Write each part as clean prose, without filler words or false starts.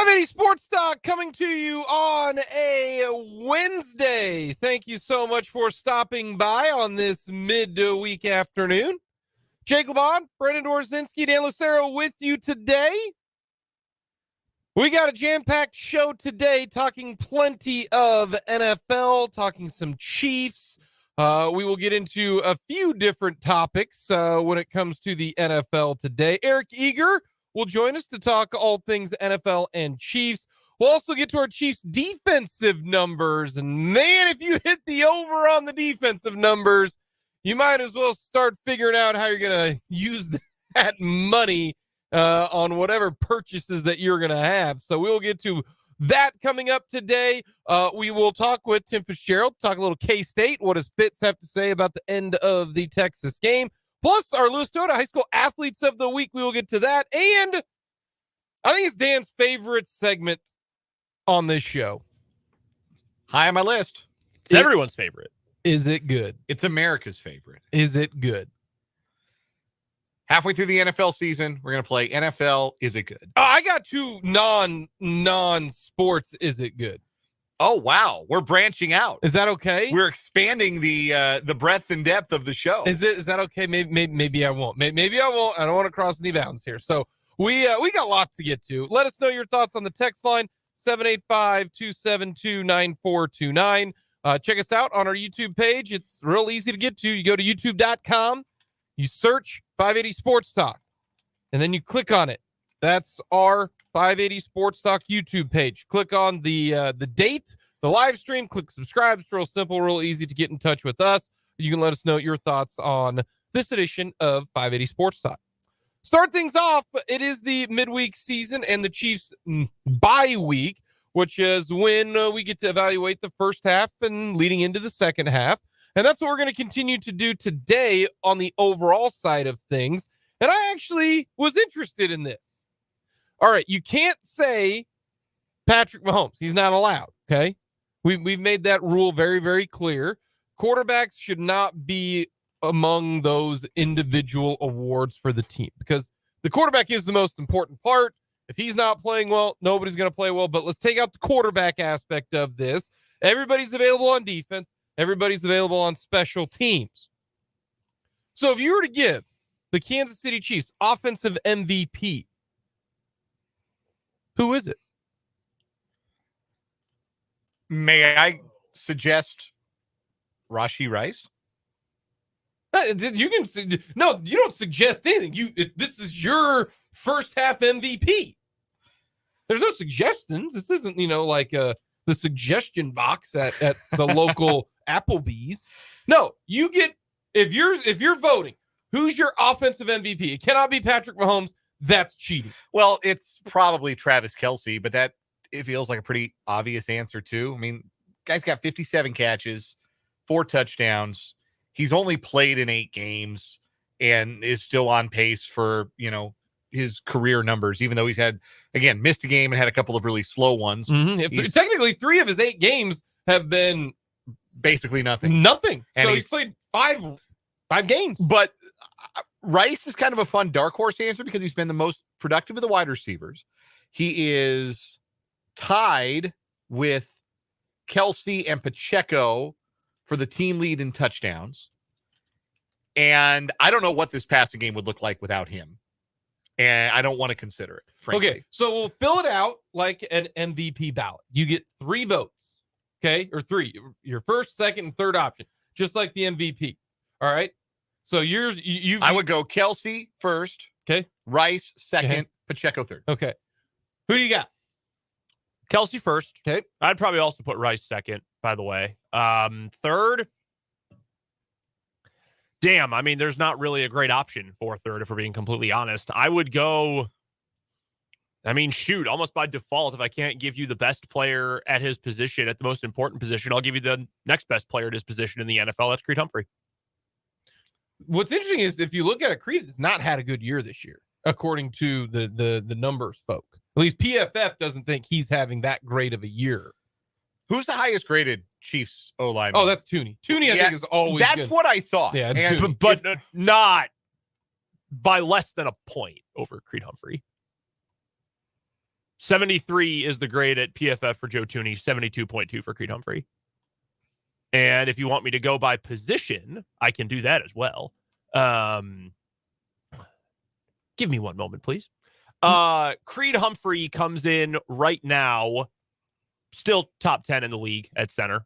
580 Sports Talk coming to you on a Wednesday. Thank you so much for stopping by on this midweek afternoon. Jake LeBon, Brendan Dorzinski, Dan Lucero with you today. We got a jam-packed show today, talking plenty of NFL, talking some Chiefs. We will get into a few different topics when it comes to the NFL today. Eric Eager will join us to talk all things NFL and Chiefs. We'll also get to our Chiefs defensive numbers. And man, if you hit the over on the defensive numbers, you might as well start figuring out how you're going to use that money on whatever purchases that you're going to have. So we'll get to that coming up today. We will talk with Tim Fitzgerald, talk a little K-State. What does Fitz have to say about the end of the Texas game? Plus, our Louis Toyota High School Athletes of the Week. We will get to that. And I think it's Dan's favorite segment on this show. High on my list. It's everyone's favorite. Is it good? It's America's favorite. Is it good? Halfway through the NFL season, we're going to play NFL Is It Good? Oh, I got two non-sports Is It Good? Oh, wow. We're branching out. Is that okay? We're expanding the breadth and depth of the show. Is that okay? Maybe I won't. Maybe I won't. I don't want to cross any bounds here. So we got lots to get to. Let us know your thoughts on the text line, 785-272-9429. Check us out on our YouTube page. It's real easy to get to. You go to youtube.com, you search 580 Sports Talk, and then you click on it. That's our 580 Sports Talk YouTube page. Click on the date, the live stream, click subscribe. It's real simple, real easy to get in touch with us. You can let us know your thoughts on this edition of 580 Sports Talk. Start things off. It is the midweek season and the Chiefs bye week, which is when we get to evaluate the first half and leading into the second half. And that's what we're going to continue to do today on the overall side of things. And I actually was interested in this. All right, you can't say Patrick Mahomes. He's not allowed, okay? We've made that rule very, very clear. Quarterbacks should not be among those individual awards for the team because the quarterback is the most important part. If he's not playing well, nobody's going to play well. But let's take out the quarterback aspect of this. Everybody's available on defense. Everybody's available on special teams. So if you were to give the Kansas City Chiefs offensive MVP, who is it? May I suggest Rashee Rice? You can no, you don't suggest anything. This is your first half MVP. There's no suggestions. This isn't, like the suggestion box at the local Applebee's. No, you get if you're voting, who's your offensive MVP? It cannot be Patrick Mahomes. That's cheating. Well, it's probably Travis Kelce, but it feels like a pretty obvious answer too. I mean, guy's got 57 catches, 4 touchdowns. He's only played in 8 games and is still on pace for, his career numbers, even though he's missed a game and had a couple of really slow ones. Mm-hmm. Technically, 3 of his 8 games have been basically nothing. And so he's played 5 games. But Rice is kind of a fun dark horse answer because he's been the most productive of the wide receivers. He is tied with Kelce and Pacheco for the team lead in touchdowns. And I don't know what this passing game would look like without him. And I don't want to consider it, frankly. Okay, so we'll fill it out like an MVP ballot. You get 3 votes, okay? Or 3. Your first, second, and third option, just like the MVP. All right? So I would go Kelce first. Okay. Rice second. Pacheco third. Okay. Who do you got? Kelce first. Okay. I'd probably also put Rice second, by the way. Third. Damn, I mean, there's not really a great option for third, if we're being completely honest. I would go, almost by default, if I can't give you the best player at his position, at the most important position, I'll give you the next best player at his position in the NFL. That's Creed Humphrey. What's interesting is if you look at it, Creed has not had a good year this year, according to the numbers folk. At least PFF doesn't think he's having that great of a year. Who's the highest graded Chiefs O-line? Oh, that's Tooney. Tooney, I think, is always That's good. what I thought. Yeah, but not by less than a point over Creed Humphrey. 73 is the grade at PFF for Joe Thuney, 72.2 for Creed Humphrey. And if you want me to go by position, I can do that as well. Give me one moment, please. Creed Humphrey comes in right now, still top 10 in the league at center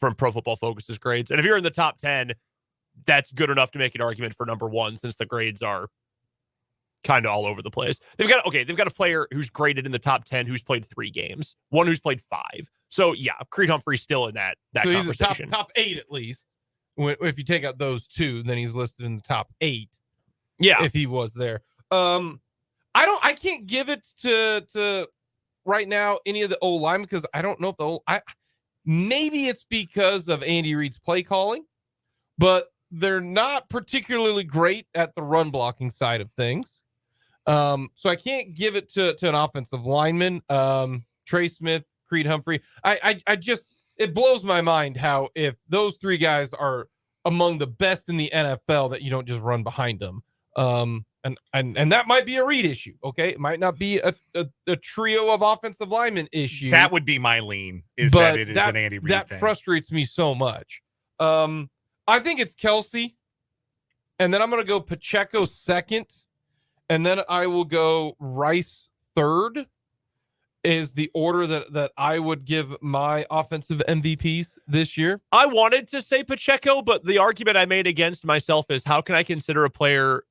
from Pro Football Focus's grades. And if you're in the top 10, that's good enough to make an argument for number one, since the grades are kind of all over the place. They've got a player who's graded in the top 10 who's played 3 games, one who's played 5. So yeah, Creed Humphrey's still in that so conversation. He's top 8 at least. If you take out those 2, then he's listed in the top 8. Yeah, if he was there. I can't give it to right now any of the O line, because I don't know if maybe it's because of Andy Reid's play calling, but they're not particularly great at the run blocking side of things. So I can't give it to an offensive lineman. Trey Smith, Creed Humphrey. I just, it blows my mind how, if those 3 guys are among the best in the NFL, that you don't just run behind them. And that might be a Reid issue. Okay. It might not be a trio of offensive linemen issue. That would be my lean, that it is an Andy Reid that thing. Frustrates me so much. I think it's Kelsey, and then I'm going to go Pacheco second, and then I will go Rice third, is the order that I would give my offensive MVPs this year. I wanted to say Pacheco, but the argument I made against myself is, how can I consider a player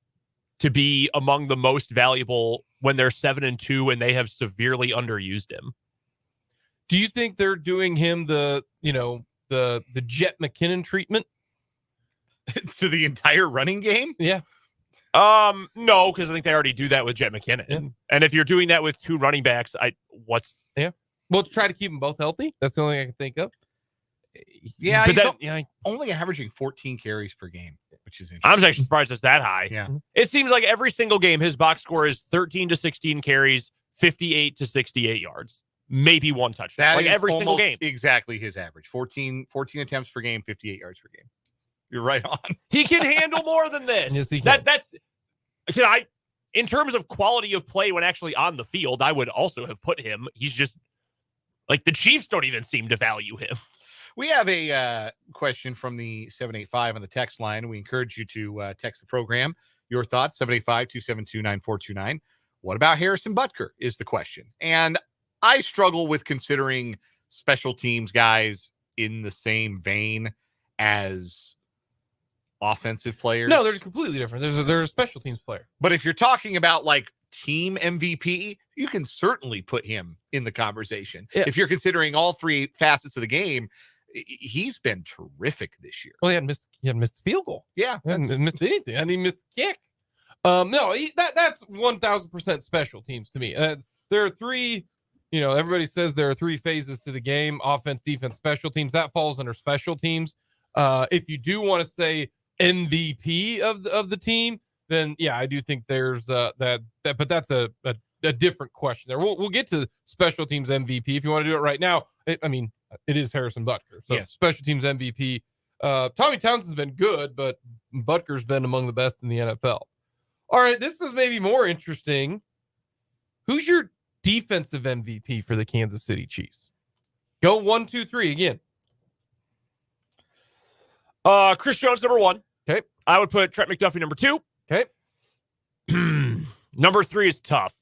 to be among the most valuable when they're 7-2 and they have severely underused him? Do you think they're doing him the Jet McKinnon treatment to the entire running game? Yeah. No, because I think they already do that with Jet McKinnon. Yeah. And if you're doing that with 2 running backs, Well, to try to keep them both healthy. That's the only thing I can think of. Yeah, but only averaging 14 carries per game, which is interesting. I'm actually surprised it's that high. Yeah. It seems like every single game his box score is 13 to 16 carries, 58 to 68 yards, maybe 1 touchdown. That like is every single game. Exactly his average. 14 attempts per game, 58 yards per game. You're right on. He can handle more than this. Yes, he can. In terms of quality of play when actually on the field, I would also have put him. He's just like, the Chiefs don't even seem to value him. We have a question from the 785 on the text line. We encourage you to text the program. Your thoughts, 785-272-9429. What about Harrison Butker is the question. And I struggle with considering special teams guys in the same vein as offensive players. No, they're completely different. They're a special teams player. But if you're talking about like team MVP, you can certainly put him in the conversation. Yeah. If you're considering all 3 facets of the game, he's been terrific this year. Well, he hadn't missed the field goal. Yeah. He hadn't missed anything. And he missed the kick. No, that's 1,000% special teams to me. There are 3, everybody says there are 3 phases to the game: offense, defense, special teams. That falls under special teams. If you do want to say MVP of the team, then yeah, I do think there's that, but that's a different question there. We'll get to special teams MVP if you want to do it right now. It is Harrison Butker. So yes. Special teams MVP. Tommy Townsend's been good, but Butker's been among the best in the NFL. All right, this is maybe more interesting. Who's your defensive MVP for the Kansas City Chiefs? Go 1, 2, 3 again. Chris Jones, number 1. Okay. I would put Trent McDuffie, number 2. Okay. Number 3 is tough.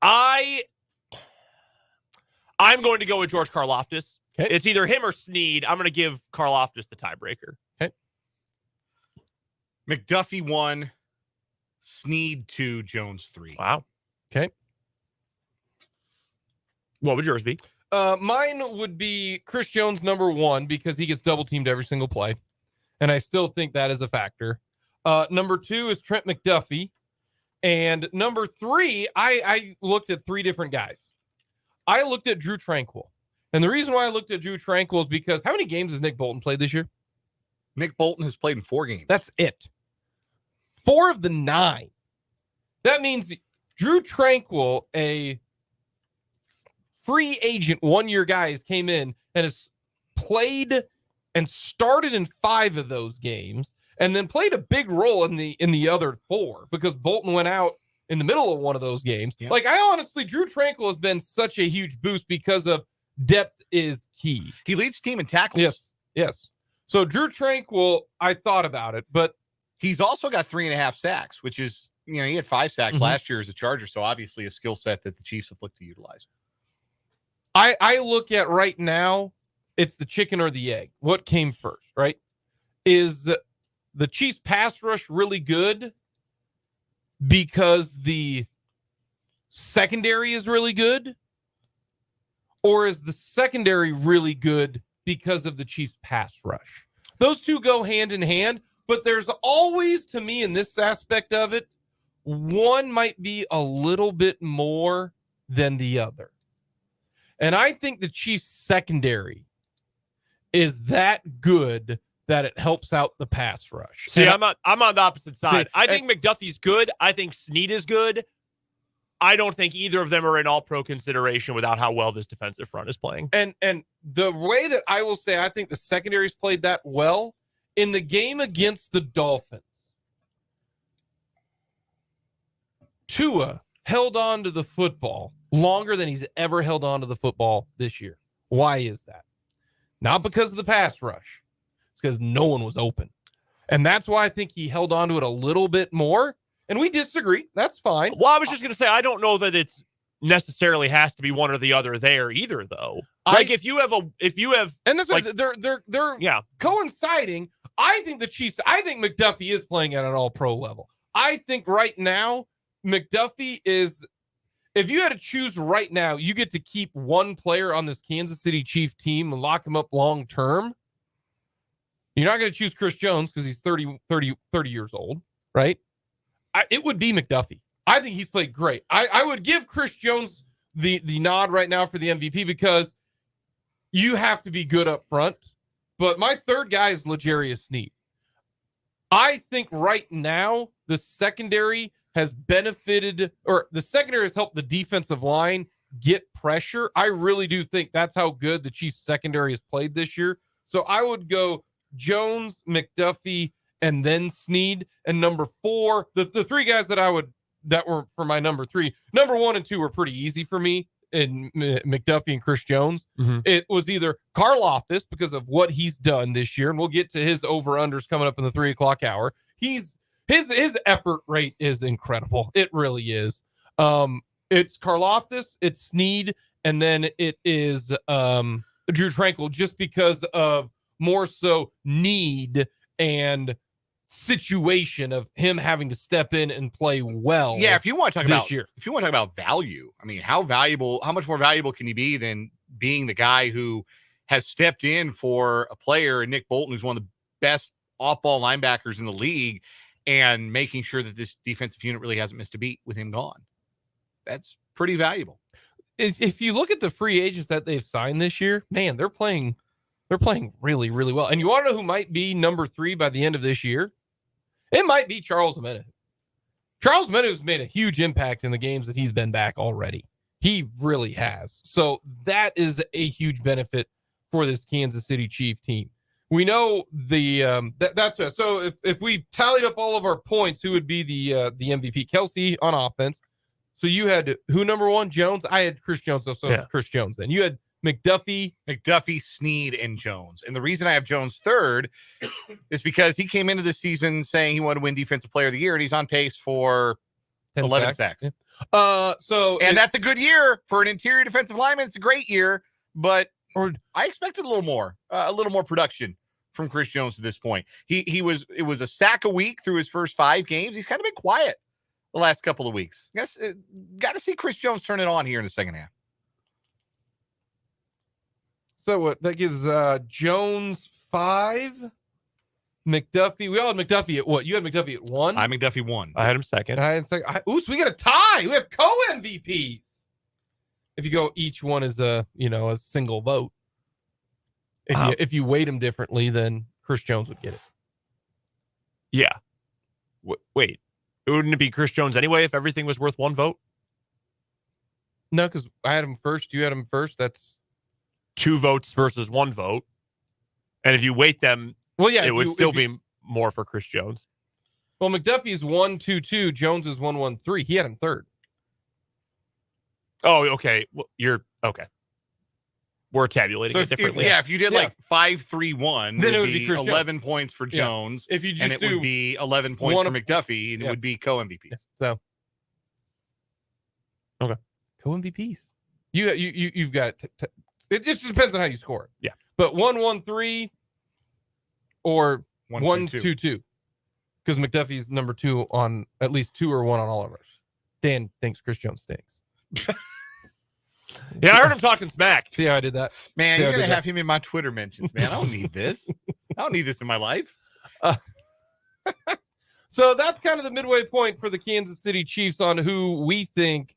I'm going to go with George Karlaftis. Okay. It's either him or Snead. I'm going to give Karlaftis the tiebreaker. Okay. McDuffie 1, Snead 2, Jones 3. Wow. Okay. What would yours be? Mine would be Chris Jones, number 1, because he gets double teamed every single play. And I still think that is a factor. Number 2 is Trent McDuffie. And number 3, I looked at 3 different guys. I looked at Drew Tranquil. And the reason why I looked at Drew Tranquil is because how many games has Nick Bolton played this year? Nick Bolton has played in 4 games. That's it. 4 of the 9. That means Drew Tranquil, a free agent 1-year guy, came in and has played and started in 5 of those games, and then played a big role in the other 4, because Bolton went out in the middle of one of those games. Yeah. Like, I honestly, Drew Tranquil has been such a huge boost because of depth is key. He leads the team in tackles. Yes. So Drew Tranquil, I thought about it, but he's also got 3.5 sacks, which is, he had 5 sacks last year as a Charger. So obviously a skill set that the Chiefs have looked to utilize. I look at right now, it's the chicken or the egg. What came first, right? Is the Chiefs pass rush really good because the secondary is really good? Or is the secondary really good because of the Chiefs pass rush? Those two go hand in hand, but there's always, to me, in this aspect of it, one might be a little bit more than the other. And I think the Chiefs secondary is that good that it helps out the pass rush. See, And I'm on the opposite side. See, I think McDuffie's good. I think Snead is good. I don't think either of them are in all-pro consideration without how well this defensive front is playing. And the way that I will say I think the secondary's played that well in the game against the Dolphins, Tua held on to the football longer than he's ever held on to the football this year. Why is that? Not because of the pass rush. It's because no one was open. And that's why I think he held on to it a little bit more. And we disagree. That's fine. Well, I was just going to say, I don't know that it's necessarily has to be one or the other there either, though. Like if you have, and that's like, they're coinciding. I think McDuffie is playing at an all-pro level. I think right now McDuffie is. If you had to choose right now, you get to keep one player on this Kansas City Chief team and lock him up long term. You're not going to choose Chris Jones because he's 30 years old, right? It would be McDuffie. I think he's played great. I would give Chris Jones the nod right now for the MVP because you have to be good up front. But my third guy is L'Jarius Sneed. I think right now the secondary has benefited, or the secondary has helped the defensive line get pressure. I really do think that's how good the Chiefs secondary has played this year. So I would go Jones, McDuffie, and then Sneed. And number 4, the 3 guys that were for my number 3. Number 1 and 2 were pretty easy for me in McDuffie and Chris Jones. Mm-hmm. It was either Karlaftis because of what he's done this year, and we'll get to his over-unders coming up in the 3 o'clock hour. His effort rate is incredible. It really is. It's Karlaftis, it's Sneed, and then it is Drew Tranquil, just because of more so need and situation of him having to step in and play well. Yeah, if you want to talk this year. If you want to talk about value, I mean, how much more valuable can he be than being the guy who has stepped in for a player, Nick Bolton, who's one of the best off-ball linebackers in the league, and making sure that this defensive unit really hasn't missed a beat with him gone. That's pretty valuable. If you look at the free agents that they've signed this year, man, they're playing really, really well. And you want to know who might be number 3 by the end of this year? It might be Charles Omenihu. Charles Omenihu has made a huge impact in the games that he's been back already. He really has. So that is a huge benefit for this Kansas City Chief team. We know that's it. So if we tallied up all of our points, who would be the MVP? Kelsey on offense. So you had who number 1? Jones. I had Chris Jones. So yeah. Chris Jones. Then you had McDuffie, Sneed, and Jones. And the reason I have Jones third is because he came into the season saying he wanted to win Defensive Player of the Year, and he's on pace for 11 sacks. Yeah. That's a good year for an interior defensive lineman. It's a great year, but I expected a little more production from Chris Jones to this point. It was a sack a week through his first 5 games. He's kind of been quiet the last couple of weeks. Guess got to see Chris Jones turn it on here in the second half. So what that gives Jones 5, McDuffie. We all had McDuffie at what? You had McDuffie at 1. I had McDuffie 1. I had him second. So we got a tie. We have co-MVPs. If you go, each one is a single vote. If you weight them differently, then Chris Jones would get it. Yeah. Wait, wouldn't it be Chris Jones anyway if everything was worth 1 vote? No, because I had him first. You had him first. That's 2 votes versus 1 vote. And if you weight them, well, yeah, it would still be more for Chris Jones. Well, McDuffie is 1-2-2. Jones is 1-1-3. He had him third. Oh, okay. Well, you're okay. We're tabulating it differently. If you did like 5-3-1, then it it would be Chris 11 Jones. points for Jones. If you just and it would be 11 points for McDuffie, and it would be co-MVPs. So, okay, co-MVPs. You've got. It just depends on how you score it. Yeah, but 1-1-3 or 1-2-2, because McDuffie's number 2 on at least 2 or 1 on all of ours. Dan thinks Chris Jones stinks. Yeah, I heard him talking smack. See how I did that? Man, you're going to have him in my Twitter mentions, man. I don't need this. I don't need this in my life. So that's kind of the midway point for the Kansas City Chiefs on who we think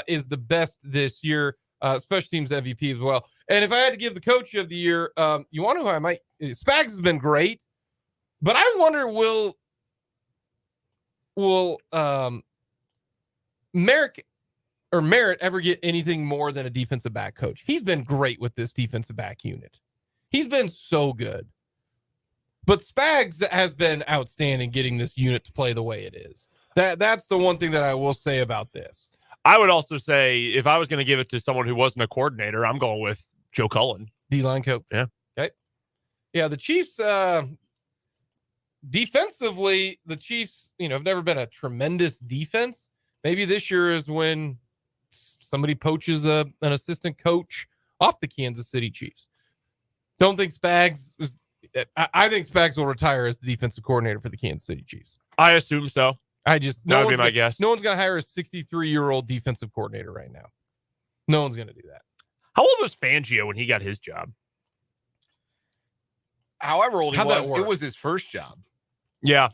is the best this year, special teams MVP as well. And if I had to give the coach of the year, you want to know who I might? Spags has been great, but I wonder will Merritt ever get anything more than a defensive back coach? He's been great with this defensive back unit. He's been so good. But Spags has been outstanding getting this unit to play the way it is. That's the one thing that I will say about this. I would also say if I was going to give it to someone who wasn't a coordinator, I'm going with Joe Cullen. D-line coach. Yeah. Okay. Yeah, the Chiefs, defensively, the Chiefs, have never been a tremendous defense. Maybe this year is when somebody poaches an assistant coach off the Kansas City Chiefs. Don't think Spags is. I think Spags will retire as the defensive coordinator for the Kansas City Chiefs. I assume so. That would be my guess. No one's going to hire a 63-year-old defensive coordinator right now. No one's going to do that. How old was Fangio when he got his job? However old he was, it was his first job. Yeah.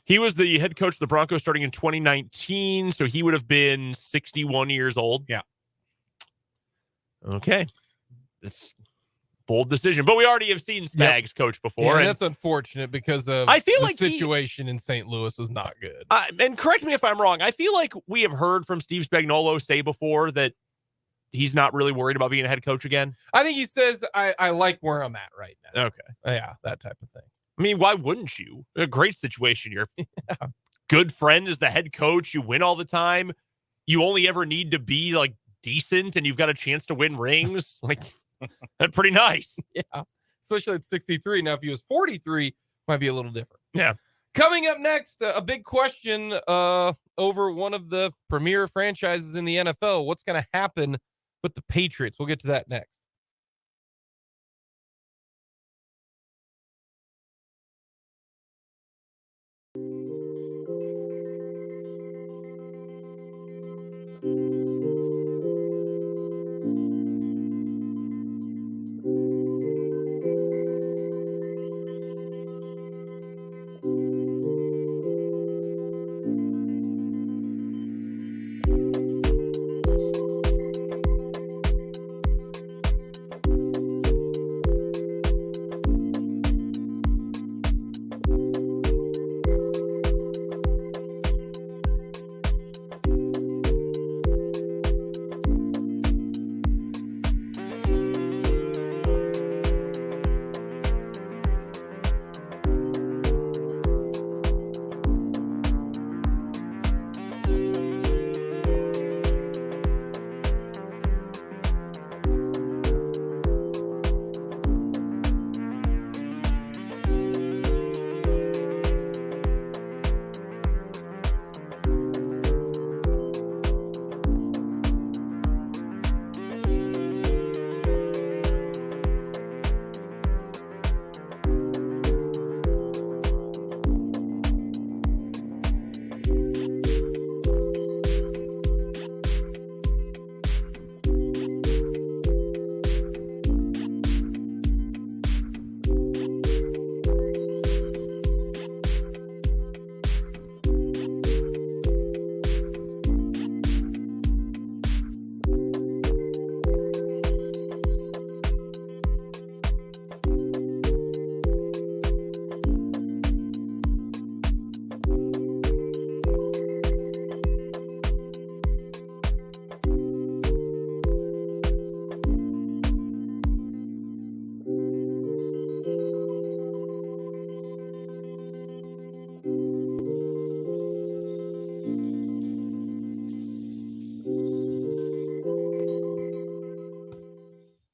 He was the head coach of the Broncos starting in 2019, so he would have been 61 years old. Yeah. Okay. It's bold decision, but we already have seen Spags coach before. Yeah, and that's unfortunate because of I feel the like situation in St. Louis was not good. And correct me if I'm wrong. I feel like we have heard from Steve Spagnuolo say before that he's not really worried about being a head coach again. I think he says, I like where I'm at right now. Okay. Yeah, that type of thing. I mean, why wouldn't you? A great situation. You're a good friend as the head coach. You win all the time. You only ever need to be like decent and you've got a chance to win rings. Like, that's pretty nice. Yeah. Especially at 63. Now, if he was 43, might be a little different. Yeah. Coming up next, a big question over one of the premier franchises in the NFL. What's going to happen with the Patriots? We'll get to that next.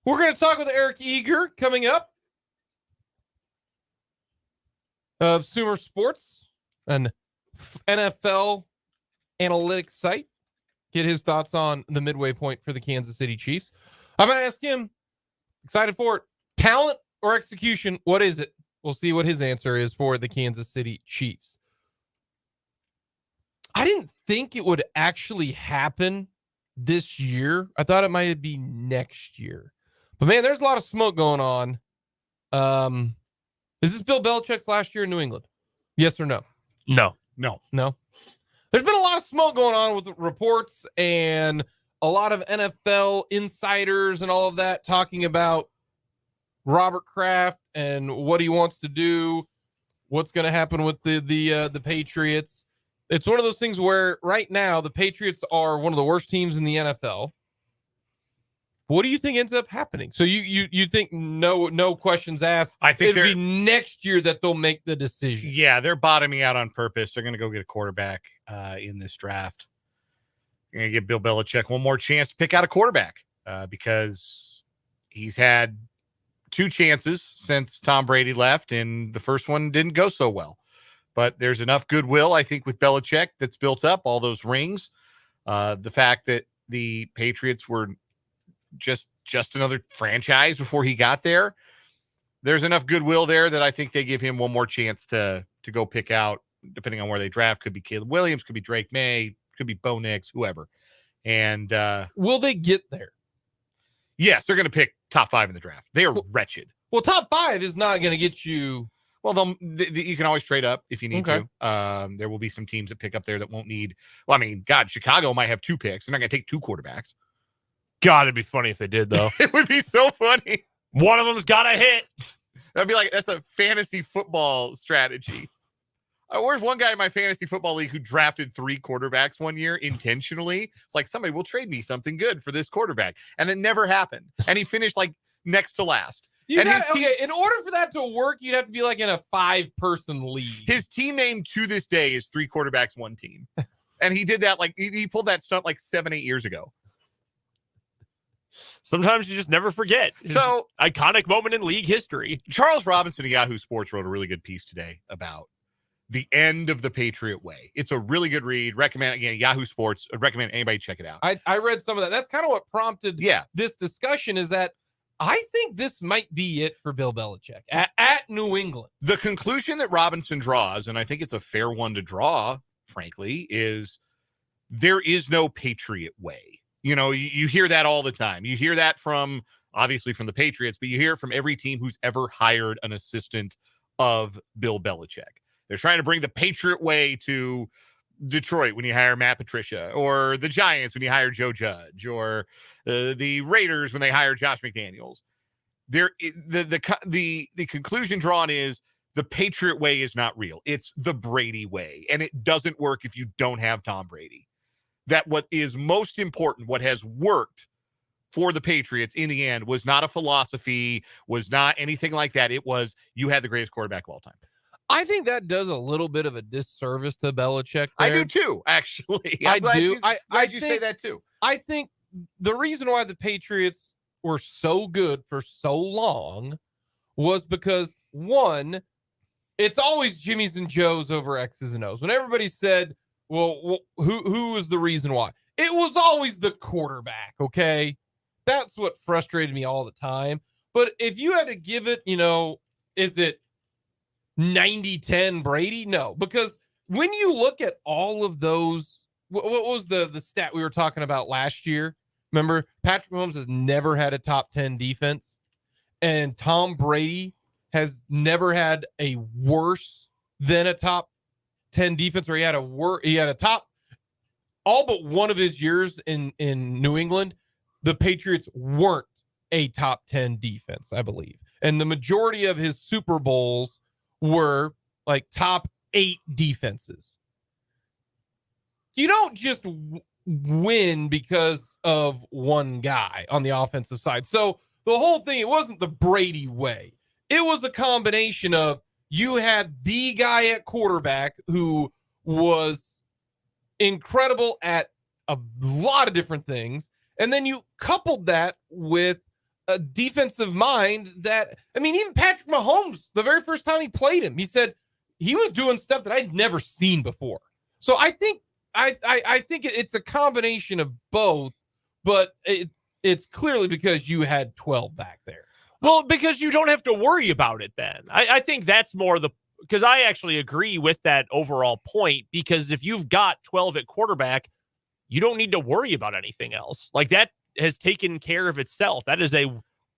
We're going to talk with Eric Eager coming up of Sumer Sports, an NFL analytics site. Get his thoughts on the midway point for the Kansas City Chiefs. I'm going to ask him, excited for it, talent or execution? What is it? We'll see what his answer is for the Kansas City Chiefs. I didn't think it would actually happen this year. I thought it might be next year. But, man, there's a lot of smoke going on. Is this Bill Belichick's last year in New England? Yes or no? No. There's been a lot of smoke going on with reports and a lot of NFL insiders and all of that talking about Robert Kraft and what he wants to do, what's going to happen with the Patriots. It's one of those things where right now the Patriots are one of the worst teams in the NFL. What do you think ends up happening? So you think no questions asked? I think it'll be next year that they'll make the decision. Yeah, they're bottoming out on purpose. They're going to go get a quarterback in this draft. They're going to give Bill Belichick one more chance to pick out a quarterback because he's had 2 chances since Tom Brady left, and the first one didn't go so well. But there's enough goodwill, I think, with Belichick that's built up, all those rings. The fact that the Patriots were just another franchise before he got there. There's enough goodwill there that I think they give him one more chance to go pick out, depending on where they draft. Could be Caleb Williams, could be Drake May, could be Bo Nix, whoever. And will they get there? Yes, they're going to pick top 5 in the draft. They are wretched. Well, top 5 is not going to get you. Well, you can always trade up if you need to. There will be some teams that pick up there that won't need. Well, I mean, God, Chicago might have 2 picks. They're not going to take 2 quarterbacks. God, it'd be funny if they did, though. It would be so funny. One of them's got to hit. That'd be like, that's a fantasy football strategy. Where's one guy in my fantasy football league who drafted 3 quarterbacks one year intentionally? It's like, somebody will trade me something good for this quarterback. And it never happened. And he finished like next to last. In order for that to work, you'd have to be like in a 5-person league. His team name to this day is 3 quarterbacks, 1 team. And he did that, like, he pulled that stunt like 7-8 years ago. Sometimes you just never forget. So, iconic moment in league history. Charles Robinson of Yahoo Sports wrote a really good piece today about the end of the Patriot way. It's a really good read. Recommend, again, Yahoo Sports. I recommend anybody check it out. I read some of that. That's kind of what prompted this discussion, is that I think this might be it for Bill Belichick at New England. The conclusion that Robinson draws, and I think it's a fair one to draw, frankly, is there is no Patriot way. You know, you hear that all the time. You hear that obviously from the Patriots, but you hear it from every team who's ever hired an assistant of Bill Belichick. They're trying to bring the Patriot way to Detroit when you hire Matt Patricia, or the Giants when you hire Joe Judge, or the Raiders when they hire Josh McDaniels. The conclusion drawn is the Patriot way is not real. It's the Brady way, and it doesn't work if you don't have Tom Brady. That what is most important, what has worked for the Patriots in the end, was not a philosophy, was not anything like that. It was, you had the greatest quarterback of all time. I think that does a little bit of a disservice to Belichick there. I do too, actually. I do. I say that too. I think the reason why the Patriots were so good for so long was because, one, it's always Jimmy's and Joe's over X's and O's. When everybody said, well, who was the reason why? It was always the quarterback, okay? That's what frustrated me all the time. But if you had to give it, is it 90-10 Brady? No, because when you look at all of those, what was the stat we were talking about last year? Remember, Patrick Mahomes has never had a top 10 defense, and Tom Brady has never had a worse than a top 10 defense, or he had a top, all but one of his years in New England, the Patriots weren't a top 10 defense, I believe. And the majority of his Super Bowls were like top 8 defenses. You don't just win because of one guy on the offensive side. So the whole thing, it wasn't the Brady way. It was a combination of, you had the guy at quarterback who was incredible at a lot of different things. And then you coupled that with a defensive mind that, I mean, even Patrick Mahomes, the very first time he played him, he said he was doing stuff that I'd never seen before. So I think I think it's a combination of both, but it's clearly because you had 12 back there. Well, because you don't have to worry about it then. I think that's more because I actually agree with that overall point, because if you've got 12 at quarterback, you don't need to worry about anything else. Like, that has taken care of itself. That is a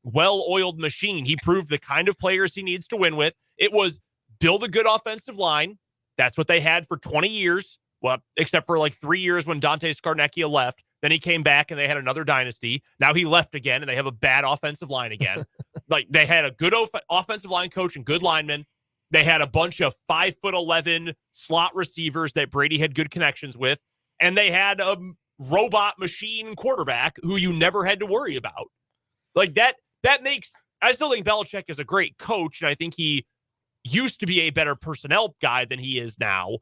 well-oiled machine. He proved the kind of players he needs to win with. It was build a good offensive line. That's what they had for 20 years. Well, except for like 3 years when Dante Scarnecchia left. Then he came back and they had another dynasty. Now he left again and they have a bad offensive line again. Like, they had a good offensive line coach and good linemen. They had a bunch of 5'11" slot receivers that Brady had good connections with. And they had a robot machine quarterback who you never had to worry about. Like, that makes, I still think Belichick is a great coach. And I think he used to be a better personnel guy than he is now.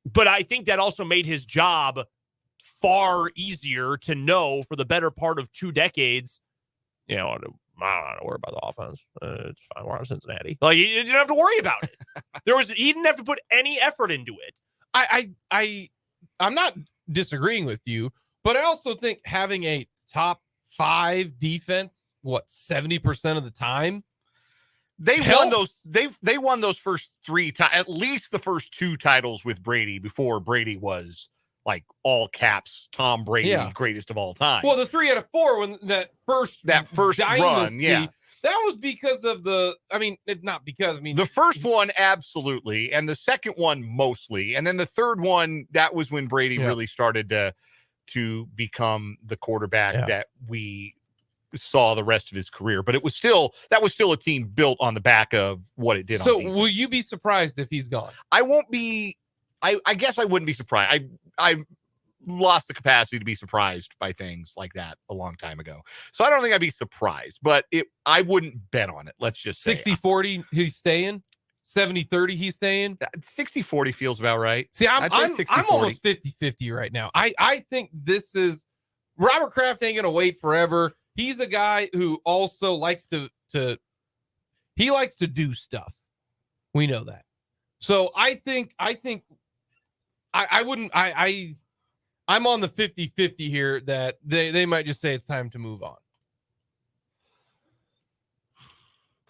But I think that also made his job far easier to know for the better part of 2 decades. You know, I don't worry about the offense. It's fine. We're on Cincinnati. Like, you didn't have to worry about it. He didn't have to put any effort into it. I'm not disagreeing with you, but I also think having a top 5 defense, 70% of the time, They won those. They won those first 3 at least the first 2 titles with Brady before Brady was like all caps Tom Brady, greatest of all time. Well, the 3 out of 4 when that first dynasty, run, that was because of the first one absolutely, and the second one mostly, and then the third one, that was when Brady really started to become the quarterback that we saw the rest of his career. But that was still a team built on the back of what it did. So will you be surprised if he's gone? I won't be. I guess I wouldn't be surprised. I lost the capacity to be surprised by things like that a long time ago. So I don't think I'd be surprised, but I wouldn't bet on it. Let's just say 60-40 he's staying, 70-30 he's staying. 60-40 feels about right. See, I'm almost 50-50 right now. I think this is Robert Kraft ain't gonna wait forever. He's a guy who also likes to do stuff. We know that. So I'm on the 50-50 here that they might just say it's time to move on.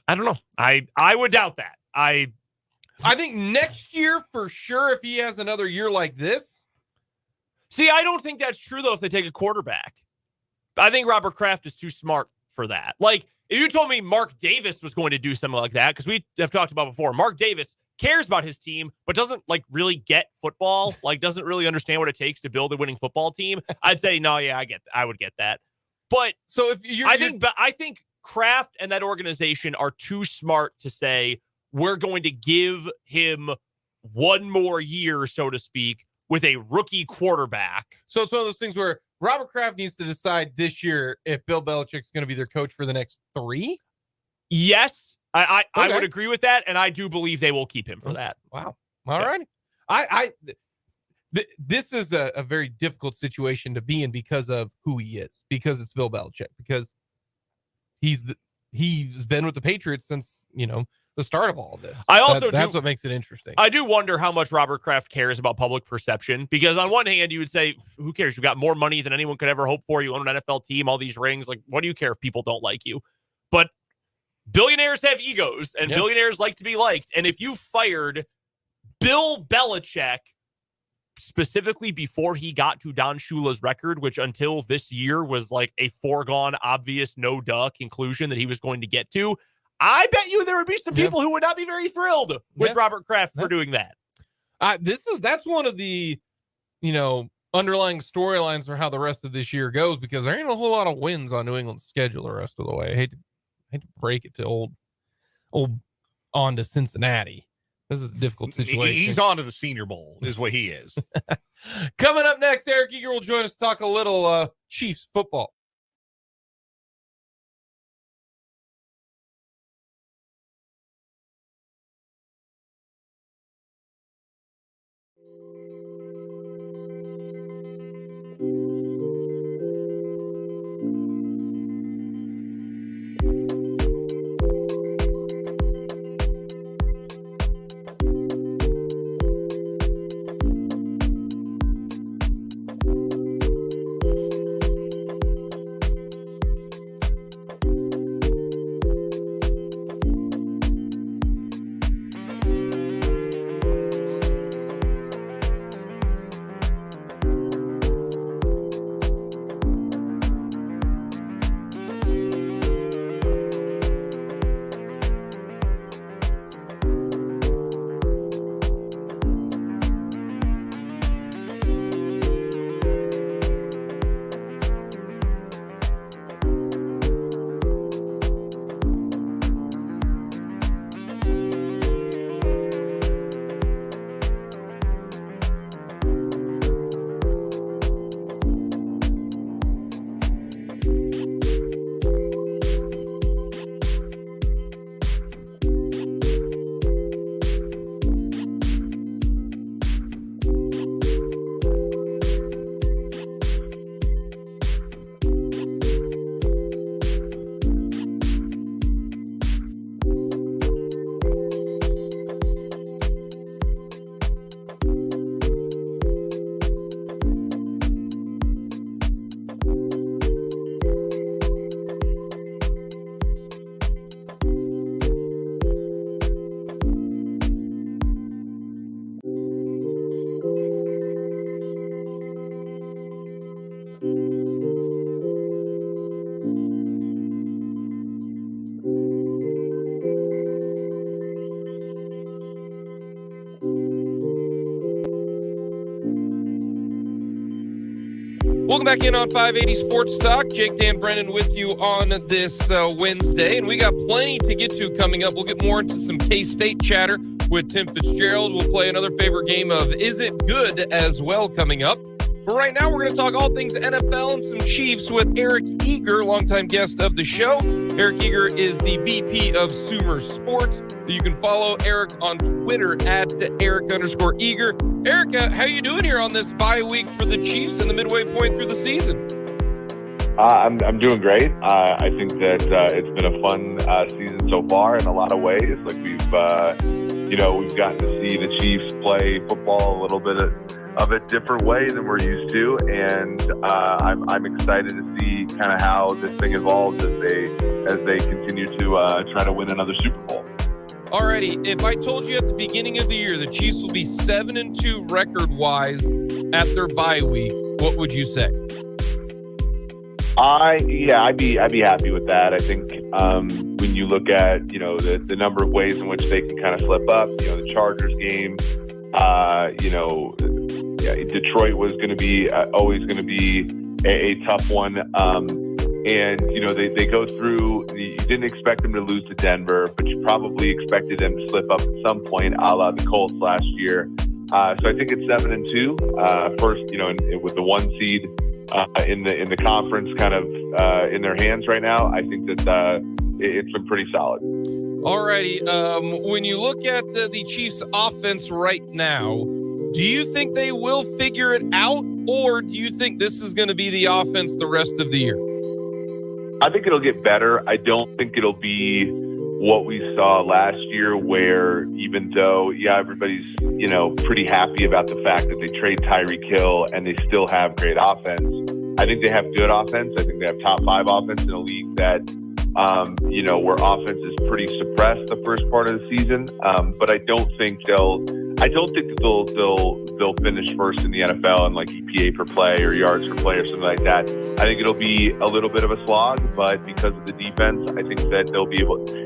I don't know. I would doubt that. I think next year for sure, if he has another year like this. See, I don't think that's true though if they take a quarterback. I think Robert Kraft is too smart for that. Like, if you told me Mark Davis was going to do something like that, because we have talked about before, Mark Davis cares about his team, but doesn't like really get football, like doesn't really understand what it takes to build a winning football team. I'd say, no, yeah, I would get that. But so if I think Kraft and that organization are too smart to say, we're going to give him one more year, so to speak, with a rookie quarterback. So it's one of those things where Robert Kraft needs to decide this year if Bill Belichick's going to be their coach for the next 3. Yes, I would agree with that, and I do believe they will keep him for that. Wow. All right. This is a very difficult situation to be in because of who he is, because it's Bill Belichick, because he's been with the Patriots since, the start of all of this. That's what makes it interesting. I do wonder how much Robert Kraft cares about public perception, because on one hand, you would say, who cares? You've got more money than anyone could ever hope for. You own an NFL team, all these rings. Like, what do you care if people don't like you? But billionaires have egos, and billionaires like to be liked. And if you fired Bill Belichick specifically before he got to Don Shula's record, which until this year was like a foregone, obvious, no-duh conclusion that he was going to get to, I bet you there would be some people who would not be very thrilled with Robert Kraft for doing that. That's one of the, underlying storylines for how the rest of this year goes, because there ain't a whole lot of wins on New England's schedule the rest of the way. I hate to break it to old on to Cincinnati. This is a difficult situation. He's on to the Senior Bowl is what he is. Coming up next, Eric Eager will join us to talk a little Chiefs football. Welcome back in on 580 Sports Talk. Jake, Dan, Brennan with you on this Wednesday, and we got plenty to get to coming up. We'll get more into some K-State chatter with Tim Fitzgerald. We'll play another favorite game of Is It Good as well coming up. But right now, we're going to talk all things NFL and some Chiefs with Eric Eager, longtime guest of the show. Eric Eager is the VP of Sumer Sports. You can follow Eric on Twitter at Eric_Eager. Eric, how you doing here on this bye week for the Chiefs in the midway point through the season? I'm doing great. I think that it's been a fun season so far in a lot of ways. Like we've gotten to see the Chiefs play football a little bit of a different way than we're used to, and I'm excited to see kind of how this thing evolves as they continue to try to win another Super Bowl. Alrighty, if I told you at the beginning of the year the Chiefs will be 7-2 record-wise at their bye week, what would you say? I'd be happy with that. I think when you look at the number of ways in which they can kind of slip up, the Chargers game, Detroit was going to be always going to be a tough one, and they go through. You didn't expect them to lose to Denver, but you probably expected them to slip up at some point, a la the Colts last year. So I think it's 7-2 first, with the 1 seed in the conference kind of in their hands right now. I think that it's been pretty solid. Alrighty, when you look at the Chiefs' offense right now, do you think they will figure it out, or do you think this is going to be the offense the rest of the year? I think it'll get better. I don't think it'll be what we saw last year, where even though, everybody's, pretty happy about the fact that they trade Tyreek Hill and they still have great offense. I think they have good offense. I think they have top 5 offense in a league that, where offense is pretty suppressed the first part of the season. But I don't think they'll finish first in the NFL in like EPA per play or yards per play or something like that. I think it'll be a little bit of a slog, but because of the defense, I think that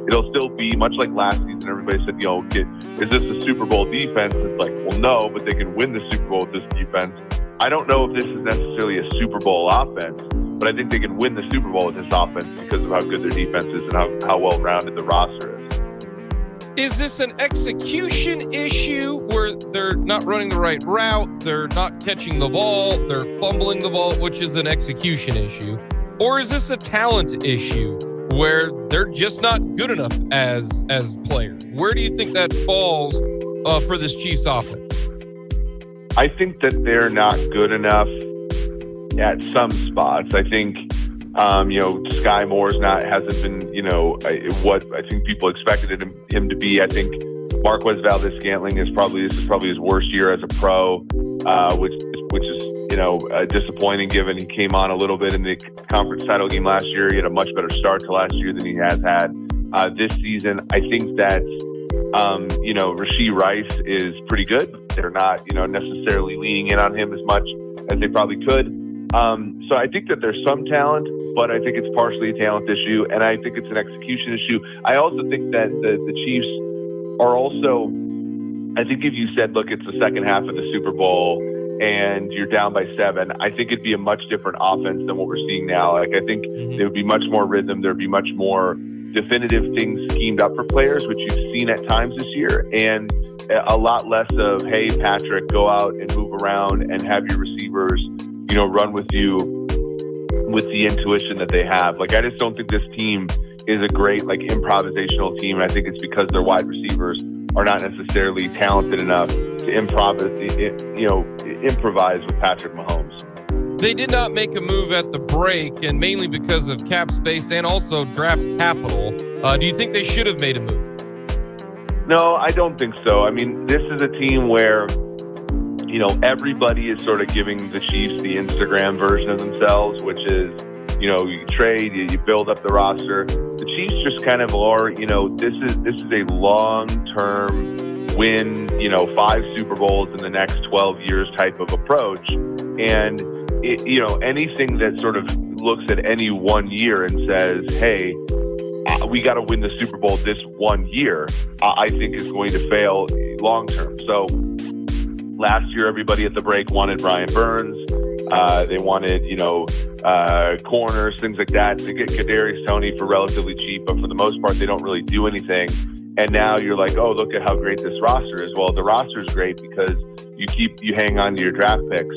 it'll still be much like last season. Everybody said, is this a Super Bowl defense? It's like, well, no, but they can win the Super Bowl with this defense. I don't know if this is necessarily a Super Bowl offense, but I think they can win the Super Bowl with this offense because of how good their defense is and how well-rounded the roster is. Is this an execution issue where they're not running the right route, they're not catching the ball, they're fumbling the ball, which is an execution issue? Or is this a talent issue where they're just not good enough as players? Where do you think that falls for this Chiefs offense? I think that they're not good enough at some spots. I think Sky Moore's hasn't been, what I think people expected him to be. I think Marquez Valdes-Scantling this is probably his worst year as a pro, which is disappointing given he came on a little bit in the conference title game last year. He had a much better start to last year than he has had this season. I think that Rashee Rice is pretty good. They're not necessarily leaning in on him as much as they probably could. So I think that there's some talent, but I think it's partially a talent issue, and I think it's an execution issue. I also think that the Chiefs are also, I think if you said, look, it's the second half of the Super Bowl and you're down by 7, I think it'd be a much different offense than what we're seeing now. Like, I think there would be much more rhythm. There'd be much more definitive things schemed up for players, which you've seen at times this year, and a lot less of, hey, Patrick, go out and move around and have your receivers, run with you with the intuition that they have. Like, I just don't think this team is a great, improvisational team. And I think it's because their wide receivers are not necessarily talented enough to improvise with Patrick Mahomes. They did not make a move at the break, and mainly because of cap space and also draft capital. Do you think they should have made a move? No, I don't think so. I mean, this is a team where everybody is sort of giving the Chiefs the Instagram version of themselves, which is, you trade, you build up the roster. The Chiefs just kind of are, this is a long-term win, 5 Super Bowls in the next 12 years type of approach. And, anything that sort of looks at any one year and says, hey, we got to win the Super Bowl this one year, I think is going to fail long-term. So, last year, everybody at the break wanted Brian Burns. They wanted, corners, things like that. They get Kadarius Toney for relatively cheap, but for the most part, they don't really do anything. And now you're like, oh, look at how great this roster is. Well, the roster is great because you hang on to your draft picks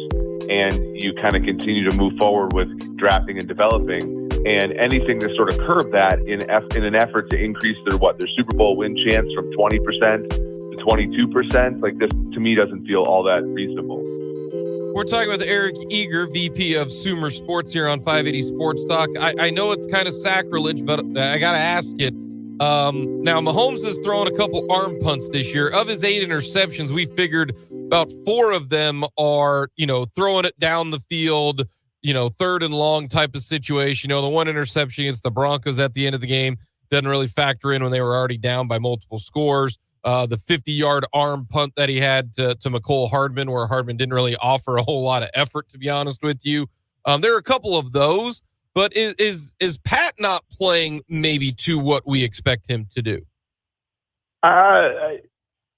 and you kind of continue to move forward with drafting and developing. And anything to sort of curb that in an effort to increase their Super Bowl win chance from 20% to 22%, like this to me doesn't feel all that reasonable. We're talking with Eric Eager, VP of Sumer Sports here on 580 Sports Talk. I know it's kind of sacrilege, but I got to ask it. Now, Mahomes has thrown a couple arm punts this year. Of his 8 interceptions, we figured about 4 of them are, throwing it down the field, third and long type of situation. The one interception against the Broncos at the end of the game doesn't really factor in when they were already down by multiple scores. The 50-yard arm punt that he had to McCole Hardman, where Hardman didn't really offer a whole lot of effort, to be honest with you. There are a couple of those, but is Pat not playing maybe to what we expect him to do?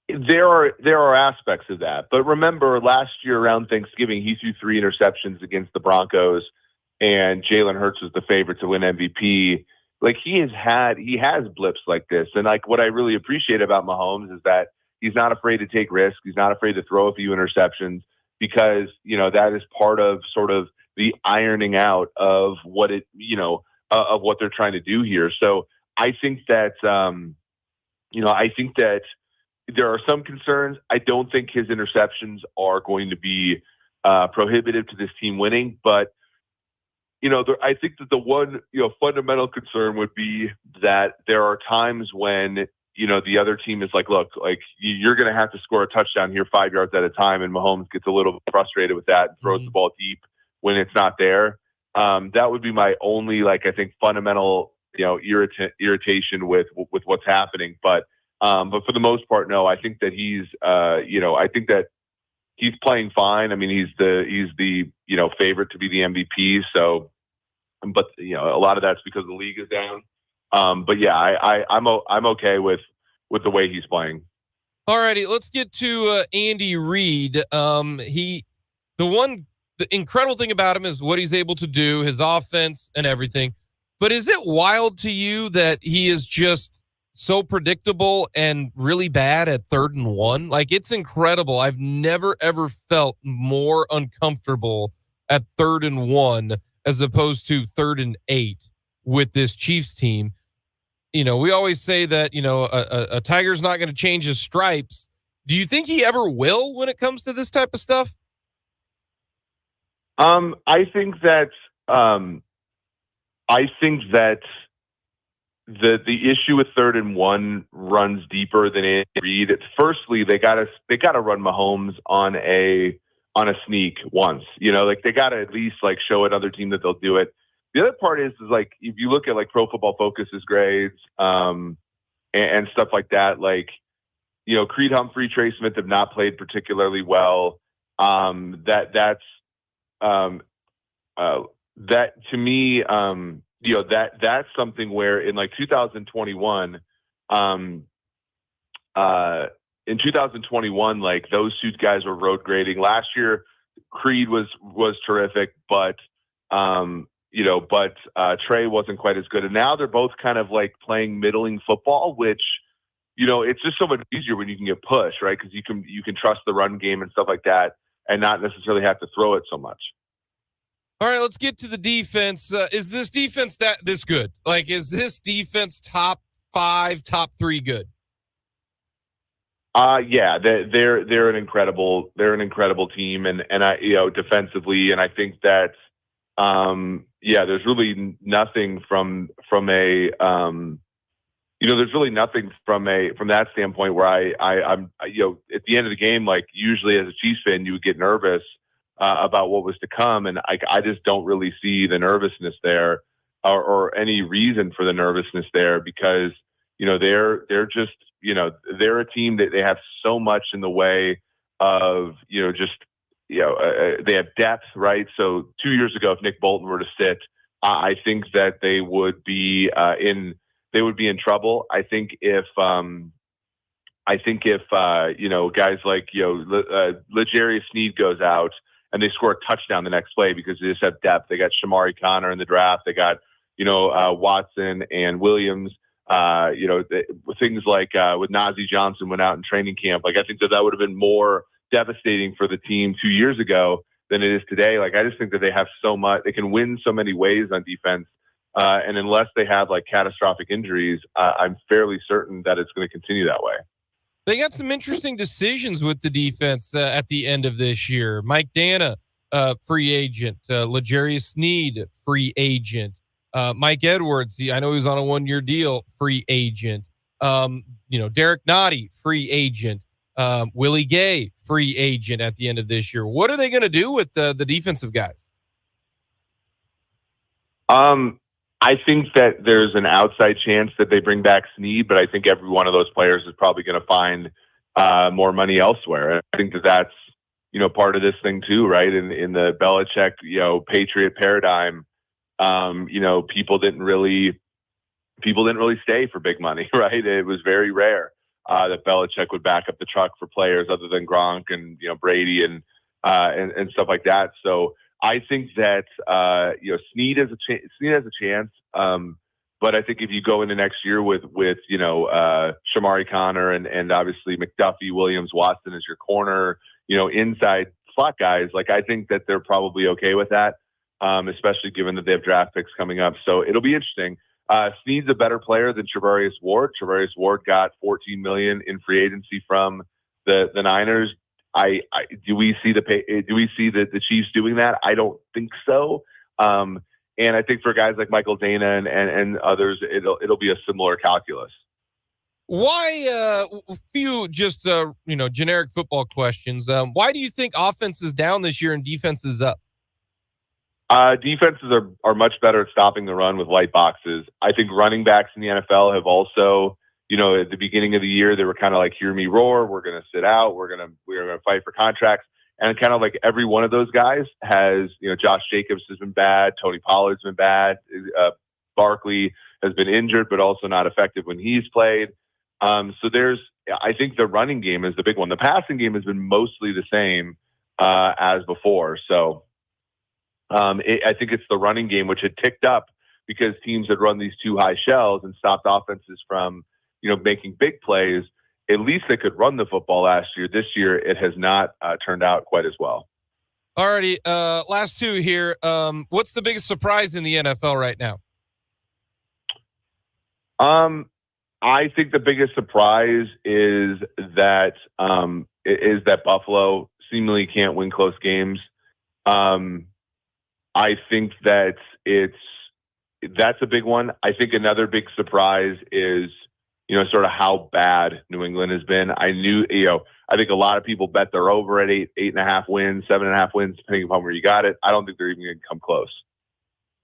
There are aspects of that, but remember last year around Thanksgiving, he threw 3 interceptions against the Broncos, and Jalen Hurts was the favorite to win MVP. Like he has blips like this, and like what I really appreciate about Mahomes is that he's not afraid to take risks. He's not afraid to throw a few interceptions because that is part of sort of the ironing out of what of what they're trying to do here. So I think that there are some concerns. I don't think his interceptions are going to be prohibitive to this team winning, but I think that the one fundamental concern would be that there are times when the other team is like, look, like you're going to have to score a touchdown here 5 yards at a time, and Mahomes gets a little frustrated with that and throws the ball deep when it's not there. That would be my only I think fundamental irritation with what's happening, but for the most part, no. I think that he's playing fine. I mean, he's the favorite to be the MVP. So, but a lot of that's because the league is down. But yeah, I'm okay with the way he's playing. All righty, let's get to Andy Reid. The incredible thing about him is what he's able to do, his offense and everything. But is it wild to you that he is just so predictable and really bad at 3rd and 1? Like, it's incredible. I've never, ever felt more uncomfortable at 3rd and 1 as opposed to 3rd and 8 with this Chiefs team. We always say that, a Tiger's not going to change his stripes. Do you think he ever will when it comes to this type of stuff? I think that the issue with 3rd and 1 runs deeper than Andy Reid. Firstly, they got to run Mahomes on a sneak once. They got to at least show another team that they'll do it. The other part is if you look at Pro Football Focus's grades and stuff like that, Creed Humphrey, Trey Smith have not played particularly well. That to me. That's something where in 2021, those 2 guys were road grading. Last year, Creed was terrific, but Trey wasn't quite as good. And now they're both kind of playing middling football, which, it's just so much easier when you can get pushed, right? Because you can trust the run game and stuff like that and not necessarily have to throw it so much. All right, let's get to the defense. Is this defense this good? Is this defense top 5, top 3 good? Yeah, they're an incredible team, and defensively, and I think that there's really nothing from that standpoint where I'm at the end of the game, usually as a Chiefs fan, you would get nervous about what was to come. And I just don't really see the nervousness there or any reason for the nervousness there because, they're just, they're a team that they have so much in the way of, they have depth, right? So 2 years ago, if Nick Bolton were to sit, I think that they would be in trouble. I think if guys like, L'Jarius Sneed goes out, and they score a touchdown the next play because they just have depth. They got Shamari Connor in the draft. They got, Watson and Williams. Things like with Najee Johnson went out in training camp. Like, I think that would have been more devastating for the team 2 years ago than it is today. Like, I just think that they have so much, they can win so many ways on defense. And unless they have like catastrophic injuries, I'm fairly certain that it's going to continue that way. They got some interesting decisions with the defense at the end of this year. Mike Dana, free agent. L'Jarius Sneed, free agent. Mike Edwards, I know he was on a 1-year deal, free agent. Derek Nottie, free agent. Willie Gay, free agent at the end of this year. What are they going to do with the defensive guys? I think that there's an outside chance that they bring back Sneed, but I think every one of those players is probably going to find more money elsewhere. I think that that's, part of this thing too, right? In the Belichick, Patriot paradigm, people didn't really stay for big money, right? It was very rare that Belichick would back up the truck for players other than Gronk and, Brady and stuff like that. So I think that, Sneed has a chance. But I think if you go into next year with Shamari Connor and obviously McDuffie, Williams, Watson as your corner, inside slot guys, like, I think that they're probably okay with that, especially given that they have draft picks coming up. So it'll be interesting. Sneed's a better player than Charvarius Ward. Charvarius Ward got $14 million in free agency from the Niners. Do we see the Chiefs doing that? I don't think so. And I think for guys like Michael Dana and others, it'll be a similar calculus. Why? A few just generic football questions. Why do you think offense is down this year and defense is up? Defenses are much better at stopping the run with light boxes. I think running backs in the NFL have also, at the beginning of the year, they were kind of like, hear me roar. We're going to sit out. We're going to fight for contracts. And kind of like every one of those guys has, Josh Jacobs has been bad. Tony Pollard's been bad. Barkley has been injured, but also not effective when he's played. So I think the running game is the big one. The passing game has been mostly the same as before. So I think it's the running game, which had ticked up because teams had run these too high shells and stopped offenses from, making big plays. At least they could run the football last year. This year, it has not turned out quite as well. Alrighty, last two here. What's the biggest surprise in the NFL right now? I think the biggest surprise is that Buffalo seemingly can't win close games. I think that that's a big one. I think another big surprise is, sort of how bad New England has been. I think a lot of people bet they're over at 8.5 wins, 7.5 wins, depending upon where you got it. I don't think they're even going to come close.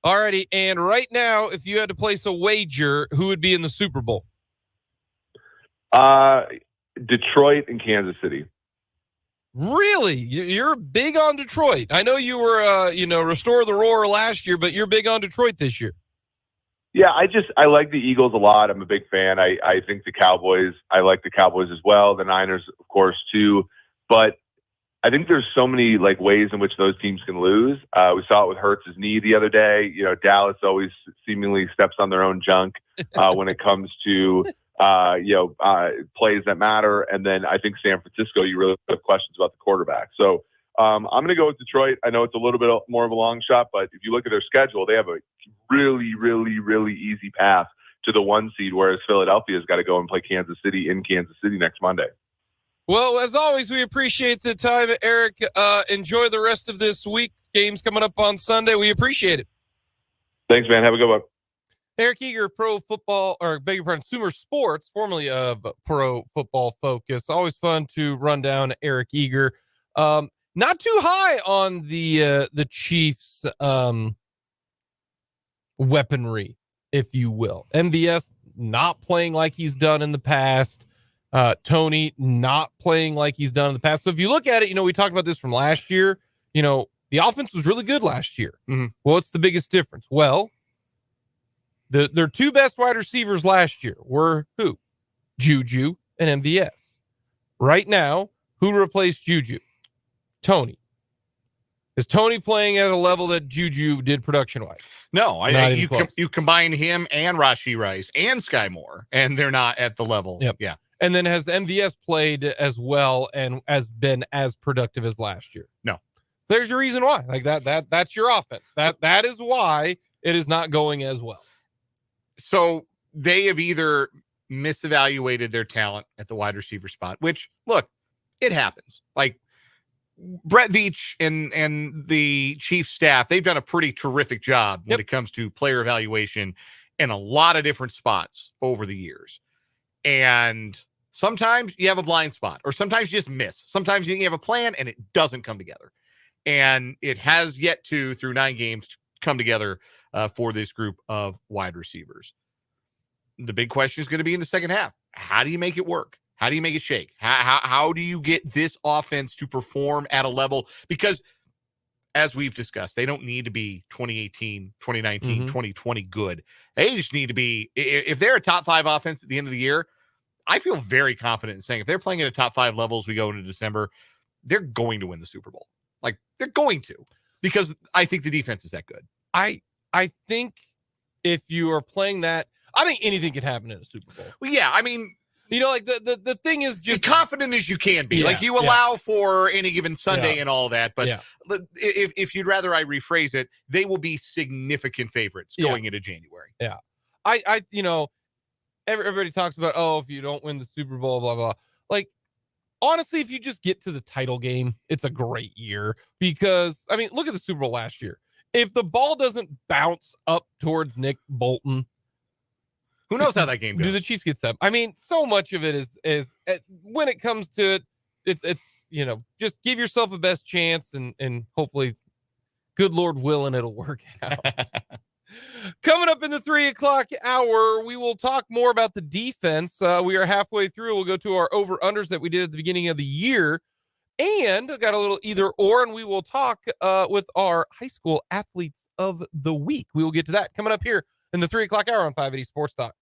Alrighty. And right now, if you had to place a wager, who would be in the Super Bowl? Detroit and Kansas City. Really? You're big on Detroit. I know you were, restore the roar last year, but you're big on Detroit this year. Yeah, I like the Eagles a lot. I'm a big fan. I think I like the Cowboys as well. The Niners, of course, too. But I think there's so many ways in which those teams can lose. We saw it with Hurts' knee the other day. Dallas always seemingly steps on their own junk when it comes to plays that matter. And then I think San Francisco, you really have questions about the quarterback. So I'm going to go with Detroit. I know it's a little bit more of a long shot, but if you look at their schedule, they have a really, really, really easy path to the 1 seed, whereas Philadelphia's got to go and play Kansas City in Kansas City next Monday. Well, as always, we appreciate the time, Eric. Enjoy the rest of this week. Games coming up on Sunday. We appreciate it. Thanks, man. Have a good one. Eric Eager, Consumer Sports, formerly of Pro Football Focus. Always fun to run down Eric Eager. Not too high on the Chiefs weaponry, if you will. MVS not playing like he's done in the past. Tony not playing like he's done in the past. So if you look at it, we talked about this from last year. The offense was really good last year. Mm-hmm. Well, what's the biggest difference? Well, their two best wide receivers last year were who? Juju and MVS. Right now, who replaced Juju? Tony. Is Tony playing at a level that Juju did production-wise? No, Not even close. you combine him and Rashee Rice and Sky Moore, and they're not at the level. Yep. Yeah. And then has MVS played as well and has been as productive as last year? No. There's your reason why. Like that's your offense. That is why it is not going as well. So they have either misevaluated their talent at the wide receiver spot, which, look, it happens. Like Brett Veach and the Chiefs staff, they've done a pretty terrific job when it comes to player evaluation in a lot of different spots over the years. And sometimes you have a blind spot, or sometimes you just miss. Sometimes you have a plan and it doesn't come together. And it has yet to, through 9 games, come together for this group of wide receivers. The big question is going to be in the second half. How do you make it work? How do you make it shake? How do you get this offense to perform at a level? Because as we've discussed, they don't need to be 2018, 2019, 2020 good. They just need to be, if they're a top 5 offense at the end of the year, I feel very confident in saying if they're playing at a top 5 level as we go into December, they're going to win the Super Bowl. Like, they're going to, because I think the defense is that good. I think if you are playing that, I think anything can happen in a Super Bowl. Well, yeah, I mean, you know, like the thing is just as confident as you can be. Yeah, like you allow for any given Sunday and all that, but Yeah. if you'd rather I rephrase it, they will be significant favorites going into January. Yeah. I you know, everybody talks about, oh, if you don't win the Super Bowl, blah, blah. Like, honestly, if you just get to the title game, it's a great year because, I mean, look at the Super Bowl last year. If the ball doesn't bounce up towards Nick Bolton, who knows how that game goes? Do the Chiefs get 7? I mean, so much of it is when it comes to it, it's you know, just give yourself a best chance and hopefully, good Lord willing, it'll work out. Coming up in the 3:00 hour, we will talk more about the defense. We are halfway through. We'll go to our over-unders that we did at the beginning of the year. And I got a little either or, and we will talk with our high school athletes of the week. We will get to that coming up here in the 3:00 hour on 580 Sports Talk.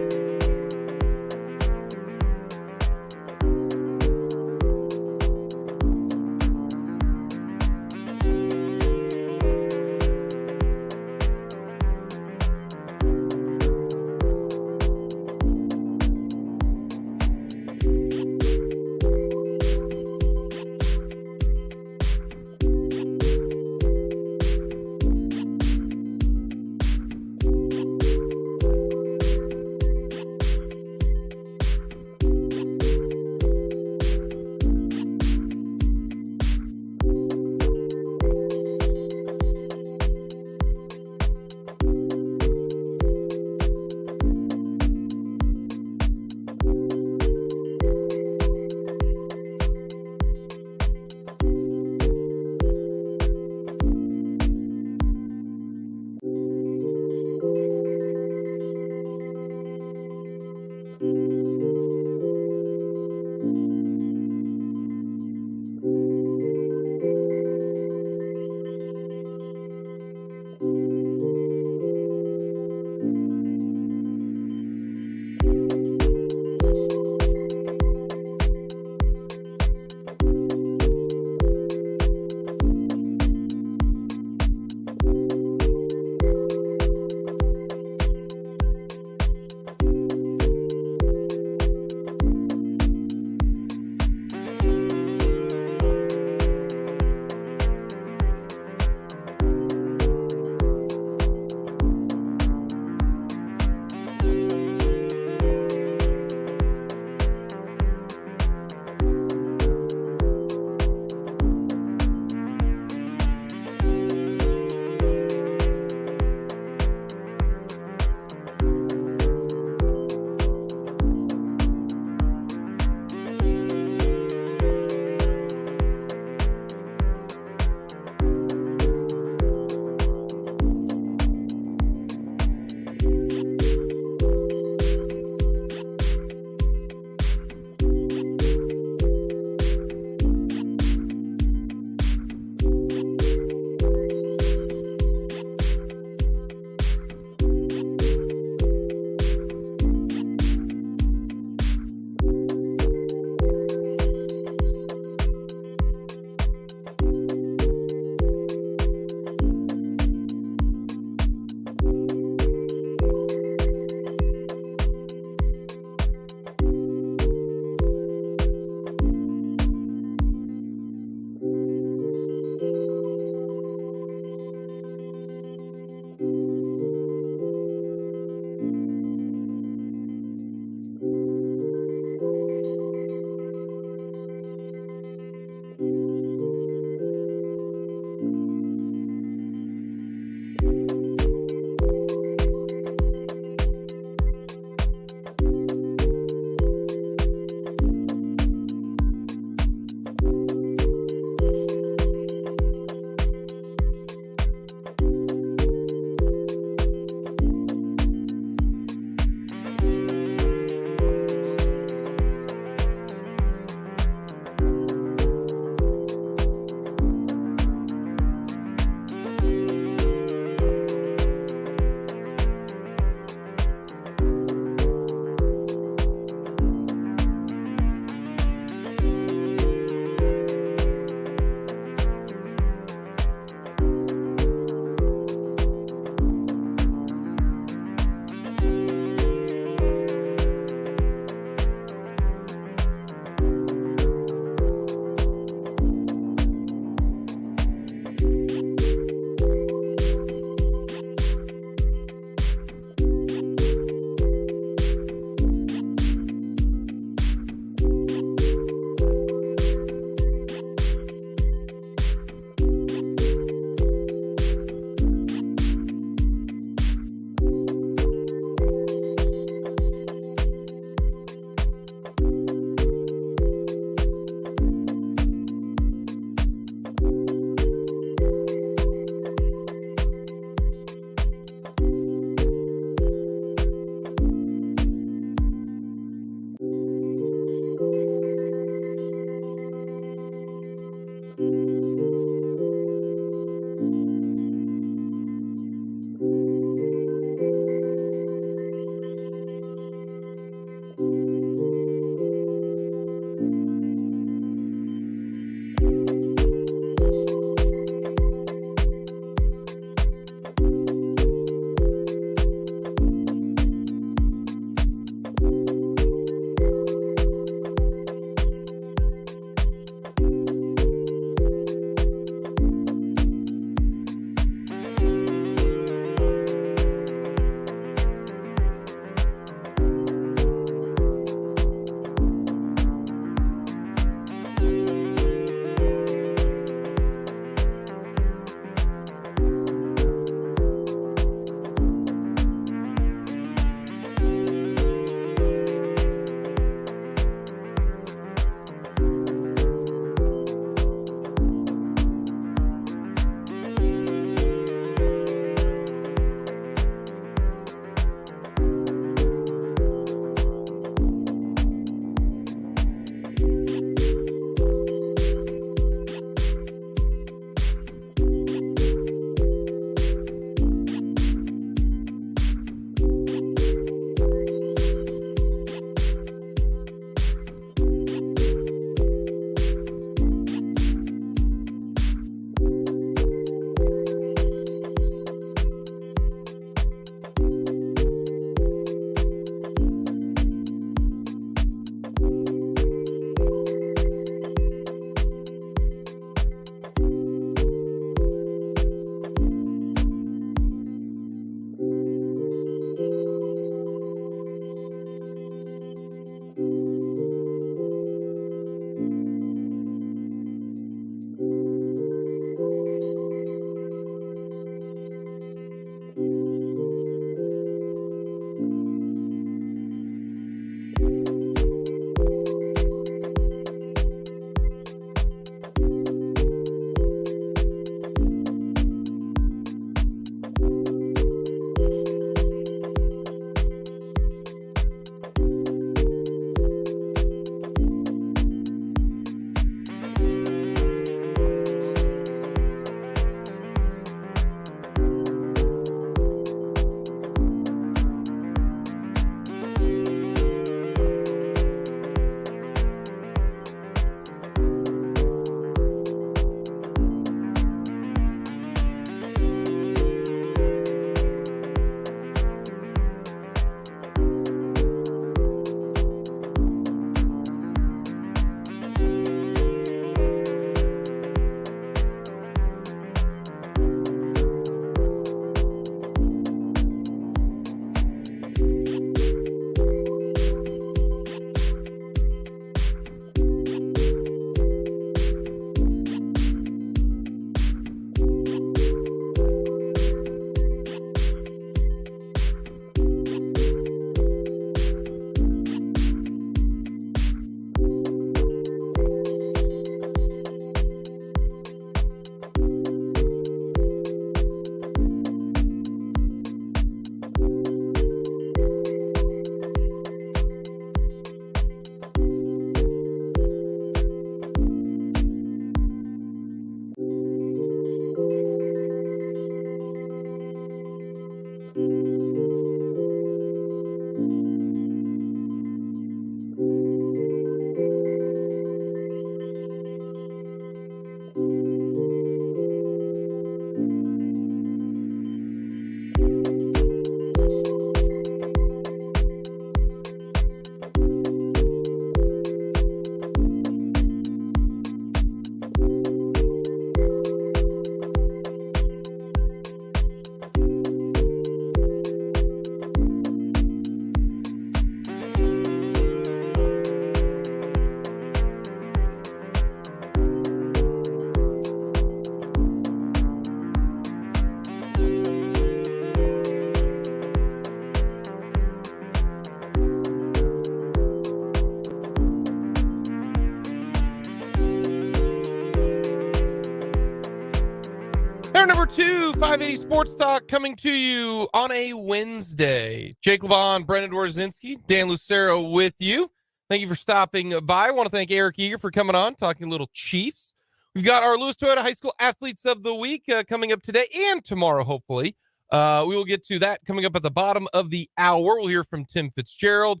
number 2, 580 Sports Talk, coming to you on a Wednesday. Jake LeBon, Brendan Dworzinski, Dan Lucero with you. Thank you for stopping by. I want to thank Eric Eager for coming on, talking a little Chiefs. We've got our Lewis Toyota High School Athletes of the Week coming up today and tomorrow, hopefully. We will get to that coming up at the bottom of the hour. We'll hear from Tim Fitzgerald.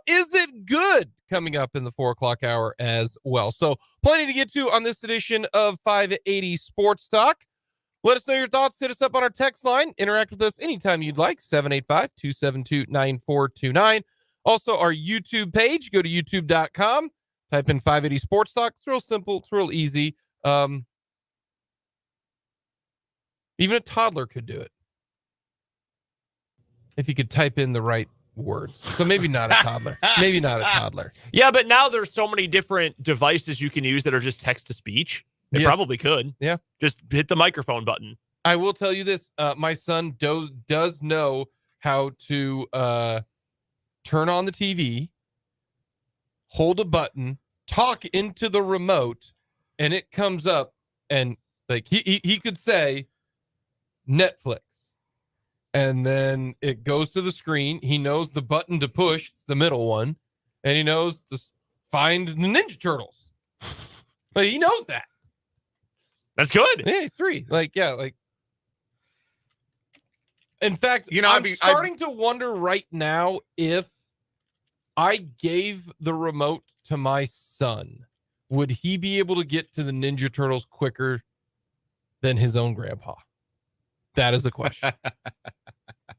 Is it good coming up in the 4 o'clock hour as well? So plenty to get to on this edition of 580 Sports Talk. Let us know your thoughts. Hit us up on our text line. Interact with us anytime you'd like. 785-272-9429. Also, our YouTube page. Go to youtube.com. Type in 580 Sports Talk. It's real simple. It's real easy. Even a toddler could do it if you could type in the right words. So maybe not a toddler. Maybe not a toddler. Yeah, but now there's so many different devices you can use that are just text to speech. It probably could. Yeah. Just hit the microphone button. I will tell you this. My son does know how to turn on the TV, hold a button, talk into the remote, and it comes up, and like he could say Netflix, and then it goes to the screen. He knows the button to push. It's the middle one, and he knows to find the Ninja Turtles. But he knows that. That's good. Yeah, he's 3. In fact, I'm starting to wonder right now if I gave the remote to my son, would he be able to get to the Ninja Turtles quicker than his own grandpa? That is the question.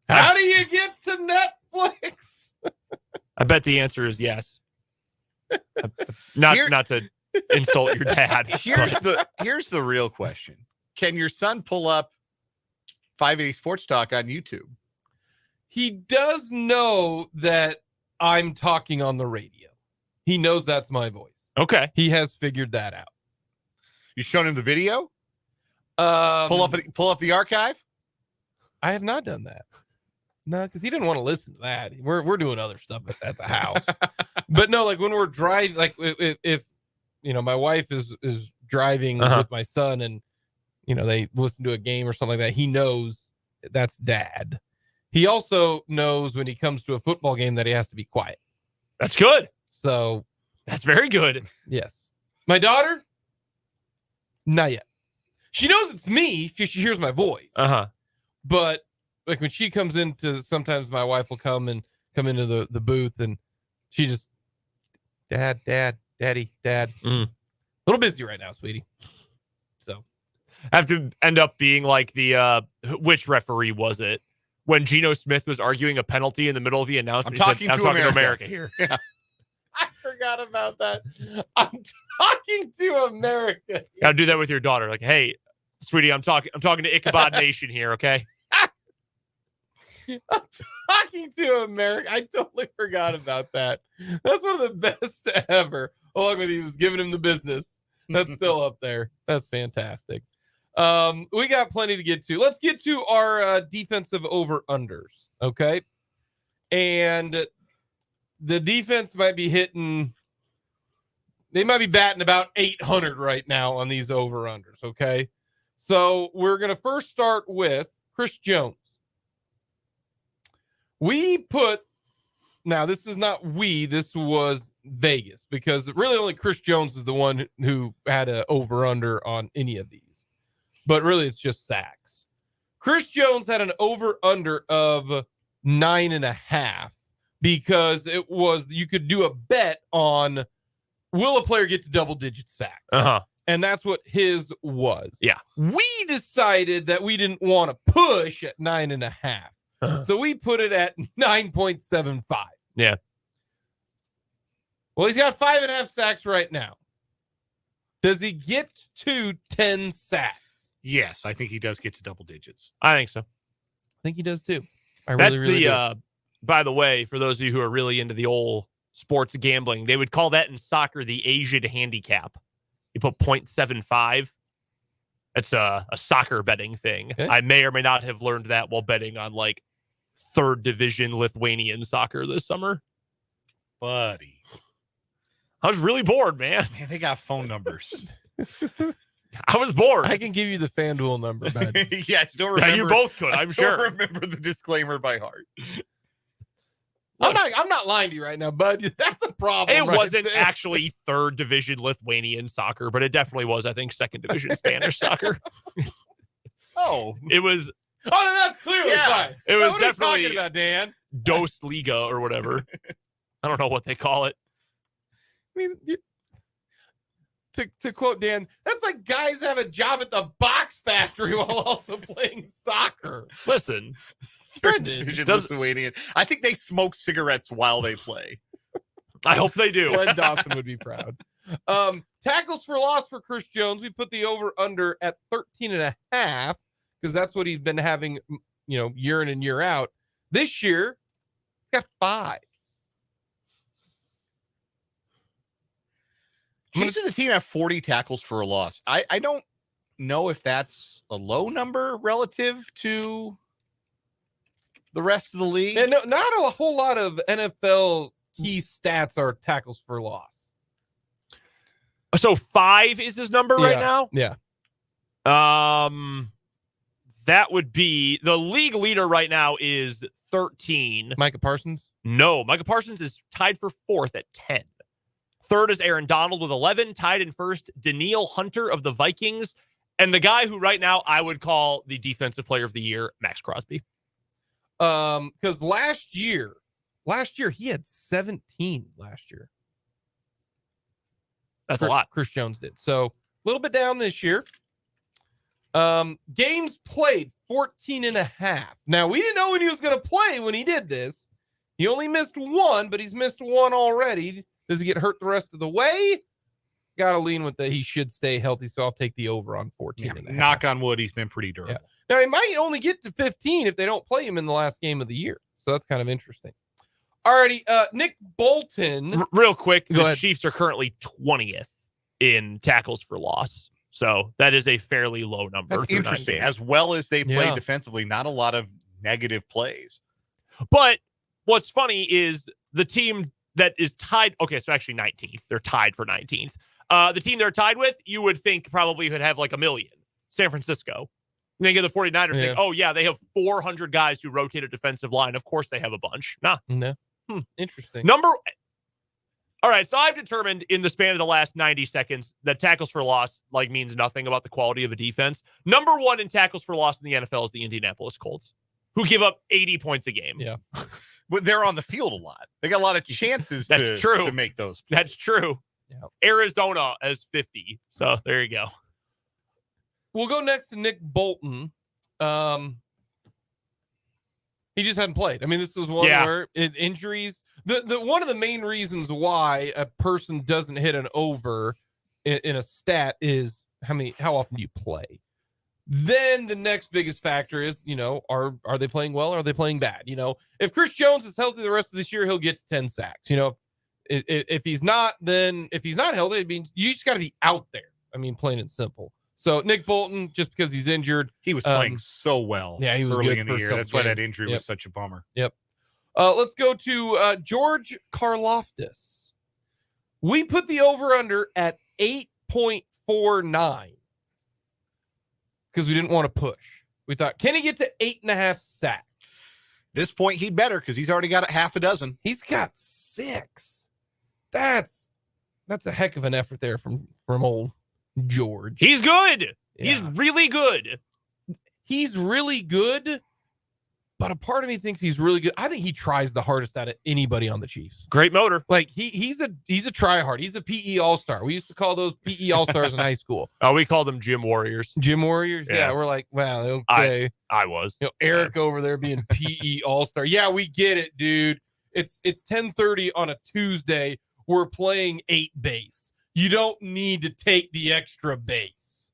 How do you get to Netflix? I bet the answer is yes. Not to insult your dad. Here's the real question. Can your son pull up 580 Sports Talk on YouTube? He does know that I'm talking on the radio. He knows that's my voice. Okay. He has figured that out. You shown him the video? Pull up the archive? I have not done that. No, because he didn't want to listen to that. We're doing other stuff at the house. But no, like when we're driving, like if my wife is driving with my son and, they listen to a game or something like that, he knows that's dad. He also knows when he comes to a football game that he has to be quiet. That's good. So that's very good. Yes. My daughter, not yet. She knows it's me because she hears my voice. But like when she comes into, sometimes my wife will come into the booth and she just, daddy, dad. A little busy right now, sweetie. So have to end up being like the which referee was it when Geno Smith was arguing a penalty in the middle of the announcement? I'm talking to America here. Yeah. I forgot about that. I'm talking to America. Gotta do that with your daughter. Like, hey, sweetie, I'm talking to Ichabod Nation here, okay? I'm talking to America. I totally forgot about that. That's one of the best ever. Along with he was giving him the business. That's still up there. That's fantastic. We got plenty to get to. Let's get to our defensive over-unders, okay? And the defense might be they might be batting about 800 right now on these over-unders, okay? So we're going to first start with Chris Jones. This was Vegas, because really only Chris Jones is the one who had an over-under on any of these. But really it's just sacks. Chris Jones had an over-under of 9.5 because you could do a bet on will a player get to double-digit sacks? And that's what his was. Yeah. We decided that we didn't want to push at 9.5. So we put it at 9.75. Yeah. Well, he's got 5.5 sacks right now. Does he get to 10 sacks? Yes, I think he does get to double digits. I think so. I think he does too. That's really do. By the way, for those of you who are really into the old sports gambling, they would call that in soccer the Asian handicap. You put 0.75. It's a soccer betting thing. Okay. I may or may not have learned that while betting on like 3rd division Lithuanian soccer this summer. Buddy. I was really bored, man. Man, they got phone numbers. I was bored. I can give you the FanDuel number, bud. Yes, don't remember. Yeah, you both could, I'm still sure. remember the disclaimer by heart. I'm not lying to you right now, bud. That's a problem. It right wasn't there. actually third division Lithuanian soccer, but it definitely was, I think, second division Spanish soccer. Oh, It was Oh, that's clearly fine. it was What are you definitely talking about, Dan? Dos Liga or whatever. I don't know what they call it. I mean, to quote Dan, that's like guys have a job at the box factory while also playing soccer. Listen, Brendan, Division does- Lithuanian. I think they smoke cigarettes while they play. I hope they do. Glenn Dawson would be proud. Tackles for loss for Chris Jones. We put the over under at 13.5 because that's what he's been having, year in and year out. This year, he's got 5. Chiefs as a team have 40 tackles for a loss. I don't know if that's a low number relative to the rest of the league. And not a whole lot of NFL key stats are tackles for loss. So 5 is his number right now? Yeah. That would be the league leader right now is 13. Micah Parsons? No, Micah Parsons is tied for 4th at 10. Third is Aaron Donald with 11. Tied in first, Danielle Hunter of the Vikings. And the guy who right now I would call the defensive player of the year, Max Crosby. Because last year he had 17 last year. That's a lot. Chris Jones did. So a little bit down this year. Games played 14.5. Now we didn't know when he was going to play when he did this. He only missed 1, but he's missed 1 already. Does he get hurt the rest of the way? Got to lean with he should stay healthy, so I'll take the over on 14.5. Knock on wood, he's been pretty durable. Yeah. Now, he might only get to 15 if they don't play him in the last game of the year. So that's kind of interesting. Alrighty, Nick Bolton. Real quick, Go the ahead. Chiefs are currently 20th in tackles for loss. So that is a fairly low number. That's through 9 interesting. games. As well as they play Yeah. defensively, not a lot of negative plays. But what's funny is the team that is tied. Okay, so actually 19th. They're tied for 19th. The team they're tied with, you would think probably would have like 1 million. San Francisco. And then get the 49ers think, oh, yeah, they have 400 guys who rotate a defensive line. Of course they have a bunch. Nah. No. Interesting. All right, so I've determined in the span of the last 90 seconds that tackles for loss means nothing about the quality of a defense. Number 1 in tackles for loss in the NFL is the Indianapolis Colts, who give up 80 points a game. Yeah. But they're on the field a lot. They got a lot of chances That's true. to make those. That's true. Yeah. Arizona has 50. So there you go. We'll go next to Nick Bolton. He just hadn't played. I mean, this is one where injuries. The one of the main reasons why a person doesn't hit an over in a stat is how often do you play. Then the next biggest factor is, are they playing well? Or are they playing bad? If Chris Jones is healthy the rest of this year, he'll get to 10 sacks. If he's not, then if he's not healthy, you just got to be out there. I mean, plain and simple. So Nick Bolton, just because he's injured, He was playing so well he was early good in the first year. couple That's why that games. injury was such a bummer. Yep. Let's go to George Karlaftis. We put the over-under at 8.49 because we didn't want to push. We thought, can he get to 8.5 sacks? This point, he better because he's already got a half a dozen. He's got 6. That's a heck of an effort there from old George. He's good. Yeah. He's really good. He's really good, but a part of me thinks he's really good. I think he tries the hardest out of anybody on the Chiefs. Great motor. Like he's a try-hard. He's a PE all-star. We used to call those PE all-stars in high school. Oh, we called them Gym Warriors. Gym Warriors. Yeah, Yeah. we're like, wow, okay. I was. Eric over there being PE all-star. Yeah, we get it, dude. It's 10:30 on a Tuesday. We're playing 8 base. You don't need to take the extra base.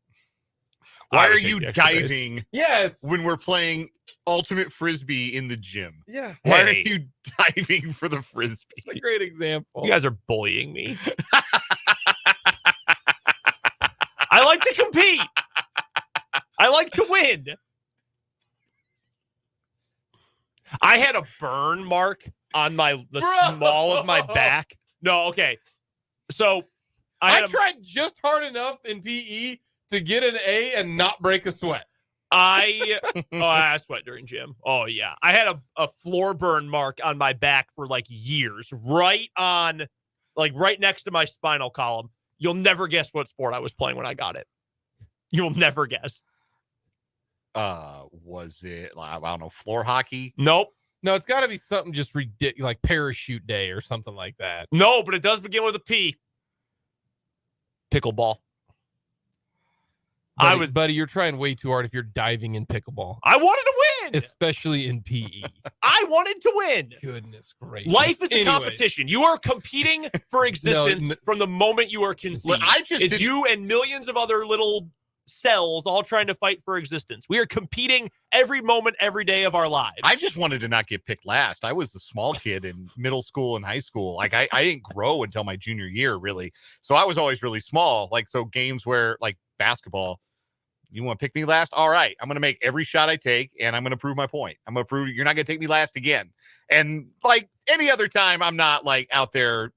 Why I would are take you the extra base. diving Yes. when we're playing ultimate frisbee in the gym? Yeah. Why are Hey. you diving for the frisbee? It's a great example. You guys are bullying me. I like to compete. I like to win. I had a burn mark on the Bro. small of my back. No, okay. So I had tried just hard enough in PE to get an A and not break a sweat? I sweat during gym. Oh yeah. I had a floor burn mark on my back for like years, right next to my spinal column. You'll never guess what sport I was playing when I got it. You'll never guess. Was it, I don't know, floor hockey? Nope. No, it's got to be something just ridiculous, like parachute day or something like that. No, but it does begin with a P. Pickleball. Buddy, you're trying way too hard if you're diving in pickleball. I wanted to win. Especially in PE. I wanted to win. Goodness gracious. Life is a competition. You are competing for existence from the moment you are conceived. It's you and millions of other little cells all trying to fight for existence. We are competing every moment, every day of our lives. I just wanted to not get picked last. I was a small kid in middle school and high school. Like I didn't grow until my junior year, really. So I was always really small. Like, so games where like basketball, you want to pick me last? All right. I'm going to make every shot I take and I'm going to prove my point. I'm going to prove you're not going to take me last again. And like any other time, I'm not like out there,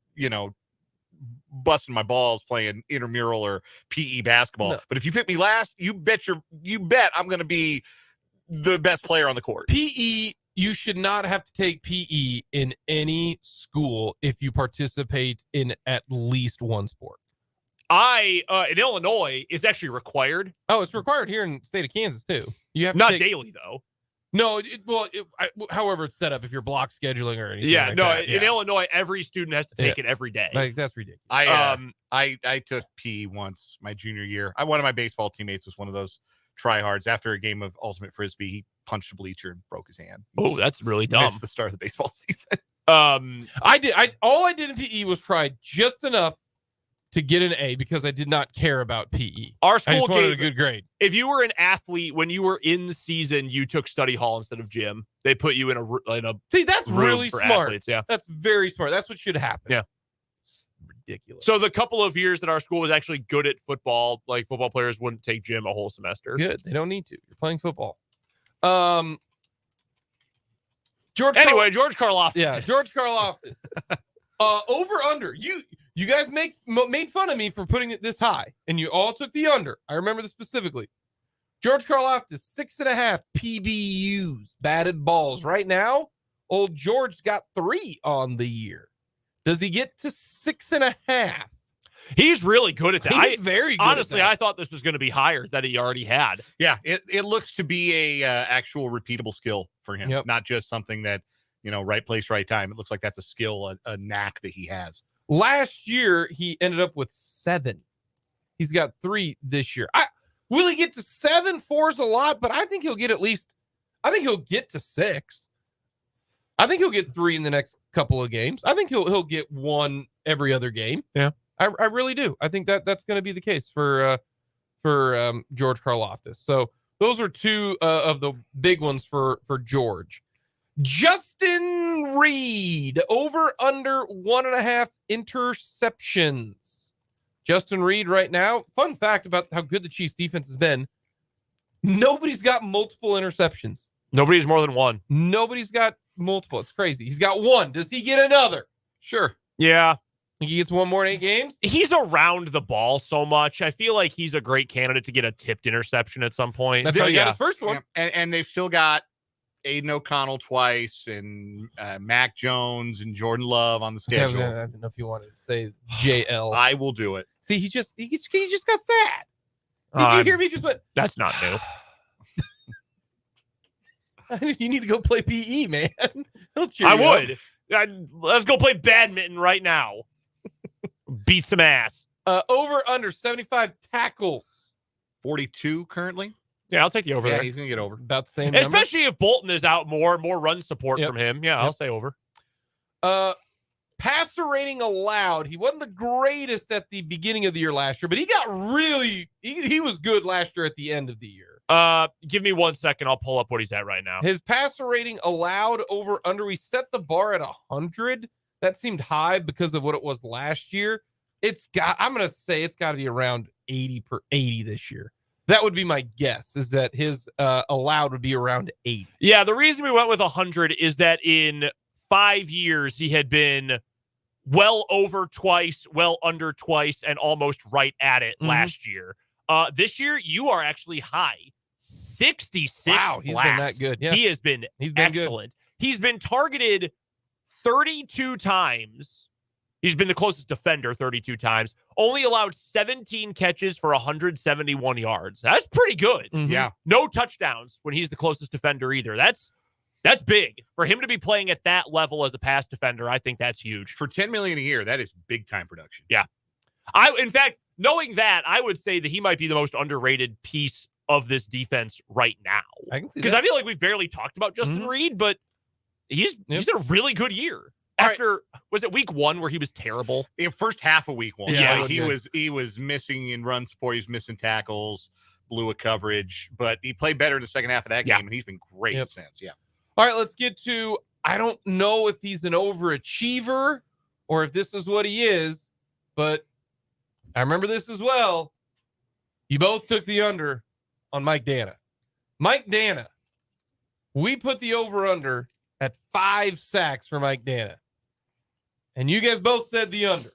busting my balls playing intramural or PE basketball. No. But if you pick me last, you bet I'm going to be the best player on the court. PE, you should not have to take PE in any school if you participate in at least one sport. In Illinois, it's actually required. Oh, it's required here in the state of Kansas too. You have to not daily though. No, however it's set up, if you're block scheduling or anything. Yeah, in Illinois, every student has to take it every day. Like, that's ridiculous. I took PE once my junior year. One of my baseball teammates was one of those tryhards. After a game of ultimate frisbee, he punched a bleacher and broke his hand. Oh, that's really dumb. That's the start of the baseball season. All I did in PE was try just enough to get an A because I did not care about PE. Our school I just wanted a good grade. If you were an athlete, when you were in season, you took study hall instead of gym. They put you in a See, that's really smart. Athletes, yeah. That's very smart. That's what should happen. Yeah. It's ridiculous. So the couple of years that our school was actually good at football, like football players wouldn't take gym a whole semester. Good. They don't need to. You're playing football. George Karloftis. Yeah, George Karloftis. Over under. You guys made fun of me for putting it this high, and you all took the under. I remember this specifically. George Karloftis, 6.5 PBUs, batted balls. Right now, old George's got 3 on the year. Does he get to 6.5? He's really good at that. He's very good. Honestly, I thought this was going to be higher than he already had. Yeah, it looks to be a actual repeatable skill for him, not just something that, right place, right time. It looks like that's a skill, a knack that he has. Last year, he ended up with 7. He's got 3 this year. Will he get to 7? 4's a lot, but I think he'll get he'll get to 6. I think he'll get 3 in the next couple of games. I think he'll get 1 every other game. Yeah. I really do. I think that's going to be the case for George Karloftis. So those are 2 of the big ones for George. Justin Reed, over under 1.5 interceptions. Justin Reed right now, fun fact about how good the Chiefs defense has been. Nobody's got multiple interceptions. Nobody's more than 1. Nobody's got multiple. It's crazy. He's got 1. Does he get another? Sure. Yeah. Think he gets 1 more in 8 games? He's around the ball so much. I feel like he's a great candidate to get a tipped interception at some point. That's how he got his first one. Yeah. And they've still got Aiden O'Connell twice and Mac Jones and Jordan Love on the schedule. I don't know if you wanted to say JL. I will do it. See, he just got sad. Did you hear me? Just went. That's not new. You need to go play PE, man. I would. Let's go play badminton right now. Beat some ass. Over under 75 tackles. 42 currently. Yeah, I'll take the over there. He's going to get over. About the same Especially if Bolton is out more run support from him. Yeah, I'll say over. Passer rating allowed. He wasn't the greatest at the beginning of the year last year, but he got really, he was good last year at the end of the year. Give me 1 second. I'll pull up what he's at right now. His passer rating allowed over under. We set the bar at 100. That seemed high because of what it was last year. I'm going to say it's got to be around 80 this year. That would be my guess, is that his allowed would be around 80. Yeah, the reason we went with 100 is that in 5 years, he had been well over twice, well under twice, and almost right at it last year. This year, you are actually high. 66 Wow, he's been that good. Yeah. He's been excellent. Good. He's been targeted 32 times. He's been the closest defender 32 times. Only allowed 17 catches for 171 yards. That's pretty good. Mm-hmm. Yeah. No touchdowns when he's the closest defender either. That's big. For him to be playing at that level as a pass defender, I think that's huge. For $10 million a year, that is big time production. Yeah. In fact, knowing that, I would say that he might be the most underrated piece of this defense right now. I can see because that. I feel like we've barely talked about Justin Reed, but he's had a really good year. After was it week 1 where he was terrible? In first half of week 1, Yeah, he was missing in run support, he was missing tackles, blew a coverage, but he played better in the second half of that game, and he's been great since. Yeah. All right, let's get to. I don't know if he's an overachiever or if this is what he is, but I remember this as well. You both took the under on Mike Dana. Mike Dana, we put the over-under at 5 sacks for Mike Dana. And you guys both said the under.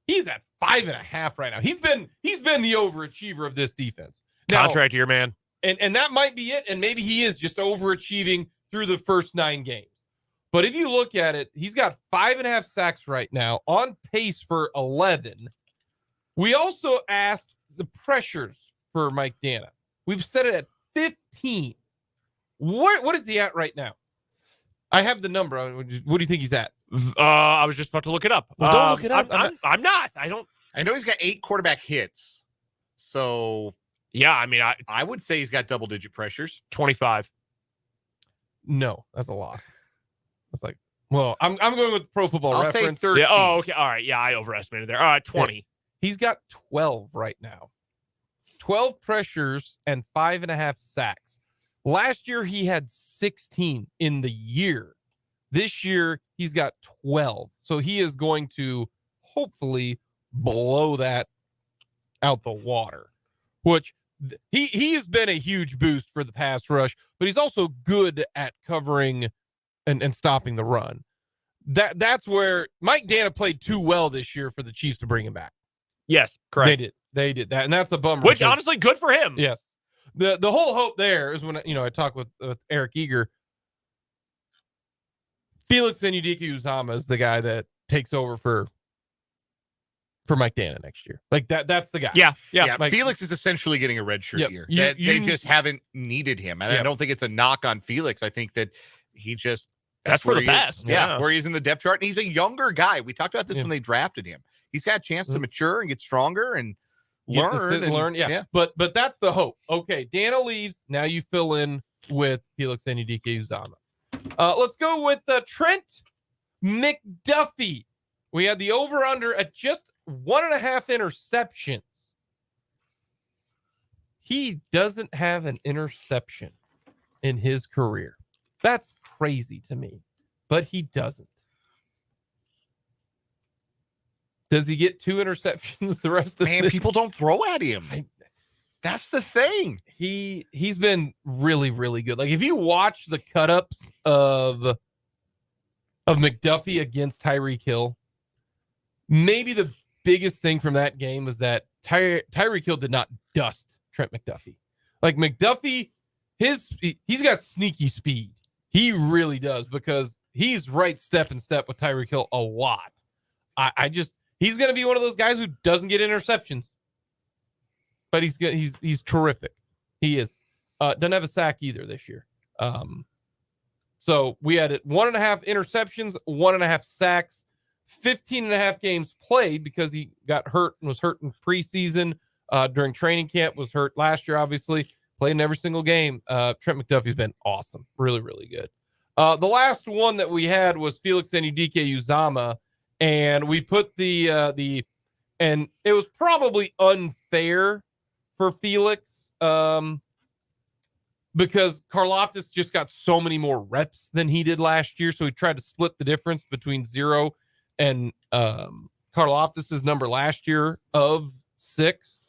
He's at 5.5 right now. He's been the overachiever of this defense. Now, Contract year, man. And that might be it. And maybe he is just overachieving through the first 9 games. But if you look at it, he's got 5.5 sacks right now, on pace for 11. We also asked the pressures for Mike Dana. We've set it at 15. What is he at right now? I have the number. What do you think he's at? I was just about to look it up. Well, don't look it up. I'm not. I know he's got 8 quarterback hits. So yeah, I mean, I would say he's got double-digit pressures. 25. No, that's a lot. That's like, well, I'm going with Pro Football I'll Reference. say 13. Yeah, oh, okay. All right. Yeah, I overestimated there. All right, 20. Yeah. He's got 12 right now. 12 pressures and 5.5 sacks. Last year, he had 16 in the year. This year, he's got 12. So he is going to hopefully blow that out the water, which he has been a huge boost for the pass rush, but he's also good at covering and stopping the run. That's where Mike Dana played too well this year for the Chiefs to bring him back. Yes, correct. They did that, and that's a bummer. Which, honestly, good for him. Yes. The whole hope there is when I talk with Eric Eager, Felix Uzama is the guy that takes over for Mike Dana next year. Like that's the guy. Yeah. Like, Felix is essentially getting a red shirt year. They just haven't needed him. And I don't think it's a knock on Felix. I think that he just that's for the best. Yeah, where he's in the depth chart. And he's a younger guy. We talked about this when they drafted him. He's got a chance to mature and get stronger and learn. Yeah. But that's the hope. Okay, Dana leaves. Now you fill in with Felix Uzama. Let's go with Trent McDuffie. We had the over-under at just 1.5 interceptions. He doesn't have an interception in his career. That's crazy to me, but he doesn't. Does he get 2 interceptions the rest of the people don't throw at him. That's the thing. He's been really, really good. Like if you watch the cut-ups of McDuffie against Tyreek Hill, maybe the biggest thing from that game was that Tyreek Hill did not dust Trent McDuffie. Like McDuffie, he's got sneaky speed. He really does, because he's right step and step with Tyreek Hill a lot. He's going to be one of those guys who doesn't get interceptions, but he's good. He's terrific. He is. Doesn't have a sack either this year. So we had it 1.5 interceptions, 1.5 sacks, 15.5 games played because he got hurt and was hurt in preseason, during training camp, was hurt last year, obviously, played in every single game. Trent McDuffie's been awesome. Really, really good. The last one that we had was Felix Uzama, and we put and it was probably unfair for Felix, because Karlaftis just got so many more reps than he did last year. So he tried to split the difference between 0 and Karlaftis' number last year of 6.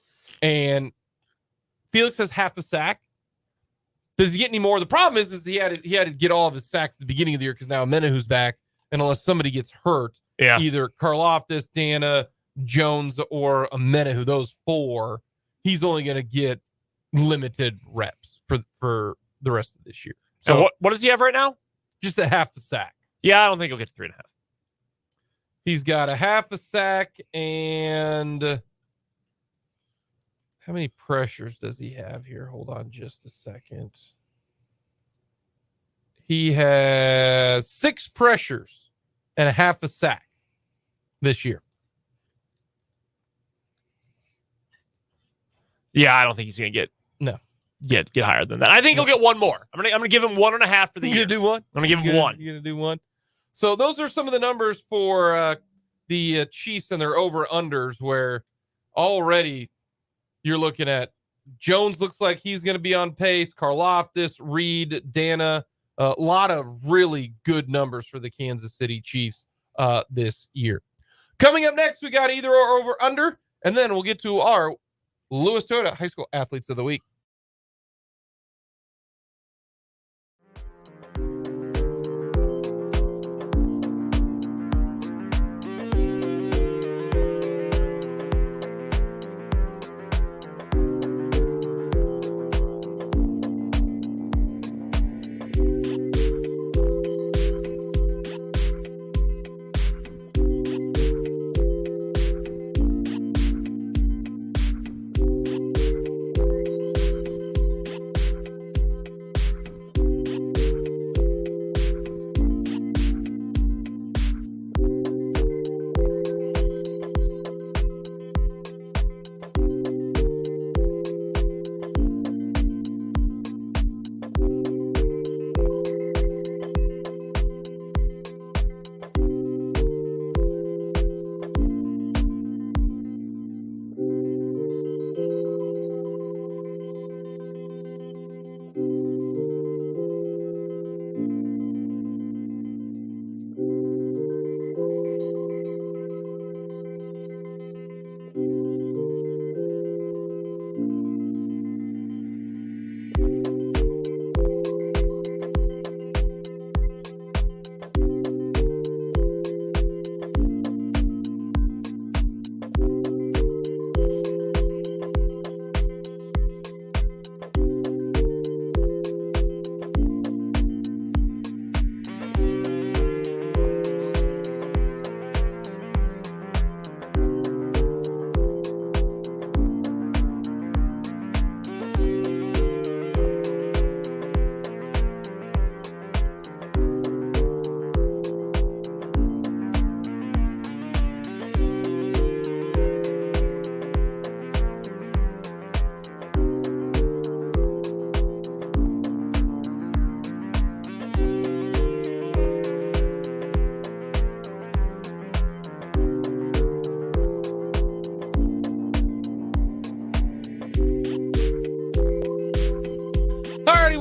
And Felix has half a sack. Does he get any more? The problem is he had to get all of his sacks at the beginning of the year, because now Menahu's back. And unless somebody gets hurt, either Karlaftis, Dana, Jones, or Menahu, those 4, he's only going to get limited reps for the rest of this year. So So what does he have right now? just a half a sack. Yeah, I don't think he'll get to 3.5. He's got a half a sack, and how many pressures does he have here? Hold on just a second. He has 6 pressures and a half a sack this year. Yeah, I don't think he's gonna get higher than that. I think he'll get one more. I'm gonna give him 1.5 for the You year. gonna do one? I'm gonna give him one. You're gonna do one. So those are some of the numbers for the Chiefs and their over-unders, where already you're looking at Jones looks like he's going to be on pace. Karlaftis, Reed, Dana, a lot of really good numbers for the Kansas City Chiefs this year. Coming up next, we got either or over-under, and then we'll get to our Lewis Toyota High School Athletes of the Week.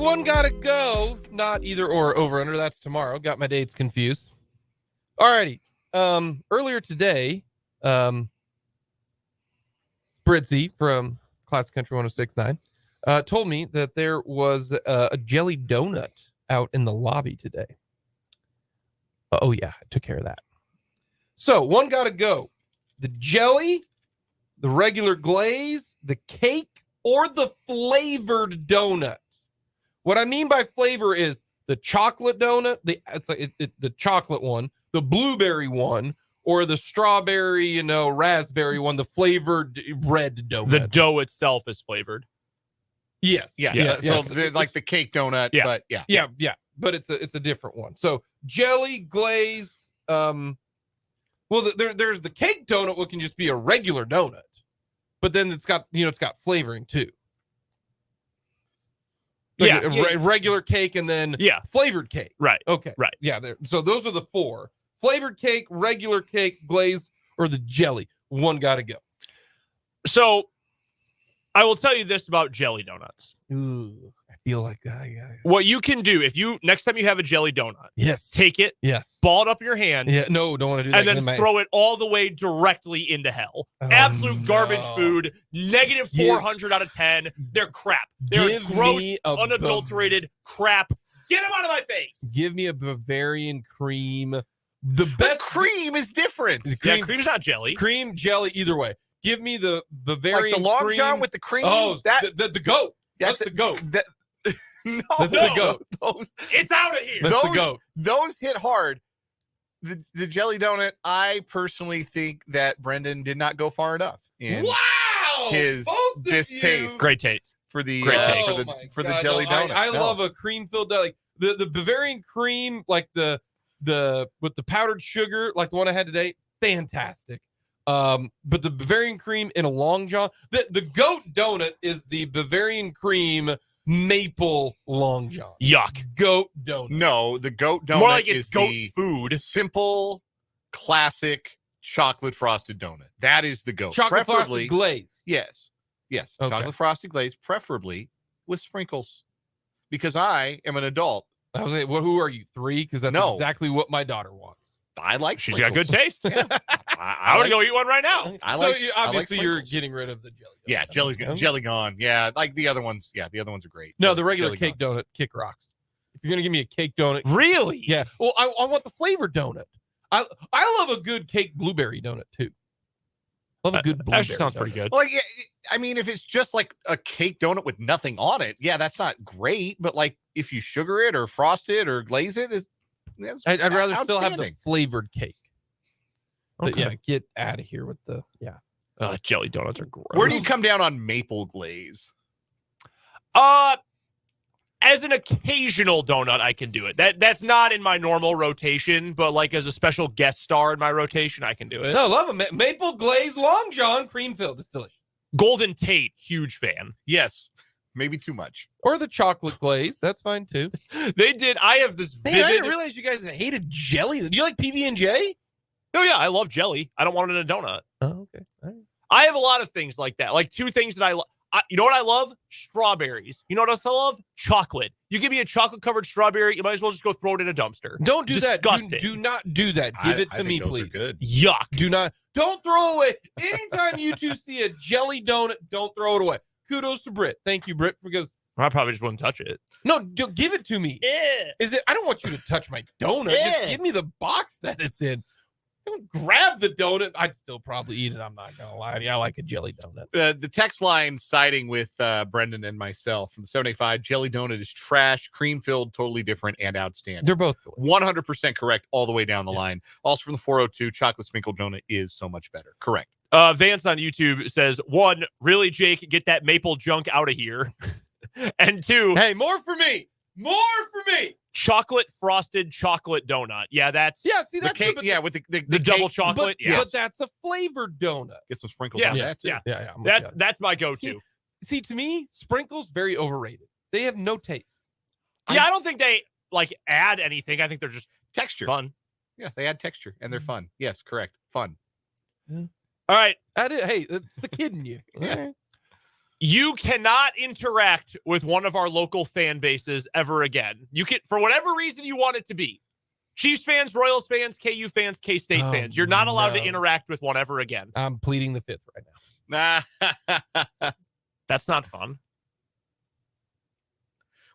One gotta go. Not either or over under. That's tomorrow. Got my dates confused. Alrighty. Earlier today, Britzy from Classic Country 106.9 told me that there was a jelly donut out in the lobby today. Oh yeah, I took care of that. So one gotta go. The jelly, the regular glaze, the cake, or the flavored donut. What I mean by flavor is the chocolate donut, the chocolate one, the blueberry one, or the strawberry, raspberry one, the flavored red donut. The dough itself is flavored. Yes. Yeah. Yes. So like the cake donut, Yeah. but yeah. Yeah. But it's a different one. So jelly, glaze, there's the cake donut, what can just be a regular donut. But then it's got flavoring too. Like regular cake and then flavored cake. Right. Okay. Right. Yeah. So those are the 4: flavored cake, regular cake, glaze, or the jelly. One got to go. So I will tell you this about jelly donuts. Ooh, I feel like that. Yeah. What you can do next time you have a jelly donut, Yes. take it, Yes. ball it up in your hand, Yeah. No, don't want to do that. and then throw it all the way directly into hell. Oh, Absolute garbage no. food. Negative 400 out of 10. They're crap. They're gross, unadulterated crap. Get them out of my face. Give me a Bavarian cream. The But best cream is different. cream, Yeah, cream's not jelly. cream, jelly, either way. Give me the Like Bavarian the long cream. john with the cream. Oh, the goat. That's the goat. No, That's the goat. It's out of here. That's the goat. Those hit hard. The jelly donut, I personally think that Brendan did not go far enough in his distaste. Great taste. For the Great take. for the jelly donut. I love a cream filled like the Bavarian cream, like the with the powdered sugar, like the one I had today. Fantastic. But the Bavarian cream in a long john, the goat donut is the Bavarian cream maple long john. Yuck. Goat donut. No, the goat donut More like is it's goat the food. simple, classic chocolate frosted donut. That is the goat. Chocolate Preferably, frosted glaze. yes, Okay. chocolate frosted glaze, preferably with sprinkles, because I am an adult. I was like, well, who are you? 3? Because that's No. exactly what my daughter wants. I like. She's got good sprinkles. taste. Yeah. I want to go eat one right now. I like. So I like obviously you're sprinkles. getting rid of the jelly. Yeah, donut. jelly gone. Yeah, like the other ones. Yeah, the other ones are great. No, but the regular jelly cake gone. donut kick rocks. If you're gonna give me a cake donut, Really? yeah. Well, I want the flavored donut. I love a good cake blueberry donut too. Love a good blueberry. Actually sounds donut. pretty good. Well, yeah, I mean, if it's just like a cake donut with nothing on it, yeah, that's not great. But like, if you sugar it or frost it or glaze it, that's I'd rather still have the outstanding. flavored cake. But Okay. yeah, get out of here with the Jelly donuts are gross. Where do you come down on maple glaze? As an occasional donut, I can do it. That's not in my normal rotation, but like as a special guest star in my rotation, I can do it. No, I love a maple glaze long john cream filled. It's delicious. Golden Tate, huge fan. Yes, maybe too much. Or the chocolate glaze. That's fine too. They did. I have this Man, I vivid. didn't realize you guys hated jelly. Do you like PB&J? Oh yeah, I love jelly. I don't want it in a donut. Oh, okay. All right. I have a lot of things like that. Like 2 things that I love. You know what I love? Strawberries. You know what else I love? Chocolate. You give me a chocolate covered strawberry, you might as well just go throw it in a dumpster. Don't do Disgusting. that. Do not do that. Give it to me, those are please. Good. Yuck. Do not. Don't throw away. Anytime you two see a jelly donut, don't throw it away. Kudos to Britt. Thank you, Britt, because I probably just wouldn't touch it. no, give it to me. Is it? I don't want you to touch my donut. Just give me the box that it's in. Don't grab the donut. I'd still probably eat it. I'm not gonna lie to you. I like a jelly donut. The text line siding with Brendan and myself from the 785 jelly donut is trash, cream filled, totally different, and outstanding. They're both good. 100% correct all the way down the Yeah. line. Also from the 402, chocolate sprinkle donut is so much better. Correct. Vance on YouTube says, 1, really, Jake, get that maple junk out of here. And 2, Hey, more for me. More for me. chocolate frosted chocolate donut. Yeah, that's Yeah, see The that's cake, but- yeah, with the the double cake, chocolate. But, Yeah, but that's a flavored donut. Get some sprinkles Yeah, on yeah, that too. yeah. Yeah, I'm with you. that's my go-to. See, to me, sprinkles very overrated. They have no taste. Yeah, I don't think they like add anything. I think they're just Texture. fun. Yeah, they add texture and they're fun. Yes, correct. Fun. All right. Hey, it's the kid in you. Yeah. All right. You cannot interact with one of our local fan bases ever again. You can, for whatever reason you want it to be. Chiefs fans, Royals fans, KU fans, K-State Oh, fans. You're not allowed to no. interact with one ever again. I'm pleading the fifth right now. That's not fun.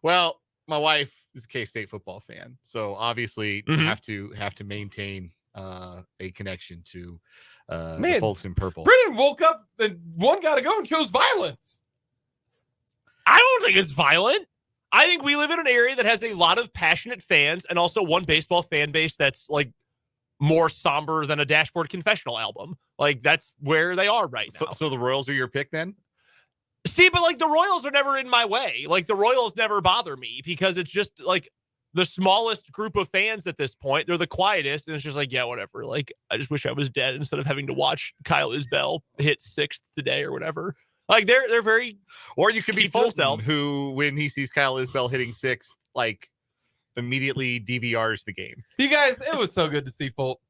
Well, my wife is a K-State football fan, so obviously Mhm. have to maintain a connection to the Man, folks in purple. Brennan woke up and one got to go and chose violence. I don't think it's violent. I think we live in an area that has a lot of passionate fans and also one baseball fan base that's like more somber than a Dashboard Confessional album. Like that's where they are right now. So the Royals are your pick then? See, but like the Royals are never in my way. Like the Royals never bother me because it's just like the smallest group of fans at this point. They're the quietest, and it's just like, yeah, whatever. Like I just wish I was dead instead of having to watch Kyle Isbell hit 6th today or whatever. Like they're very, Or you could be Keep to Fulton, themselves. who, when he sees Kyle Isbell hitting 6th, like immediately DVRs the game. You guys, it was so good to see Fulton.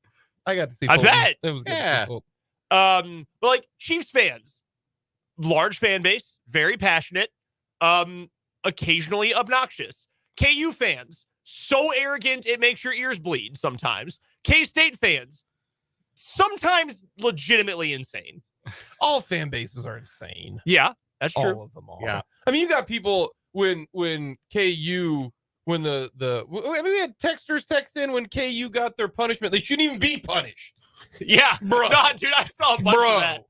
I got to see I Fulton. bet. It was good Yeah. to see Fulton. but like Chiefs fans, large fan base, very passionate, occasionally obnoxious. KU fans, so arrogant it makes your ears bleed sometimes. K-State fans, sometimes legitimately insane. All fan bases are insane. Yeah, that's true. All of them are. Yeah. I mean, you got people when KU when we had texters text in when KU got their punishment. They shouldn't even be punished. Yeah, Bro. No, dude, I saw a bunch of that.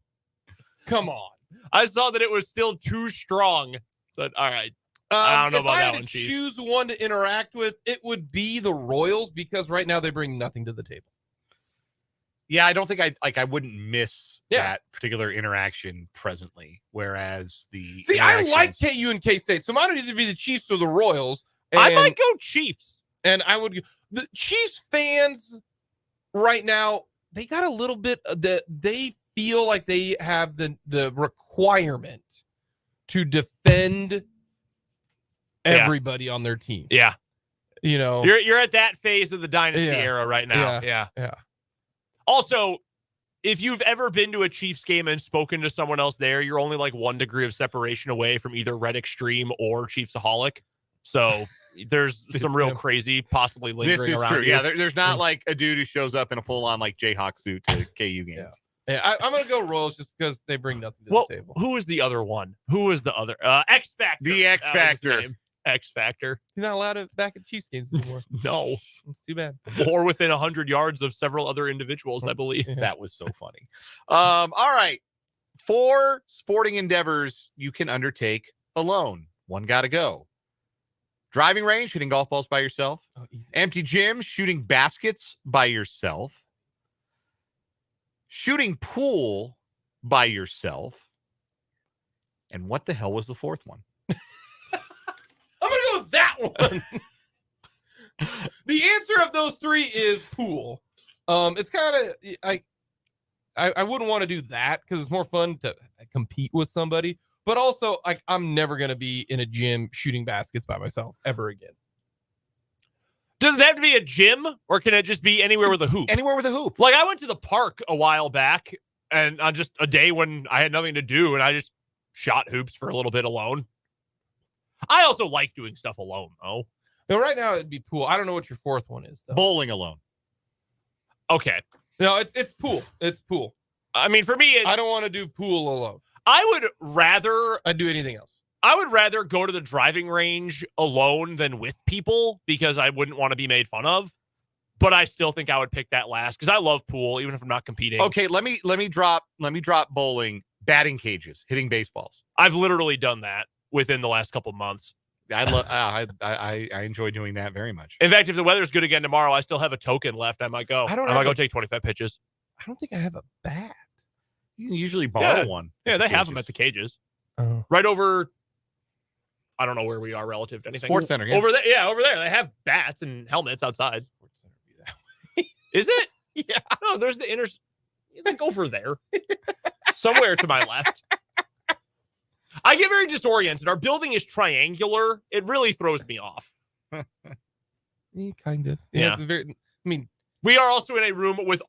Come on. I saw that it was still too strong. So, all right. I don't know about that one, If I had to Chief. choose one to interact with, it would be the Royals because right now they bring nothing to the table. Yeah, I don't think I wouldn't miss Yeah. that particular interaction presently. Whereas I like KU and K-State, so mine would either be the Chiefs or the Royals. I might go Chiefs. And I would the Chiefs fans right now, they got a little bit that they feel like they have the requirement to defend everybody on their team. Yeah. You know, You're at that phase of the dynasty Yeah. era right now. Yeah. yeah. Also, if you've ever been to a Chiefs game and spoken to someone else there, you're only like 1 degree of separation away from either Red Extreme or Chiefsaholic. So there's some real crazy possibly This lingering is around. true. you. Yeah, there's not like a dude who shows up in a full-on like Jayhawk suit to KU games. Yeah, I'm gonna go Royals just because they bring nothing to Well, the table. who was the other one? Who was the other? X Factor. The X That was his Factor. name. X Factor. He's not allowed to back at Chiefs games anymore. No. It's too bad. Or within 100 yards of several other individuals, I believe. Yeah. That was so funny. All right. 4 sporting endeavors you can undertake alone. One got to go. Driving range, hitting golf balls by yourself. Oh, easy. Empty gym, shooting baskets by yourself. Shooting pool by yourself. And what the hell was the fourth one? I'm gonna go with that one. The answer of those 3 is pool. It's kind of I wouldn't want to do that because it's more fun to compete with somebody. But also, I'm never gonna be in a gym shooting baskets by myself ever again. Does it have to be a gym or can it just be anywhere with a hoop? Anywhere with a hoop. Like I went to the park a while back and on just a day when I had nothing to do and I just shot hoops for a little bit alone. I also like doing stuff alone though. No, right now it'd be pool. I don't know what your fourth one is though. Bowling alone. Okay. No, it's pool. It's pool. I mean, for me, I don't want to do pool alone. I would rather I'd do anything else. go to the driving range alone than with people because I wouldn't want to be made fun of. But I still think I would pick that last because I love pool, even if I'm not competing. Okay, let me drop bowling, batting cages, hitting baseballs. I've literally done that within the last couple months. I enjoy doing that very much. In fact, if the weather's good again tomorrow, I still have a token left. I might go. I don't I might have go a- take 25 pitches. I don't think I have a bat. You can usually borrow Yeah. one. Yeah, at they the have them at cages. the cages. Oh. Right over, I don't know where we are relative to anything. Sports Center. Yeah. Over there. Yeah, over there. They have bats and helmets outside. Is it? Yeah. No, there's the inner. You think over there. Somewhere to my left. I get very disoriented. Our building is triangular. It really throws me off. Kind of. Yeah. It's very, I mean, We are also in a room with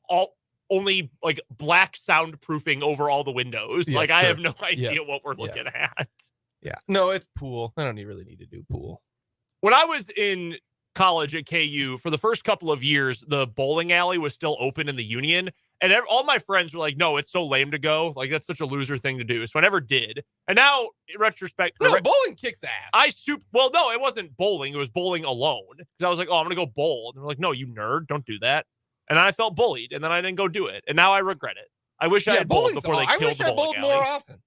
only like black soundproofing over all the windows. Yes, like I sure. have no idea Yes. what we're looking at. yeah. No, it's pool. I don't really need to do pool. When I was in college at KU, for the first couple of years, the bowling alley was still open in the Union. And all my friends were like, no, it's so lame to go. Like, that's such a loser thing to do. So I never did. And now, in retrospect, No, bowling kicks ass. well, no, it wasn't bowling. It was bowling alone. Because I was like, oh, I'm going to go bowl. And they're like, no, you nerd. Don't do that. And I felt bullied. And then I didn't go do it. And now I regret it. I wish I had bowled bowling's before they I killed wish the I bowling bowled alley. more often.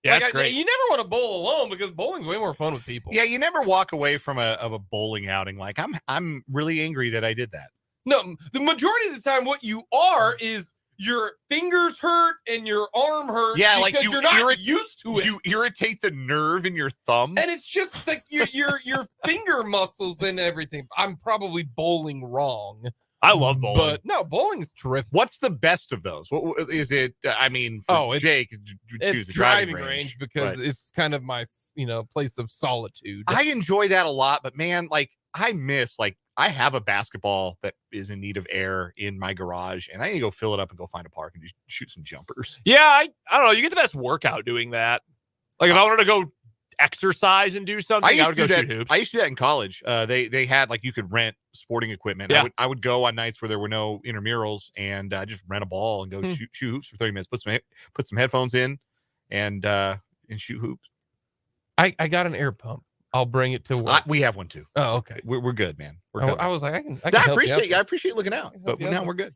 Yeah, that's great. You never want to bowl alone because bowling's way more fun with people. Yeah, you never walk away from a bowling outing like I'm really angry that I did that. No, the majority of the time, what you are is your fingers hurt and your arm hurt. Yeah, like because you you're not used to it. You irritate the nerve in your thumb. And it's just like your finger muscles and everything. I'm probably bowling wrong. I love bowling. But no, bowling's terrific. What's the best of those? What is it? I mean, for Jake, choose It's the driving range because but it's kind of my place of solitude. I enjoy that a lot. But man, like I miss I have a basketball that is in need of air in my garage, and I need to go fill it up and go find a park and just shoot some jumpers. Yeah, I don't know. You get the best workout doing that. Like if I wanted to go exercise and do something, I would go shoot hoops. I used to do that in college. They had like you could rent sporting equipment. Yeah. I would go on nights where there were no intramurals and just rent a ball and go shoot hoops for 30 minutes. Put some headphones in and shoot hoops. I got an air pump. I'll bring it to work. We have one too. Oh, okay. We're good, man. We're I good. was like, I can I help appreciate you. I appreciate looking out, but you now out. we're good.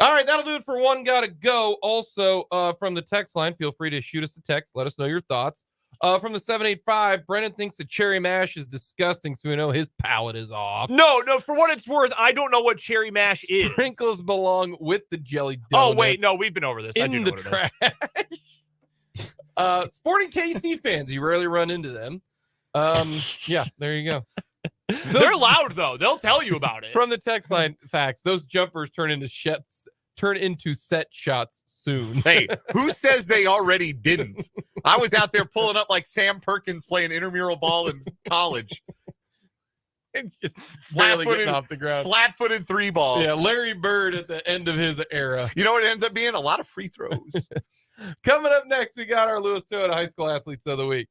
All right, that'll do it for One Gotta Go. Also, from the text line, feel free to shoot us a text. Let us know your thoughts. From the 785, Brennan thinks the cherry mash is disgusting, so we know his palate is off. No, for what it's worth, I don't know what cherry mash is. Sprinkles belong with the jelly donut. Oh, wait, no, we've been over this. In the trash. Sporting KC fans, you rarely run into them. Yeah, there you go. They're loud, though. They'll tell you about it. From the text line, facts. Those jumpers turn into set shots soon. Hey, who says they already didn't? I was out there pulling up like Sam Perkins playing intramural ball in college. Just barely getting off the ground. Flat-footed 3-ball. Yeah, Larry Bird at the end of his era. You know what it ends up being? A lot of free throws. Coming up next, we got our Lewis Toyota High School Athletes of the Week.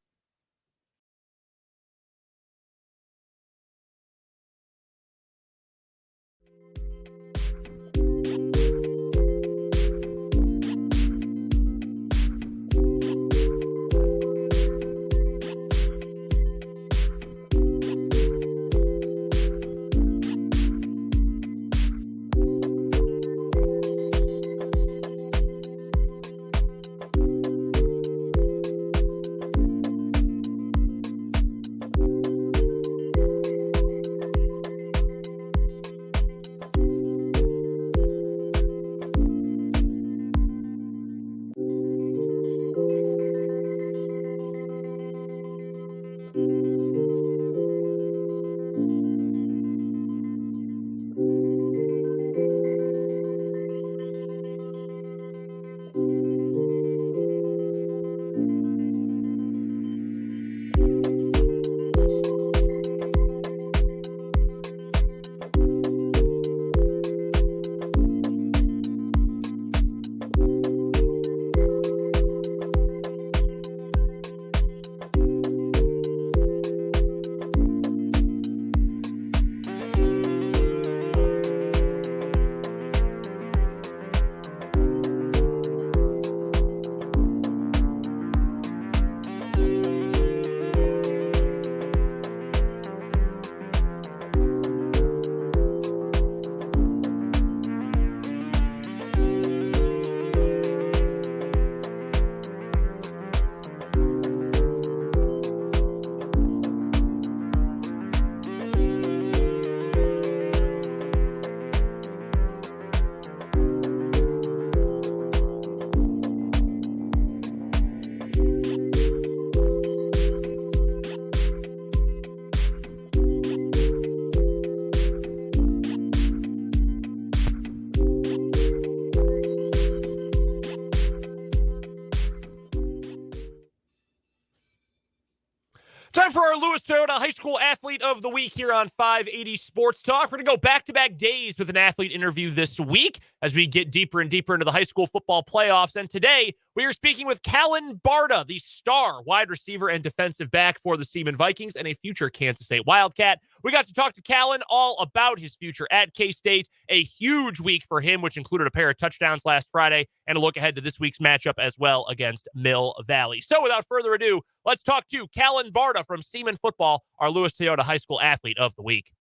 Time for our Lewis Toyota High School Athlete of the Week here on 580 Sports Talk. We're going to go back-to-back days with an athlete interview this week as we get deeper and deeper into the high school football playoffs. And today, we are speaking with Callen Barta, the star wide receiver and defensive back for the Seaman Vikings and a future Kansas State Wildcat. We got to talk to Callen all about his future at K-State. A huge week for him, which included a pair of touchdowns last Friday and a look ahead to this week's matchup as well against Mill Valley. So without further ado, let's talk to Callen Barta from Seaman Football, our Lewis Toyota High School Athlete of the Week.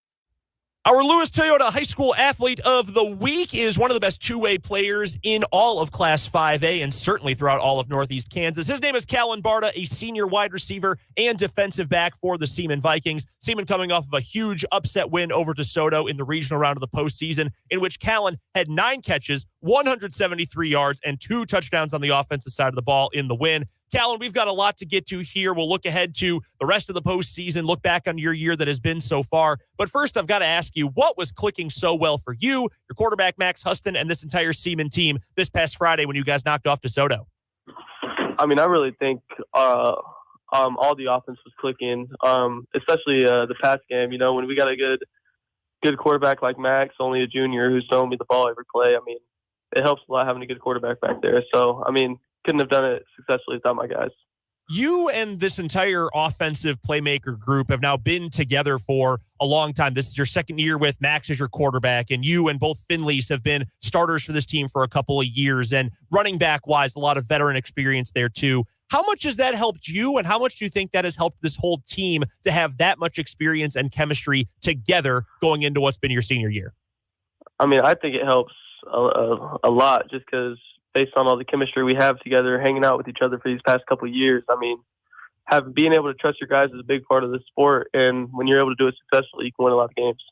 Our Lewis Toyota High School Athlete of the Week is one of the best two-way players in all of Class 5A and certainly throughout all of Northeast Kansas. His name is Callen Barta, a senior wide receiver and defensive back for the Seaman Vikings. Seaman coming off of a huge upset win over DeSoto in the regional round of the postseason, in which Callen had 9 catches, 173 yards, and 2 touchdowns on the offensive side of the ball in the win. Callen, we've got a lot to get to here. We'll look ahead to the rest of the postseason, look back on your year that has been so far. But first, I've got to ask you, what was clicking so well for you, your quarterback, Max Huston, and this entire Seaman team this past Friday when you guys knocked off DeSoto? I mean, I really think all the offense was clicking, especially the pass game. You know, when we got a good quarterback like Max, only a junior, who's throwing me the ball every play, I mean, it helps a lot having a good quarterback back there. So, I mean, couldn't have done it successfully without my guys. You and this entire offensive playmaker group have now been together for a long time. This is your second year with Max as your quarterback, and you and both Finleys have been starters for this team for a couple of years. And running back-wise, a lot of veteran experience there too. How much has that helped you, and how much do you think that has helped this whole team to have that much experience and chemistry together going into what's been your senior year? I mean, I think it helps a lot just because based on all the chemistry we have together, hanging out with each other for these past couple of years. I mean, being able to trust your guys is a big part of the sport, and when you're able to do it successfully, you can win a lot of games.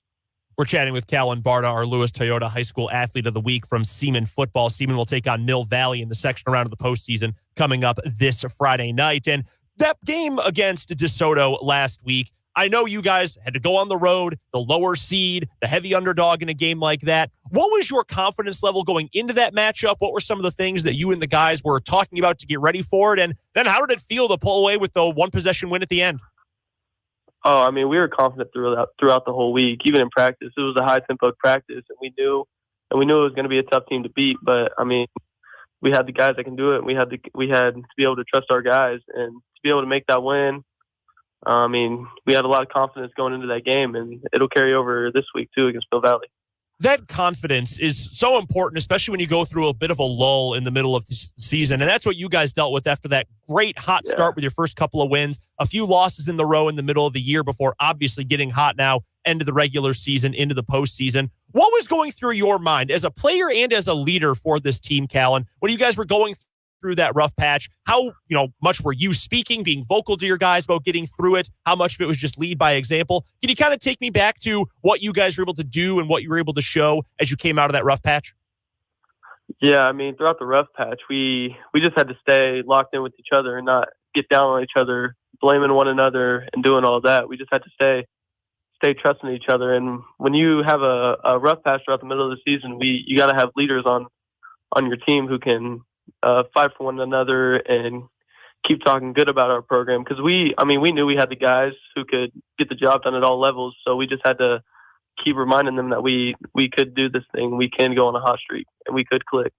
We're chatting with Callen Barta, our Lewis Toyota High School Athlete of the Week from Seaman football. Seaman will take on Mill Valley in the sectional round of the postseason coming up this Friday night. And that game against DeSoto last week, I know you guys had to go on the road, the lower seed, the heavy underdog in a game like that. What was your confidence level going into that matchup? What were some of the things that you and the guys were talking about to get ready for it? And then how did it feel to pull away with the one possession win at the end? Oh, I mean, we were confident throughout the whole week, even in practice. It was a high-tempo practice, and we knew it was going to be a tough team to beat. But, I mean, we had the guys that can do it. We had to be able to trust our guys and to be able to make that win. I mean, we had a lot of confidence going into that game, and it'll carry over this week, too, against Mill Valley. That confidence is so important, especially when you go through a bit of a lull in the middle of the season. And that's what you guys dealt with after that great hot start with your first couple of wins, a few losses in the row in the middle of the year before obviously getting hot now, end of the regular season, into the postseason. What was going through your mind as a player and as a leader for this team, Callen, when you guys were going through that rough patch? How much were you speaking, being vocal to your guys about getting through it? How much of it was just lead by example? Can you kind of take me back to what you guys were able to do and what you were able to show as you came out of that rough patch? Yeah, I mean, throughout the rough patch, we just had to stay locked in with each other and not get down on each other, blaming one another and doing all that. We just had to stay trusting each other. And when you have a rough patch throughout the middle of the season, you got to have leaders on your team who can fight for one another and keep talking good about our program, because we knew we had the guys who could get the job done at all levels, so we just had to keep reminding them that we could do this thing, we can go on a hot streak, and we could click.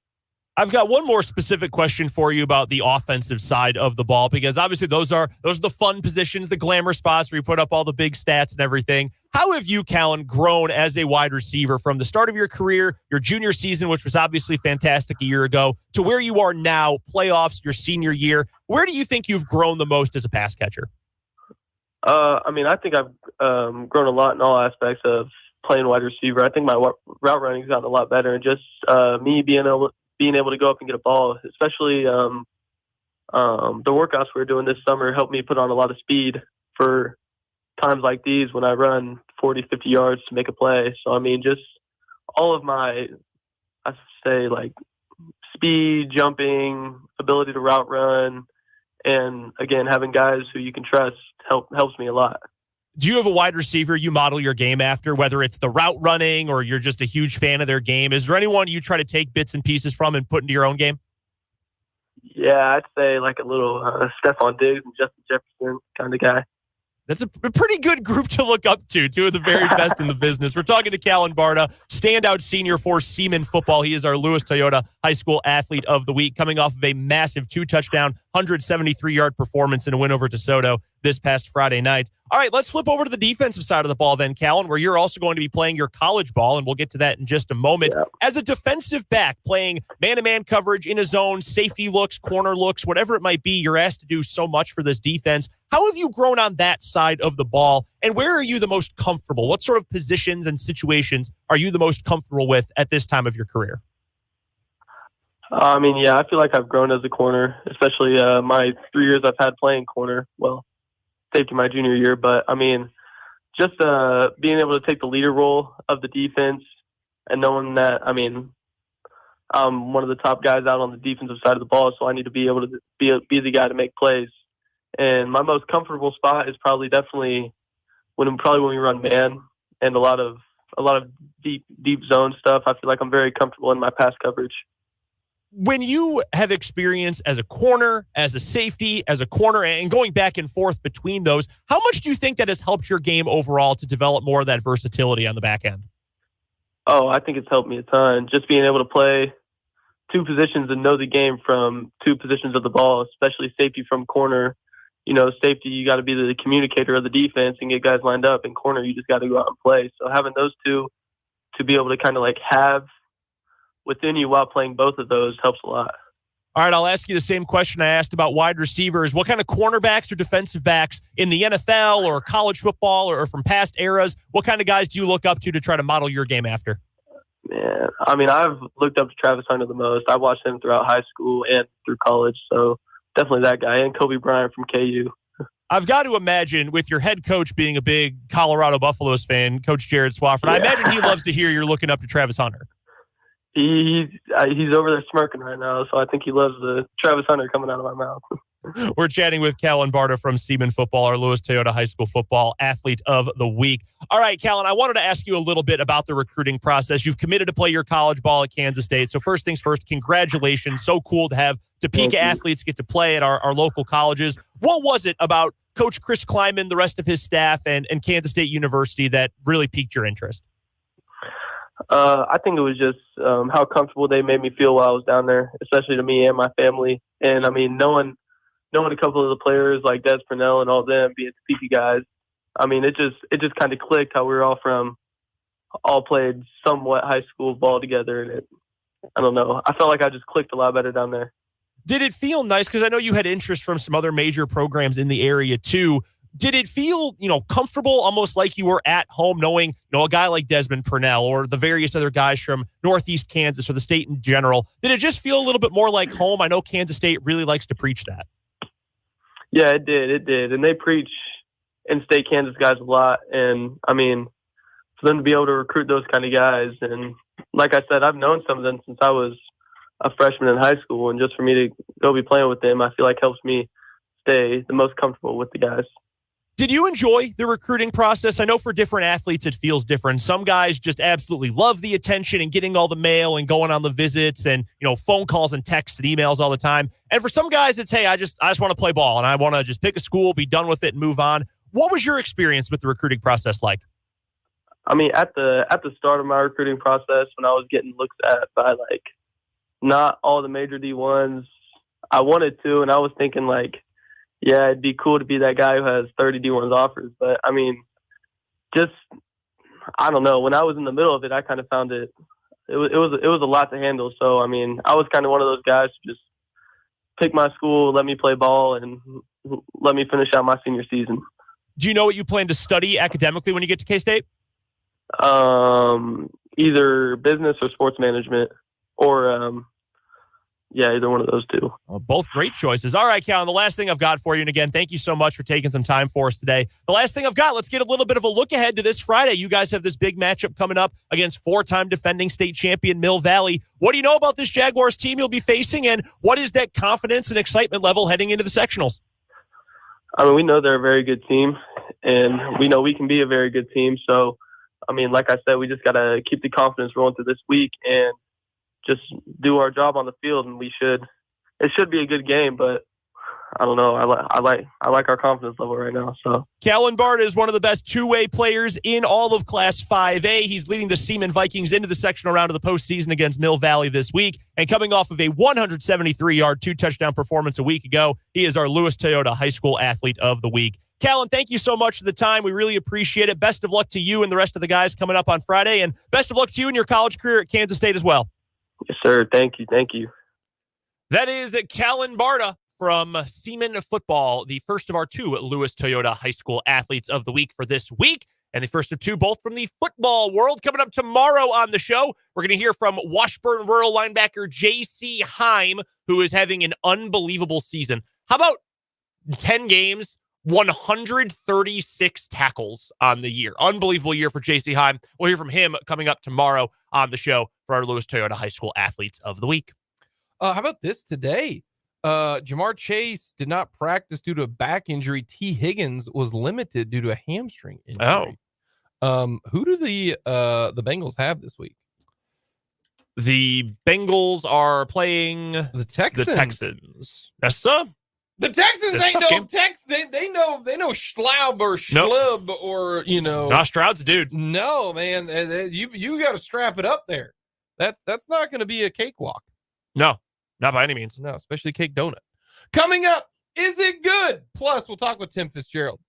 I've got one more specific question for you about the offensive side of the ball, because obviously those are the fun positions, the glamour spots where you put up all the big stats and everything. How have you, Callen, grown as a wide receiver from the start of your career, your junior season, which was obviously fantastic a year ago, to where you are now, playoffs, your senior year? Where do you think you've grown the most as a pass catcher? I mean, I think I've grown a lot in all aspects of playing wide receiver. I think my route running has gotten a lot better, and just me being able to go up and get a ball, especially the workouts we were doing this summer helped me put on a lot of speed for times like these when I run 40, 50 yards to make a play. So, I mean, just all of my, I say, like, speed, jumping, ability to route run, and, again, having guys who you can trust helps me a lot. Do you have a wide receiver you model your game after, whether it's the route running or you're just a huge fan of their game? Is there anyone you try to take bits and pieces from and put into your own game? Yeah, I'd say like a little Stephon Diggs and Justin Jefferson kind of guy. That's a pretty good group to look up to, two of the very best in the business. We're talking to Callen Barta, standout senior for Seaman football. He is our Lewis Toyota High School Athlete of the Week, coming off of a massive 2-touchdown, 173-yard performance in a win over DeSoto this past Friday night. All right, let's flip over to the defensive side of the ball then, Callen, where you're also going to be playing your college ball, and we'll get to that in just a moment. Yeah. As a defensive back, playing man-to-man coverage in a zone, safety looks, corner looks, whatever it might be, you're asked to do so much for this defense. How have you grown on that side of the ball, and where are you the most comfortable? What sort of positions and situations are you the most comfortable with at this time of your career? I mean, yeah, I feel like I've grown as a corner, especially my 3 years I've had playing corner. Well, safety my junior year, but I mean, just being able to take the leader role of the defense and knowing that, I mean, I'm one of the top guys out on the defensive side of the ball, so I need to be able to be the guy to make plays. And my most comfortable spot is definitely when we run man and a lot of deep zone stuff. I feel like I'm very comfortable in my pass coverage. When you have experience as a corner, as a safety, as a corner, and going back and forth between those, how much do you think that has helped your game overall to develop more of that versatility on the back end? Oh, I think it's helped me a ton. Just being able to play two positions and know the game from two positions of the ball, especially safety from corner. You know, safety, you got to be the communicator of the defense and get guys lined up. In corner, you just got to go out and play. So having those two to be able to kind of like have within you while playing both of those helps a lot. All right, I'll ask you the same question I asked about wide receivers. What kind of cornerbacks or defensive backs in the NFL or college football or from past eras, what kind of guys do you look up to try to model your game after? Man, I mean, I've looked up to Travis Hunter the most. I watched him throughout high school and through college, so definitely that guy, and Kobe Bryant from KU. I've got to imagine, with your head coach being a big Colorado Buffaloes fan, Coach Jared Swafford, I imagine he loves to hear you're looking up to Travis Hunter. He's over there smirking right now, so I think he loves the Travis Hunter coming out of my mouth. We're chatting with Callen Barta from Seaman Football, our Lewis Toyota High School Football Athlete of the Week. All right, Callen, I wanted to ask you a little bit about the recruiting process. You've committed to play your college ball at Kansas State. So first things first, congratulations. So cool to have Topeka athletes get to play at our local colleges. What was it about Coach Chris Kleiman, the rest of his staff, and Kansas State University that really piqued your interest? I think it was just how comfortable they made me feel while I was down there, especially to me and my family. And, I mean, knowing a couple of the players like Des Purnell and all them being Topeka guys, I mean, it just kind of clicked how we were all played somewhat high school ball together. And I don't know. I felt like I just clicked a lot better down there. Did it feel nice? Because I know you had interest from some other major programs in the area too. Did it feel, comfortable, almost like you were at home, knowing, a guy like Desmond Purnell or the various other guys from Northeast Kansas or the state in general? Did it just feel a little bit more like home? I know Kansas State really likes to preach that. Yeah, it did. And they preach in-state Kansas guys a lot. And, I mean, for them to be able to recruit those kind of guys, and like I said, I've known some of them since I was a freshman in high school, and just for me to go be playing with them, I feel like helps me stay the most comfortable with the guys. Did you enjoy the recruiting process? I know for different athletes, it feels different. Some guys just absolutely love the attention and getting all the mail and going on the visits and, phone calls and texts and emails all the time. And for some guys, it's, hey, I just want to play ball and I want to just pick a school, be done with it and move on. What was your experience with the recruiting process like? I mean, at the start of my recruiting process, when I was getting looked at by not all the major D1s, I wanted to, and I was thinking yeah, it'd be cool to be that guy who has 30 D1s offers. But, I mean, I don't know. When I was in the middle of it, I kind of found it was a lot to handle. So, I mean, I was kind of one of those guys who just pick my school, let me play ball, and let me finish out my senior season. Do you know what you plan to study academically when you get to K-State? Either business or sports management or either one of those two. Well, both great choices. All right, Callen, the last thing I've got for you, and again, thank you so much for taking some time for us today. The last thing I've got, let's get a little bit of a look ahead to this Friday. You guys have this big matchup coming up against four-time defending state champion Mill Valley. What do you know about this Jaguars team you'll be facing, and what is that confidence and excitement level heading into the sectionals? I mean, we know they're a very good team, and we know we can be a very good team. So, I mean, like I said, we just got to keep the confidence rolling through this week and just do our job on the field, and it should be a good game, but I don't know. I like our confidence level right now. So Callen Barta is one of the best two-way players in all of Class 5A. He's leading the Seaman Vikings into the sectional round of the postseason against Mill Valley this week. And coming off of a 173-yard, two-touchdown performance a week ago, he is our Lewis Toyota High School Athlete of the Week. Callen, thank you so much for the time. We really appreciate it. Best of luck to you and the rest of the guys coming up on Friday, and best of luck to you in your college career at Kansas State as well. Yes, sir. Thank you. That is Callen Barta from Seaman Football, the first of our two Lewis Toyota High School Athletes of the Week for this week, and the first of two both from the football world. Coming up tomorrow on the show, we're going to hear from Washburn Rural linebacker J.C. Heim, who is having an unbelievable season. How about 10 games, 136 tackles on the year? Unbelievable year for J.C. Heim. We'll hear from him coming up tomorrow on the show for our Lewis Toyota High School Athletes of the Week. How about this today? Jamar Chase did not practice due to a back injury. T. Higgins was limited due to a hamstring injury. Who do the Bengals have this week? The Bengals are playing the Texans. Yes, sir. The Texans It's ain't a no tough Tex. They know Schlaub or Schlub or Not Stroud's a dude. No, man. You got to strap it up there. That's not going to be a cakewalk. No, not by any means. No, especially cake donut. Coming up, is it good? Plus, we'll talk with Tim Fitzgerald.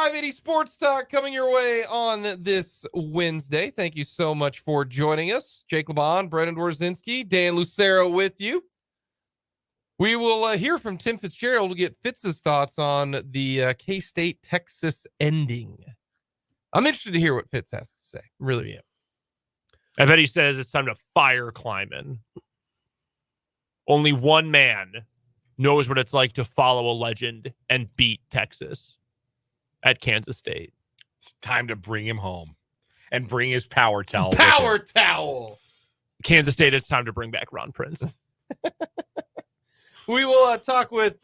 580 Sports Talk coming your way on this Wednesday. Thank you so much for joining us. Jake LeBon, Brendan Dworzinski, Dan Lucero with you. We will hear from Tim Fitzgerald to get Fitz's thoughts on the K-State Texas ending. I'm interested to hear what Fitz has to say. Really am. I bet he says it's time to fire Kleiman. Only one man knows what it's like to follow a legend and beat Texas at Kansas State. It's time to bring him home and bring his power towel. Power towel. Kansas State, it's time to bring back Ron Prince. We will talk with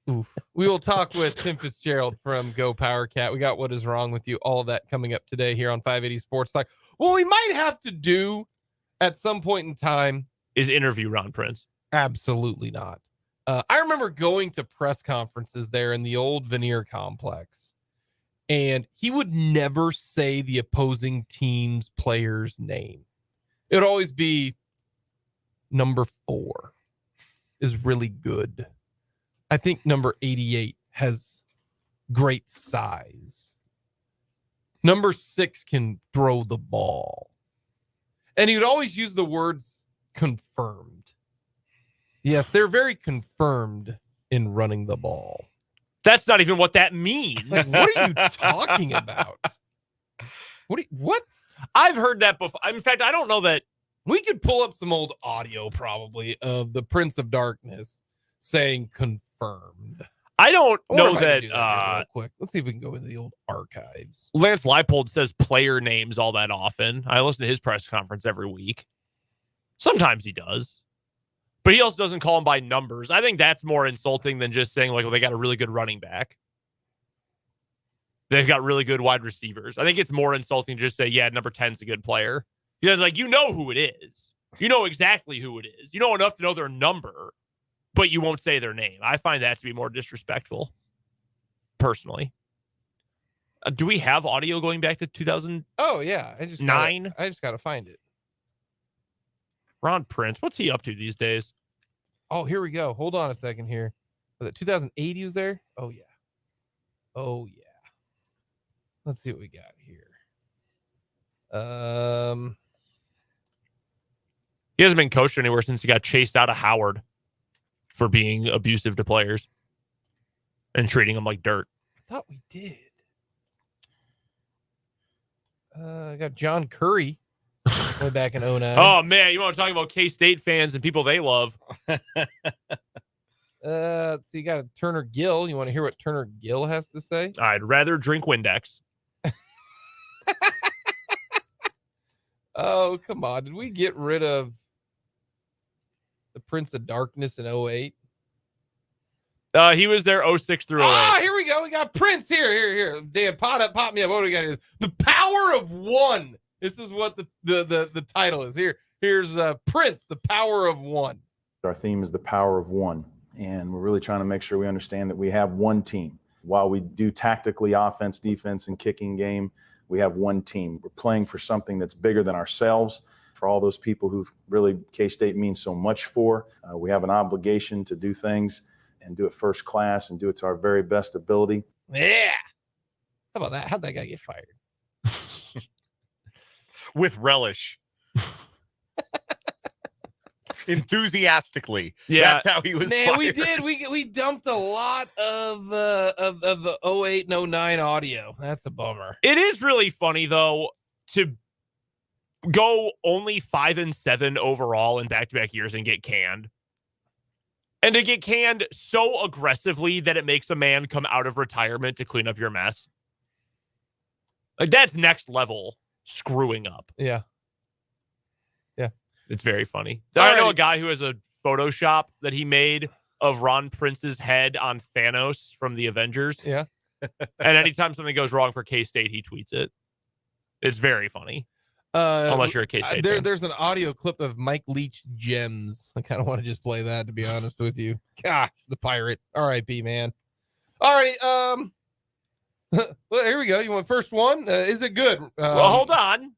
Tim Fitzgerald from Go Power Cat. We got What Is Wrong With You, all of that coming up today here on 580 Sports Talk. What we might have to do at some point in time is interview Ron Prince. Absolutely not. I remember going to press conferences there in the old Veneer complex, and he would never say the opposing team's player's name. It would always be number 4 is really good. I think number 88 has great size. Number 6 can throw the ball. And he would always use the words confirmed. Yes, they're very confirmed in running the ball. That's not even what that means. Like, what are you talking about? What? I've heard that before. In fact, I don't know that. We could pull up some old audio probably of the Prince of Darkness saying confirmed. I don't I wonder know if I can that. do that real quick. Let's see if we can go into the old archives. Lance Leipold says player names all that often. I listen to his press conference every week. Sometimes he does. But he also doesn't call them by numbers. I think that's more insulting than just saying, like, well, they got a really good running back. They've got really good wide receivers. I think it's more insulting to just say, yeah, number 10's a good player. Because, like, you know who it is. You know exactly who it is. You know enough to know their number, but you won't say their name. I find that to be more disrespectful, personally. Do we have audio going back to 2009? Oh, yeah. I just got to find it. Ron Prince, what's he up to these days? Oh, here we go. Hold on a second here. Was it 2008 he was there? Oh, yeah. Oh, yeah. Let's see what we got here. He hasn't been coached anywhere since he got chased out of Howard for being abusive to players and treating them like dirt. I thought we did. I got John Curry way back in 09. Oh, man, you want to talk about K-State fans and people they love. Let's see, you got a Turner Gill. You want to hear what Turner Gill has to say? I'd rather drink Windex. Oh, come on. Did we get rid of the Prince of Darkness in 08? He was there 06 through 08. Ah, here we go. We got Prince here. Dan, pop me up. What do we got here? The Power of One. This is what the title is. Here's Prince, the Power of One. Our theme is the power of one, and we're really trying to make sure we understand that we have one team. While we do tactically offense, defense, and kicking game, we have one team. We're playing for something that's bigger than ourselves. For all those people who really K-State means so much for, we have an obligation to do things and do it first class and do it to our very best ability. Yeah. How about that? How'd that guy get fired? With relish. Enthusiastically. Yeah. That's how he was Man, fired. we did. We dumped a lot of the 08 and 09 audio. That's a bummer. It is really funny, though, to go only 5-7 overall in back-to-back years and get canned. And to get canned so aggressively that it makes a man come out of retirement to clean up your mess. Like, that's next level screwing up. Yeah. It's very funny. I know a guy who has a Photoshop that he made of Ron Prince's head on Thanos from the Avengers. Yeah. And anytime something goes wrong for K-State, he tweets it. It's very funny. Unless you're a K-State fan. There's an audio clip of Mike Leach gems. I kind of want to just play that, to be honest with you. Gosh, the pirate. R.I.P., man. All right. Well, here we go. You want first one? Is it good? Well, hold on.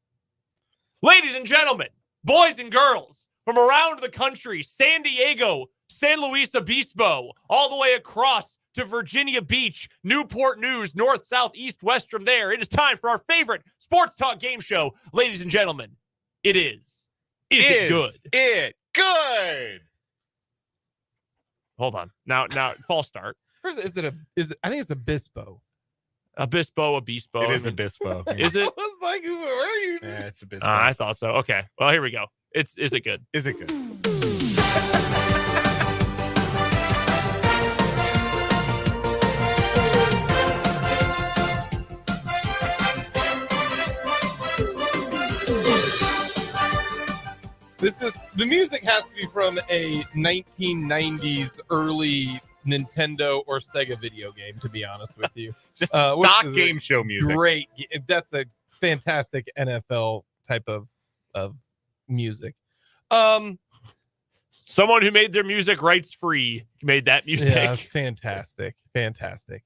Ladies and gentlemen, boys and girls from around the country, San Diego, San Luis Obispo, all the way across to Virginia Beach, Newport News, north, south, east, west from there. It is time for our favorite sports talk game show. Ladies and gentlemen, it is. Is it good? It good. Hold on. Now, false start. First, I think it's a Bispo. A Bispo. It is a Bispo. Is it? I was like, where are you? Yeah, it's a Bispo. I thought so. Okay. Well, here we go. Is it good? Is it good? The music has to be from a 1990s early Nintendo or Sega video game, to be honest with you. Just which stock is game show music. Great. That's a fantastic NFL type of music. Someone who made their music rights free made that music. Yeah, fantastic.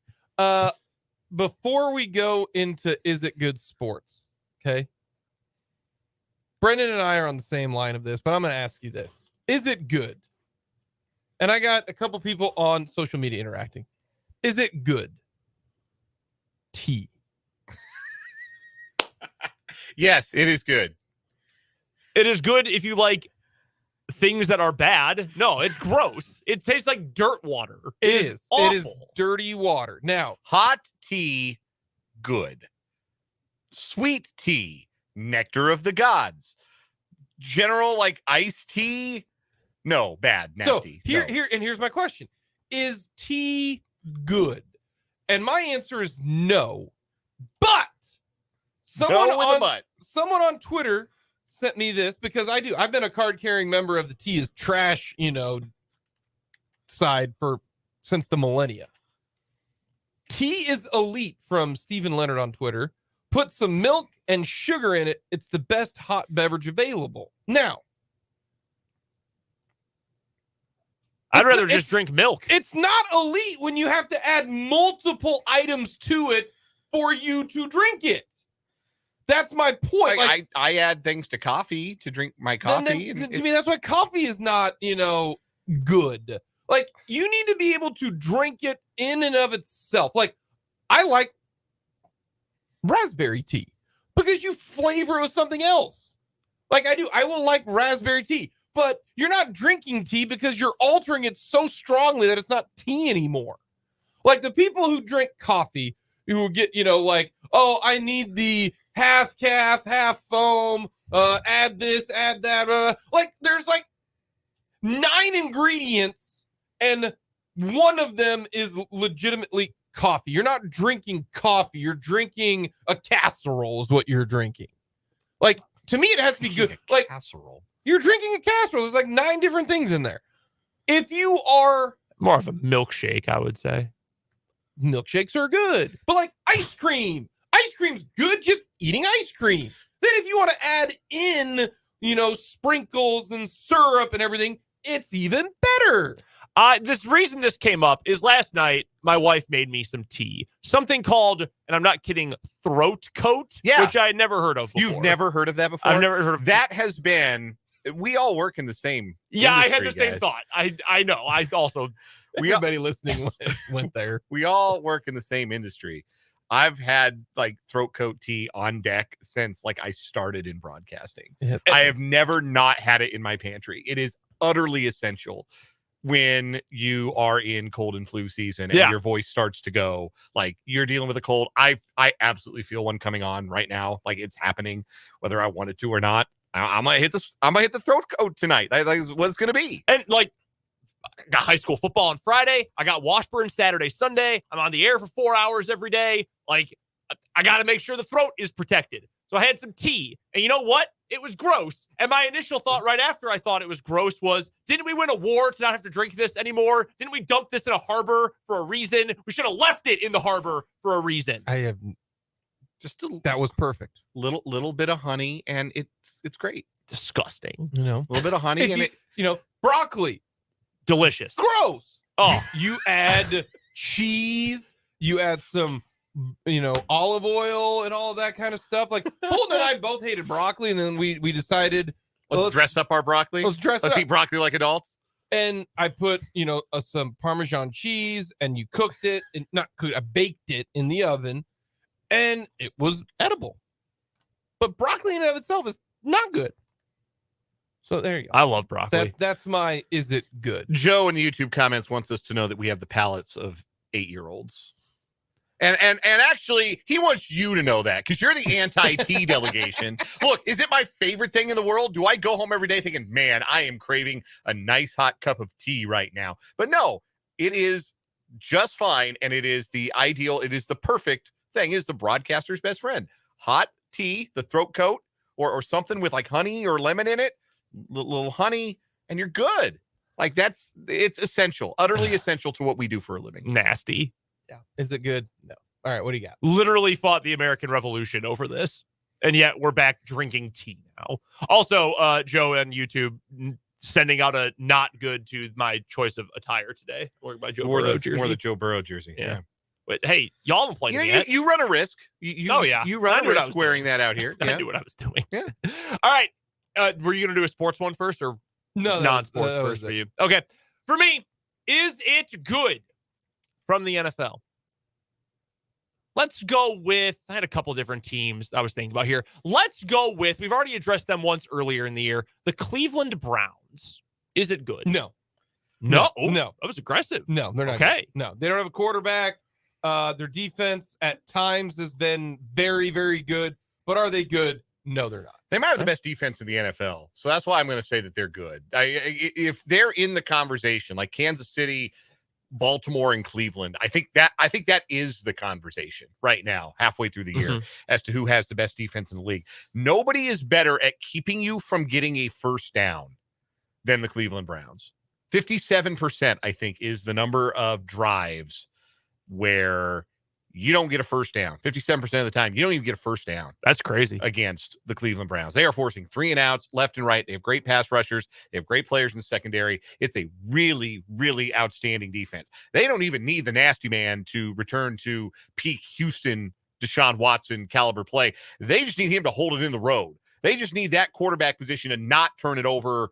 Before we go into Is It Good Sports, okay? Brendan and I are on the same line of this, but I'm going to ask you this. Is it good? And I got a couple people on social media interacting. Is it good? Tea. Yes, it is good. It is good if you like things that are bad. No, it's gross. It tastes like dirt water. It is. Awful. It is dirty water. Now, Hot tea, good. Sweet tea, nectar of the gods. General like iced tea, no, bad, nasty. So here's my question: is tea good? And my answer is no. But someone on Twitter sent me this because I've been a card carrying member of the tea is trash, side since the millennia. Tea is elite from Stephen Leonard on Twitter. Put some milk and sugar in it. It's the best hot beverage available. Now, I'd rather just drink milk. It's not elite when you have to add multiple items to it for you to drink it. That's my point. Like, I add things to coffee to drink my coffee. To me, that's why coffee is not, good. Like, you need to be able to drink it in and of itself. Like, I like raspberry tea because you flavor it with something else. Like I do. I will like raspberry tea, but you're not drinking tea because you're altering it so strongly that it's not tea anymore. Like the people who drink coffee, who get, I need the half calf, half foam, add this, add that. Like there's like 9 ingredients and one of them is legitimately coffee. You're not drinking coffee. You're drinking a casserole is what you're drinking. Like, to me, it has to be good. Like, casserole. You're drinking a casserole. There's like 9 different things in there. If you are... More of a milkshake, I would say. Milkshakes are good. But like ice cream's good just eating ice cream. Then if you want to add in, sprinkles and syrup and everything, it's even better. This reason this came up is last night, my wife made me some tea. Something called, and I'm not kidding, throat coat, which I had never heard of before. You've never heard of that before? I've never heard of that. Has been, we all work in the same industry, I had the guys. same thought. I know. I also, everybody listening went there. We all work in the same industry. I've had like throat coat tea on deck since like I started in broadcasting. Yeah. I have never not had it in my pantry. It is utterly essential when you are in cold and flu season and your voice starts to go, like you're dealing with a cold. I absolutely feel one coming on right now. Like it's happening, whether I want it to or not. I'm gonna hit this. I'm gonna hit the throat coat tonight. That's what it's gonna be. And like, I got high school football on Friday. I got Washburn Saturday, Sunday. I'm on the air for 4 hours every day. Like, I got to make sure the throat is protected. So I had some tea. And you know what? It was gross. And my initial thought right after I thought it was gross was, didn't we win a war to not have to drink this anymore? Didn't we dump this in a harbor for a reason? We should have left it in the harbor for a reason. I have that was perfect. Little bit of honey and it's great. Disgusting. A little bit of honey and broccoli. Delicious. Gross. Oh, you add cheese, you add some olive oil and all of that kind of stuff. Like Fulton and I both hated broccoli, and then we decided let's dress up our broccoli. Let's eat broccoli like adults. and I put, some Parmesan cheese, and you cooked it, and I baked it in the oven, and it was edible. But broccoli in and of itself is not good. So there you go. I love broccoli. That's my, is it good? Joe in the YouTube comments wants us to know that we have the palates of 8-year-olds. And actually, he wants you to know that because you're the anti-tea delegation. Look, is it my favorite thing in the world? Do I go home every day thinking, man, I am craving a nice hot cup of tea right now? But no, it is just fine. And it is the ideal. It is the perfect thing. It is the broadcaster's best friend. Hot tea, the throat coat, or something with like honey or lemon in it, little honey, and you're good. Like it's essential, utterly essential to what we do for a living. Nasty. Yeah. Is it good? No. All right. What do you got? Literally fought the American Revolution over this. And yet we're back drinking tea now. Also, Joe on YouTube sending out a not good to my choice of attire today. Wearing my Joe Burrow jersey. More the Joe Burrow jersey. Yeah. But hey, y'all haven't played me yet. You run a risk. You run a risk wearing that out here. I knew what I was doing. Yeah. All right. Were you going to do a sports one first or No, non-sports first for you? Okay. For me, is it good from the NFL? Let's go with, I had a couple different teams I was thinking about here. Let's go with, we've already addressed them once earlier in the year, the Cleveland Browns. Is it good? No. No. No. That was aggressive. No, they're not. Okay. Good. No, they don't have a quarterback. Their defense at times has been very, very good. But are they good? No, they're not. They might have the best defense in the NFL. So that's why I'm going to say that they're good. If they're in the conversation, like Kansas City, Baltimore, and Cleveland, I think that is the conversation right now, halfway through the year, as to who has the best defense in the league. Nobody is better at keeping you from getting a first down than the Cleveland Browns. 57%, I think, is the number of drives where you don't get a first down. 57% of the time, you don't even get a first down. That's crazy. Against the Cleveland Browns. They are forcing 3 and outs left and right. They have great pass rushers. They have great players in the secondary. It's a really, really outstanding defense. They don't even need the nasty man to return to peak Houston, Deshaun Watson caliber play. They just need him to hold it in the road. They just need that quarterback position to not turn it over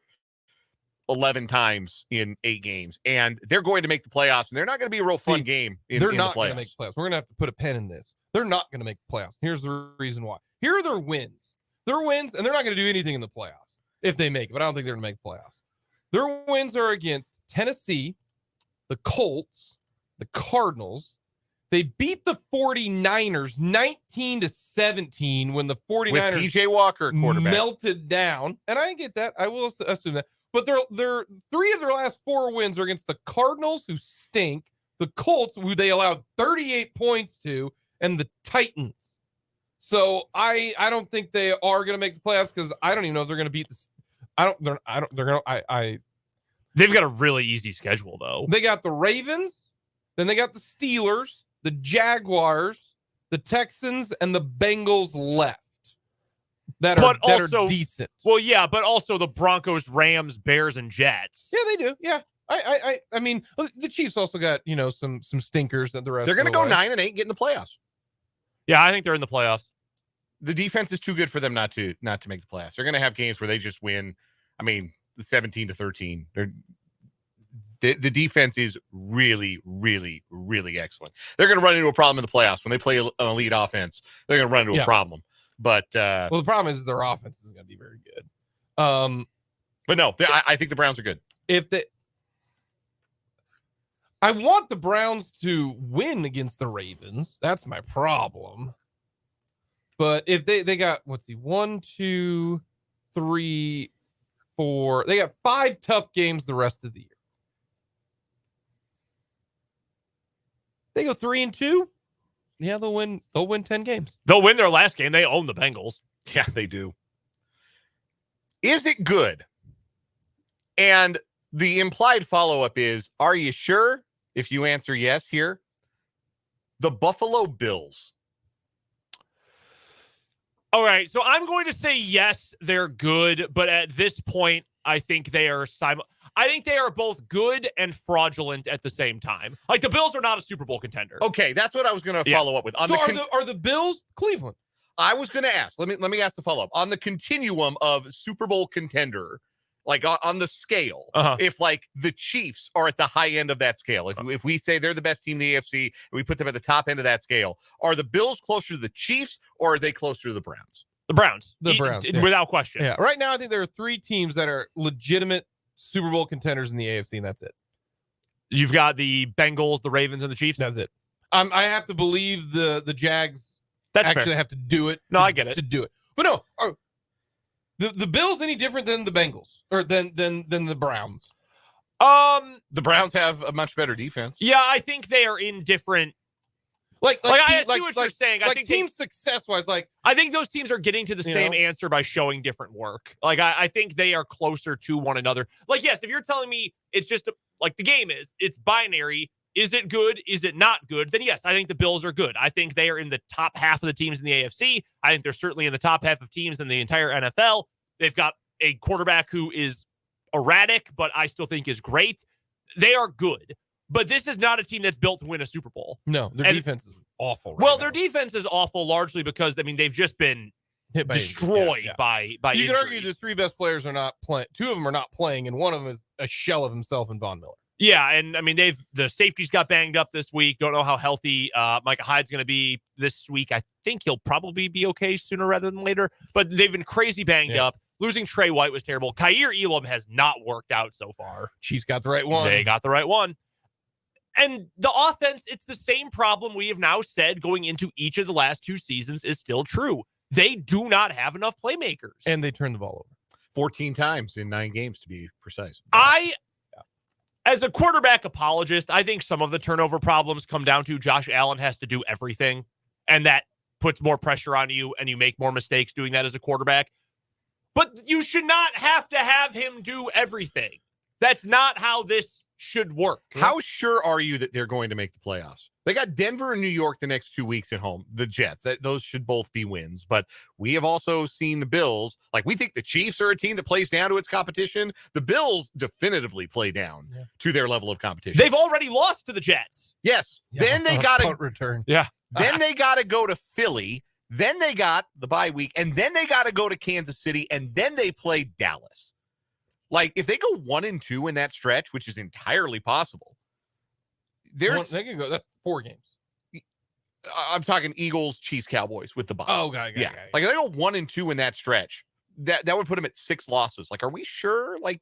11 times in 8 games, and they're going to make the playoffs, and they're not going to be a real fun game they're not going to make the playoffs. We're going to have to put a pin in this. They're not going to make the playoffs. Here's the reason why. Here are their wins. Their wins, and they're not going to do anything in the playoffs if they make it, but I don't think they're going to make the playoffs. Their wins are against Tennessee, the Colts, the Cardinals. They beat the 49ers 19-17 when the 49ers with PJ Walker quarterback melted down, and I get that. I will assume that. But they're 3 of their last 4 wins are against the Cardinals, who stink, the Colts, who they allowed 38 points to, and the Titans. So I don't think they are going to make the playoffs because I don't even know if they're going to beat this. They've got a really easy schedule though. They got the Ravens, then they got the Steelers, the Jaguars, the Texans, and the Bengals left. That are decent. Well, yeah, but also the Broncos, Rams, Bears, and Jets. Yeah, they do. Yeah, I mean, the Chiefs also got some stinkers that the rest. They're going to go 9-8, get in the playoffs. Yeah, I think they're in the playoffs. The defense is too good for them not to make the playoffs. They're going to have games where they just win. I mean, the 17-13. The defense is really, really, really excellent. They're going to run into a problem in the playoffs when they play an elite offense. They're going to run into a problem. But well, the problem is their offense is going to be very good. But no, I think the Browns are good. I want the Browns to win against the Ravens. That's my problem. But if they got 1, 2, 3, 4, they got 5 tough games the rest of the year. They go 3-2. Yeah, they'll win 10 games. They'll win their last game. They own the Bengals. Yeah, they do. Is it good? And the implied follow-up is, are you sure? If you answer yes here, the Buffalo Bills. All right, so I'm going to say yes, they're good, but at this point, I think they are I think they are both good and fraudulent at the same time. Like the Bills are not a Super Bowl contender. Okay, that's what I was going to follow up with. Are the Bills Cleveland? I was going to ask. Let me ask the follow up on the continuum of Super Bowl contender. like on the scale, Uh-huh. if like the Chiefs are at the high end of that scale, if we say they're the best team in the AFC and we put them at the top end of that scale, are the Bills closer to the Chiefs or are they closer to the Browns? The Browns. The Browns, yeah. Without question. Yeah. Right now, I think there are 3 teams that are legitimate Super Bowl contenders in the AFC, and that's it. You've got the Bengals, the Ravens, and the Chiefs. That's it. I have to believe the Jags That's actually fair. have to do it. No, I get it. To do it. But no, are the Bills any different than the Bengals or than the Browns? The Browns have a much better defense. Yeah, I think they are in different. Like I see what you're saying. I think team success-wise, I think those teams are getting to the You same know? answer by showing different work. Like, I think they are closer to one another. Like, yes, if you're telling me it's just like the game it's binary. Is it good? Is it not good? Then yes, I think the Bills are good. I think they are in the top half of the teams in the AFC. I think they're certainly in the top half of teams in the entire NFL. They've got a quarterback who is erratic, but I still think is great. They are good. But this is not a team that's built to win a Super Bowl. No, their defense is awful. Well, their defense is awful largely because, I mean, they've just been hit by destroyed injury. by You could injuries. argue the 3 best players are not playing. 2 of them are not playing, and one of them is a shell of himself in Von Miller. Yeah, and I mean, the safeties got banged up this week. Don't know how healthy Micah Hyde's going to be this week. I think he'll probably be okay sooner rather than later, but they've been crazy banged up. Losing Trey White was terrible. Kyer Elam has not worked out so far. Chiefs got the right one. They got the right one. And the offense, it's the same problem we have now said going into each of the last 2 seasons is still true. They do not have enough playmakers. And they turned the ball over. 14 times in 9 games, to be precise. As a quarterback apologist, I think some of the turnover problems come down to Josh Allen has to do everything, and that puts more pressure on you, and you make more mistakes doing that as a quarterback. But you should not have to have him do everything. That's not how this should work. How sure are you that they're going to make the playoffs? They got Denver and New York the next 2 weeks at home. The Jets, those should both be wins. But we have also seen the Bills. Like, we think the Chiefs are a team that plays down to its competition. The Bills definitively play down to their level of competition. They've already lost to the Jets. Yes. Then they got to return. Yeah. Then they got to go to Philly. Then they got the bye week. And then they got to go to Kansas City. And then they play Dallas. Like, if they go 1-2 in that stretch, which is entirely possible, They can go. That's 4 games. I'm talking Eagles, Chiefs, Cowboys with the bye. Oh, God. Like, if they go 1-2 in that stretch, that would put them at 6 losses. Like, are we sure? Like,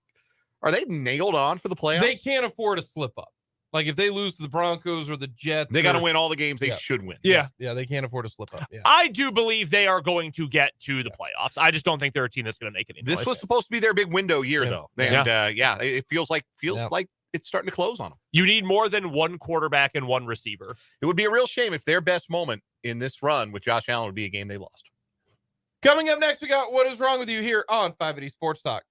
are they nailed on for the playoffs? They can't afford a slip up. Like, if they lose to the Broncos or the Jets, They got to win all the games they should win. Yeah. Yeah, they can't afford a slip up. Yeah. I do believe they are going to get to the playoffs. I just don't think they're a team that's going to make it. This was supposed to be their big window year, though. And it feels like it's starting to close on them. You need more than one quarterback and one receiver. It would be a real shame if their best moment in this run with Josh Allen would be a game they lost. Coming up next, we got What Is Wrong With You here on 580 Sports Talk.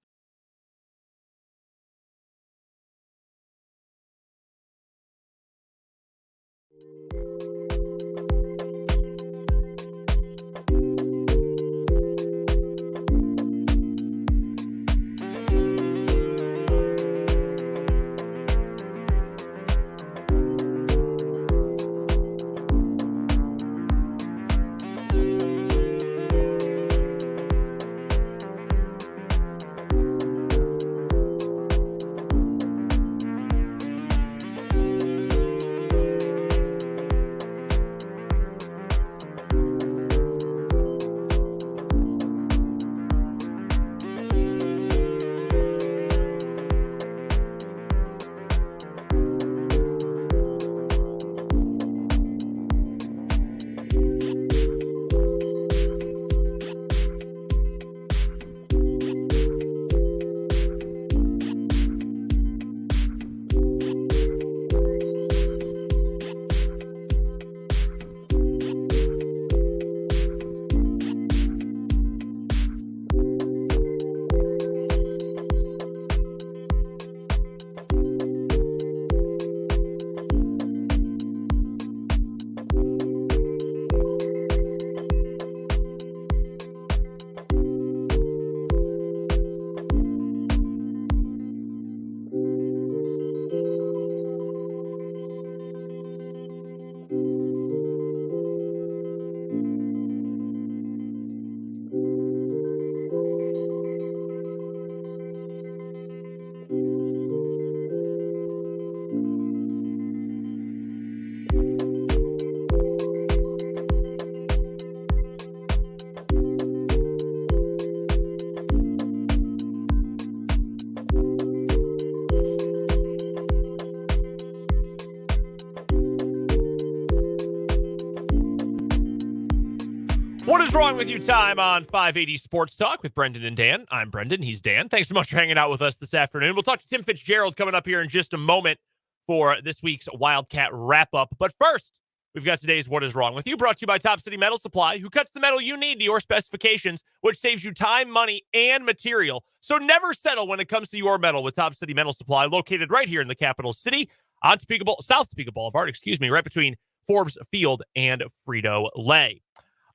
Wrong With You time on 580 Sports Talk with Brendan and Dan. I'm Brendan. He's Dan. Thanks so much for hanging out with us this afternoon. We'll talk to Tim Fitzgerald coming up here in just a moment for this week's Wildcat Wrap-up. But first, we've got today's What Is Wrong With You, brought to you by Top City Metal Supply, who cuts the metal you need to your specifications, which saves you time, money, and material. So never settle when it comes to your metal with Top City Metal Supply, located right here in the capital city on South Topeka Boulevard, right between Forbes Field and Frito-Lay.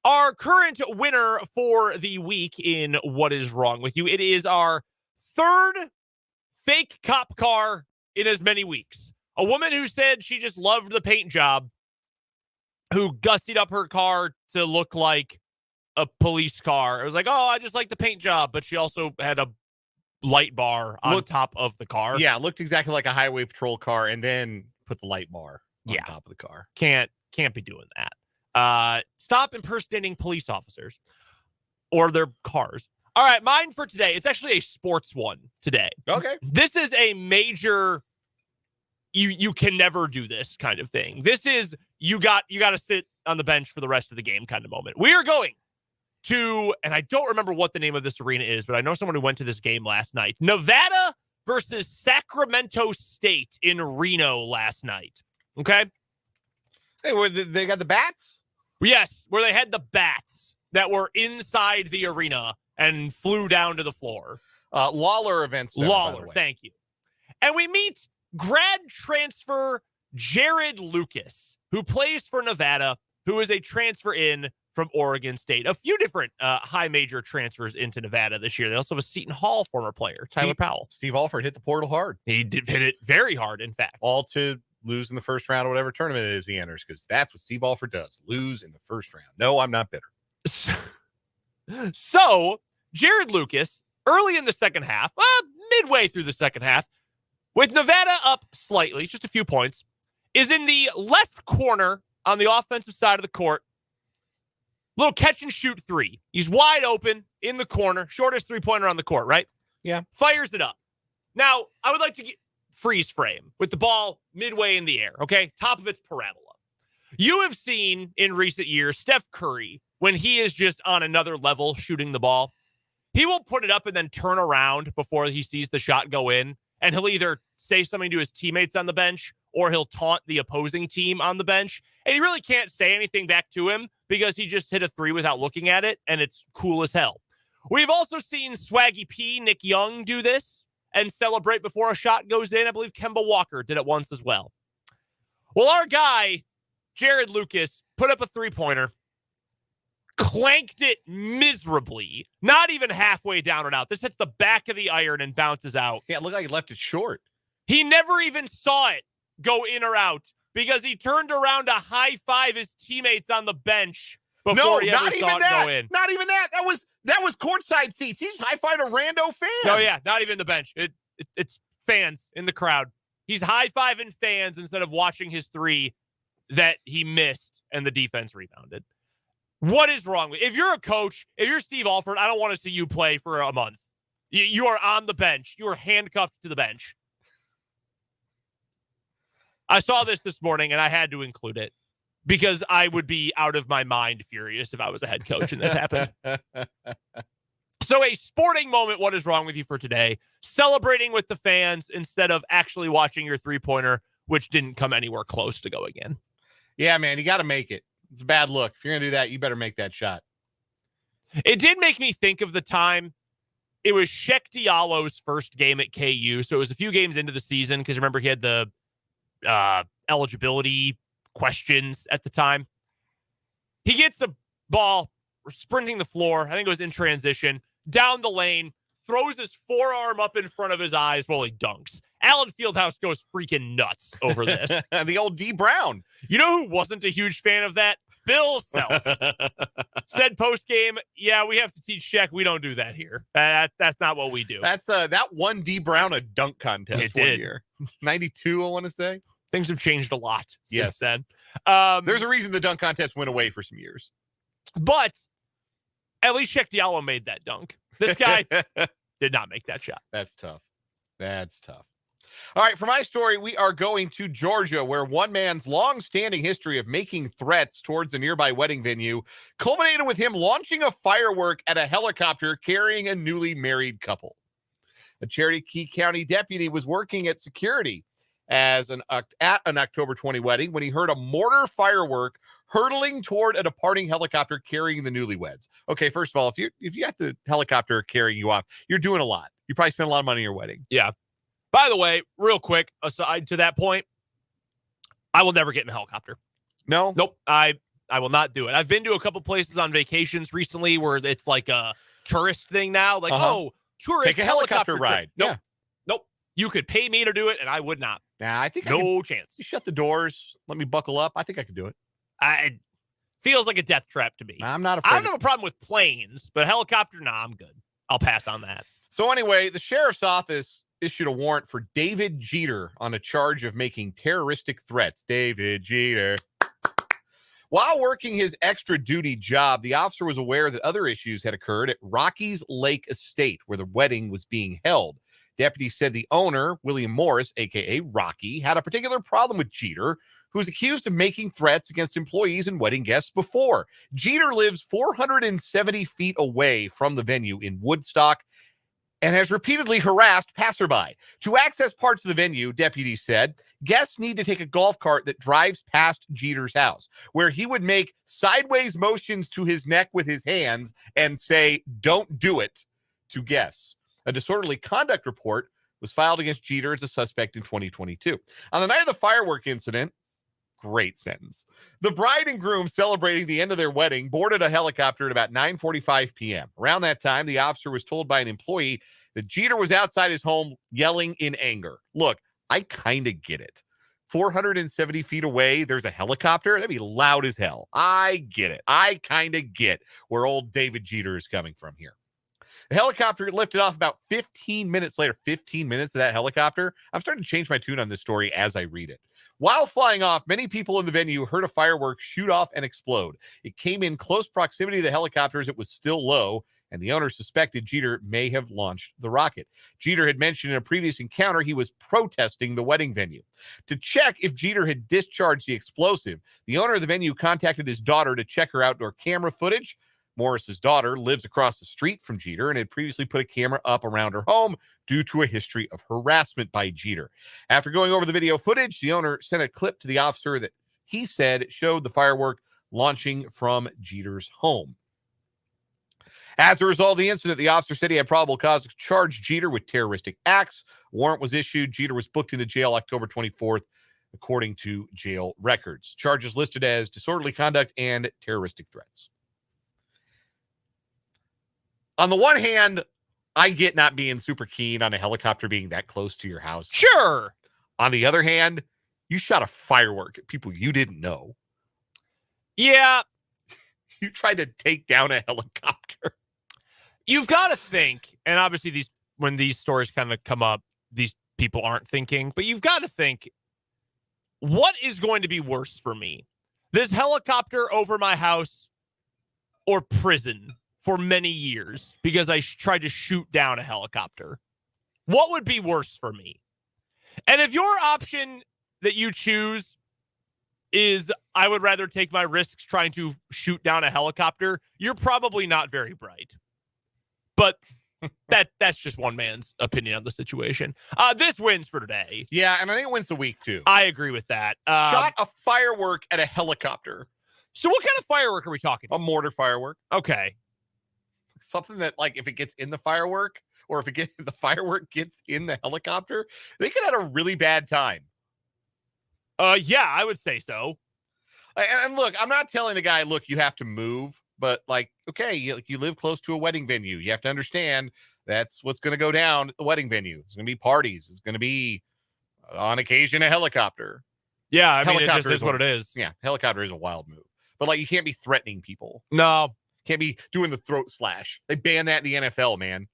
Our current winner for the week in What Is Wrong With You, it is our third fake cop car in as many weeks. A woman who said she just loved the paint job, who gussied up her car to look like a police car. It was like, oh, I just like the paint job, but she also had a light bar on top of the car. Yeah, it looked exactly like a highway patrol car, and then put the light bar on top of the car. Can't be doing that. Stop impersonating police officers or their cars. All right, mine for today. It's actually a sports one today. Okay. This is a major you can never do this kind of thing. This is you got to sit on the bench for the rest of the game kind of moment. We are going to, and I don't remember what the name of this arena is, but I know someone who went to this game last night. Nevada versus Sacramento State in Reno last night. Okay? Hey, they got the bats? Yes, where they had the bats that were inside the arena and flew down to the floor. Lawler Event Center, Lawler, thank you. And we meet grad transfer Jared Lucas, who plays for Nevada, who is a transfer in from Oregon State. A few different high major transfers into Nevada this year. They also have a Seton Hall former player, Tyler Powell. Steve Alford hit the portal hard. He did hit it very hard, in fact. All to lose in the first round of whatever tournament it is he enters, because that's what Steve Alford does. Lose in the first round. No, I'm not bitter. So Jared Lucas, early in the second half, midway through the second half, with Nevada up slightly, just a few points, is in the left corner on the offensive side of the court. Little catch and shoot three. He's wide open in the corner, shortest three-pointer on the court, right? Yeah. Fires it up. Now, I would like to get freeze frame with the ball midway in the air, okay? Top of its parabola. You have seen in recent years Steph Curry, when he is just on another level shooting the ball, he will put it up and then turn around before he sees the shot go in, and he'll either say something to his teammates on the bench or he'll taunt the opposing team on the bench, and he really can't say anything back to him because he just hit a three without looking at it, and it's cool as hell. We've also seen Swaggy P, Nick Young, do this and celebrate before a shot goes in. I believe Kemba Walker did it once as well. Well, our guy, Jared Lucas, put up a three-pointer, clanked it miserably, not even halfway down and out. This hits the back of the iron and bounces out. Yeah, it looked like he left it short. He never even saw it go in or out because he turned around to high-five his teammates on the bench before he ever saw it go in. Not even that. That was courtside seats. He's high-fived a rando fan. Oh, yeah, not even the bench. It's fans in the crowd. He's high-fiving fans instead of watching his three that he missed and the defense rebounded. What is wrong with you? If you're a coach, if you're Steve Alford, I don't want to see you play for a month. You are on the bench. You are handcuffed to the bench. I saw this morning, and I had to include it because I would be out of my mind furious if I was a head coach and this happened. So a sporting moment, what is wrong with you for today? Celebrating with the fans instead of actually watching your three-pointer, which didn't come anywhere close to going in. Yeah, man, you got to make it. It's a bad look. If you're going to do that, you better make that shot. It did make me think of the time. It was Sheck Diallo's first game at KU. So it was a few games into the season because remember he had the eligibility questions at the time. He gets a ball sprinting the floor. I think it was in transition down the lane, throws his forearm up in front of his eyes while he dunks. Allen Fieldhouse goes freaking nuts over this. The old D Brown. You know who wasn't a huge fan of that? Bill Self. Said post-game, yeah, we have to teach Shaq. We don't do that here. That's not what we do. That's that one D Brown a dunk contest it one did. year. 92, I want to say. Things have changed a lot since Yes. then. There's a reason the dunk contest went away for some years. But at least Sheck Diallo made that dunk. This guy did not make that shot. That's tough. That's tough. All right, for my story, we are going to Georgia, where one man's long-standing history of making threats towards a nearby wedding venue culminated with him launching a firework at a helicopter carrying a newly married couple. A Cherokee County deputy was working at security at an October 20 wedding when he heard a mortar firework hurtling toward a departing helicopter carrying the newlyweds. Okay, first of all, if you got the helicopter carrying you off, you're doing a lot. You probably spent a lot of money on your wedding. Yeah. By the way, real quick, aside to that point, I will never get in a helicopter. No? Nope. I will not do it. I've been to a couple places on vacations recently where it's like a tourist thing now. Like, tourist take a helicopter ride. Nope. Yeah. Nope. You could pay me to do it, and I would not. Nah, I think no chance. You shut the doors. Let me buckle up. I think I could do it. It feels like a death trap to me. I'm not afraid. I don't have a problem with planes, but helicopter, nah, I'm good. I'll pass on that. So anyway, the sheriff's office issued a warrant for David Jeter on a charge of making terroristic threats. David Jeter. While working his extra duty job, the officer was aware that other issues had occurred at Rocky's Lake Estate, where the wedding was being held. Deputies said the owner, William Morris, a.k.a. Rocky, had a particular problem with Jeter, who was accused of making threats against employees and wedding guests before. Jeter lives 470 feet away from the venue in Woodstock and has repeatedly harassed passerby. To access parts of the venue, deputies said, guests need to take a golf cart that drives past Jeter's house, where he would make sideways motions to his neck with his hands and say, "Don't do it," to guests. A disorderly conduct report was filed against Jeter as a suspect in 2022. On the night of the firework incident, great sentence, the bride and groom celebrating the end of their wedding boarded a helicopter at about 9:45 p.m. Around that time, the officer was told by an employee that Jeter was outside his home yelling in anger. Look, I kind of get it. 470 feet away, there's a helicopter. That'd be loud as hell. I get it. I kind of get where old David Jeter is coming from here. The helicopter lifted off about 15 minutes later. 15 minutes of that helicopter. I'm starting to change my tune on this story as I read it. While flying off, many people in the venue heard a firework shoot off and explode. It came in close proximity to the helicopter as it was still low, and the owner suspected Jeter may have launched the rocket. Jeter had mentioned in a previous encounter he was protesting the wedding venue. To check if Jeter had discharged the explosive, the owner of the venue contacted his daughter to check her outdoor camera footage. Morris's daughter lives across the street from Jeter and had previously put a camera up around her home due to a history of harassment by Jeter. After going over the video footage, the owner sent a clip to the officer that he said showed the firework launching from Jeter's home. As a result of the incident, the officer said he had probable cause to charge Jeter with terroristic acts. A warrant was issued. Jeter was booked into jail October 24th, according to jail records. Charges listed as disorderly conduct and terroristic threats. On the one hand, I get not being super keen on a helicopter being that close to your house. Sure. On the other hand, you shot a firework at people you didn't know. Yeah. You tried to take down a helicopter. You've got to think, and obviously when these stories kind of come up, these people aren't thinking, but you've got to think, what is going to be worse for me? This helicopter over my house or prison for many years because I tried to shoot down a helicopter? What would be worse for me? And if your option that you choose is I would rather take my risks trying to shoot down a helicopter, you're probably not very bright. But that's just one man's opinion on the situation. This wins for today. Yeah, and I think it wins the week, too. I agree with that. Shot a firework at a helicopter. So what kind of firework are we talking A about? mortar firework. Okay. Something that, like, if it gets in the firework or if the firework gets in the helicopter, they could have a really bad time. Yeah, I would say so. And look, I'm not telling the guy, look, you have to move. But, like, okay, you live close to a wedding venue. You have to understand that's what's going to go down at the wedding venue. It's going to be parties. It's going to be, on occasion, a helicopter. Yeah, I mean, it Helicopter just is what it is. Yeah, helicopter is a wild move. But, like, you can't be threatening people. No. Can't be doing the throat slash. They ban that in the NFL, man.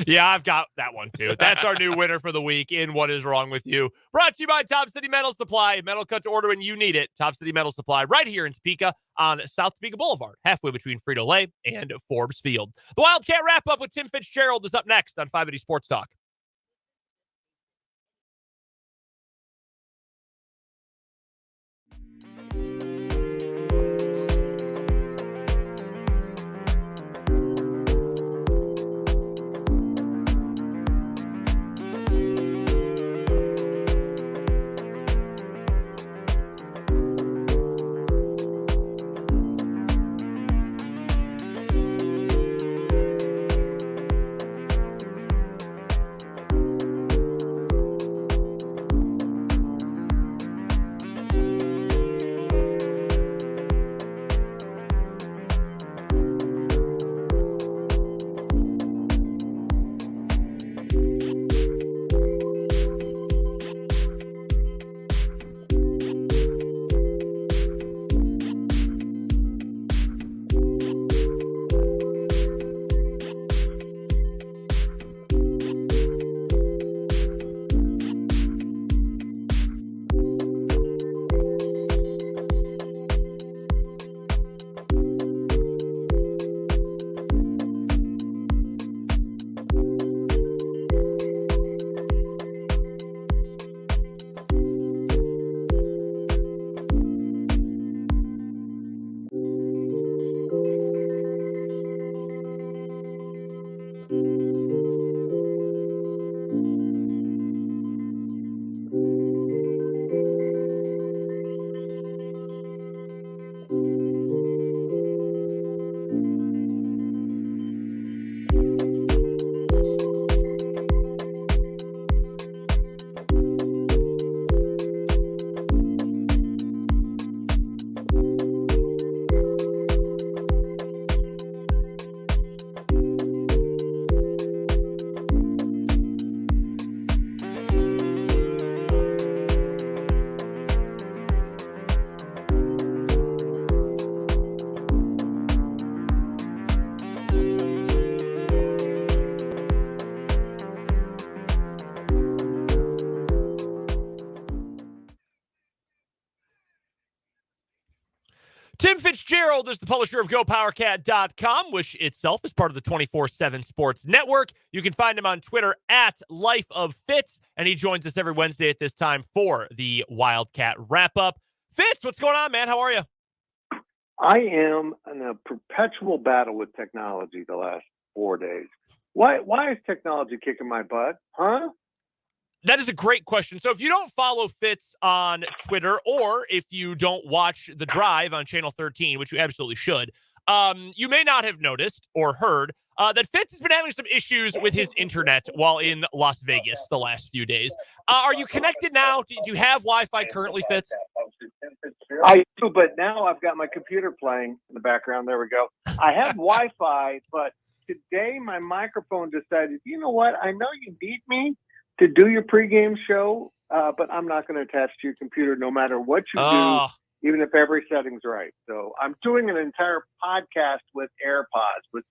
Yeah, I've got that one, too. That's our new winner for the week in What Is Wrong With You. Brought to you by Top City Metal Supply. Metal cut to order when you need it. Top City Metal Supply right here in Topeka on South Topeka Boulevard, halfway between Frito-Lay and Forbes Field. The Wildcat Wrap-up with Tim Fitzgerald is up next on 580 Sports Talk. Tim Fitzgerald is the publisher of GoPowerCat.com, which itself is part of the 24/7 Sports Network. You can find him on Twitter at Life of Fitz, and he joins us every Wednesday at this time for the Wildcat Wrap-up. Fitz, what's going on, man? How are you? I am in a perpetual battle with technology the last 4 days. Why is technology kicking my butt? Huh? That is a great question. So if you don't follow Fitz on Twitter, or if you don't watch The Drive on Channel 13, which you absolutely should, you may not have noticed or heard that Fitz has been having some issues with his internet while in Las Vegas the last few days. Are you connected now? Do you have Wi-Fi currently, Fitz? I do, but now I've got my computer playing in the background. There we go. I have Wi-Fi, but today my microphone decided, you know what? I know you need me to do your pregame show, but I'm not going to attach to your computer no matter what you do, even if every setting's right. So I'm doing an entire podcast with AirPods, which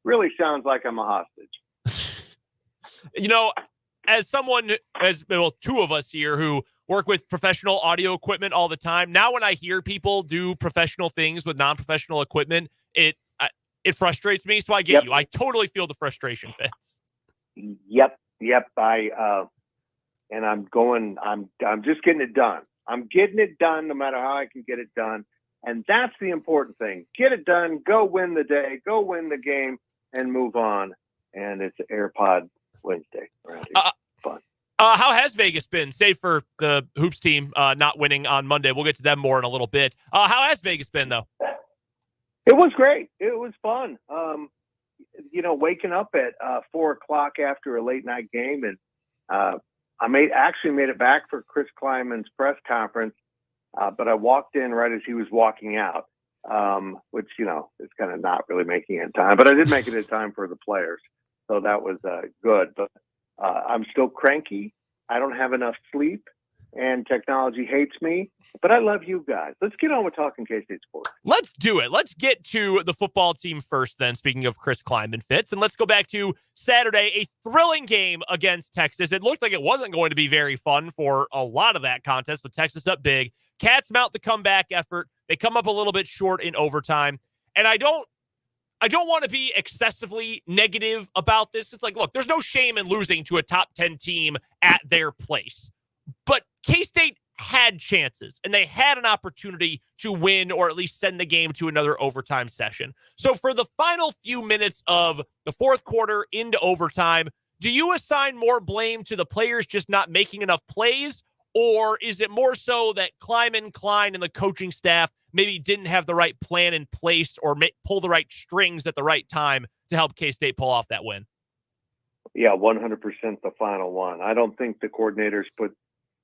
really sounds like I'm a hostage. You know, as someone, two of us here who work with professional audio equipment all the time, now when I hear people do professional things with non-professional equipment, it frustrates me. So I get you. I totally feel the frustration, Fitz. Yep. And I'm just getting it done. I'm getting it done no matter how I can get it done. And that's the important thing. Get it done, go win the day, go win the game, and move on. And it's AirPod Wednesday. Fun. How has Vegas been, save for the Hoops team not winning on Monday? We'll get to them more in a little bit. How has Vegas been, though? It was great. It was fun. Waking up at 4:00 after a late night game, and I actually made it back for Chris Kleiman's press conference, but I walked in right as he was walking out, which is kind of not really making it in time. But I did make it in time for the players, so that was good. But I'm still cranky. I don't have enough sleep, and technology hates me. But I love you guys. Let's get on with talking K-State sports. Let's do it. Let's get to the football team first then, speaking of Chris Kleiman, Fitz. And let's go back to Saturday, a thrilling game against Texas. It looked like it wasn't going to be very fun for a lot of that contest, but Texas up big. Cats mount the comeback effort. They come up a little bit short in overtime. And I don't want to be excessively negative about this. It's like, look, there's no shame in losing to a top 10 team at their place. But K-State had chances, and they had an opportunity to win or at least send the game to another overtime session. So for the final few minutes of the fourth quarter into overtime, do you assign more blame to the players just not making enough plays, or is it more so that Kleiman, Klein, and the coaching staff maybe didn't have the right plan in place or pull the right strings at the right time to help K-State pull off that win? Yeah, 100% the final one. I don't think the coordinators put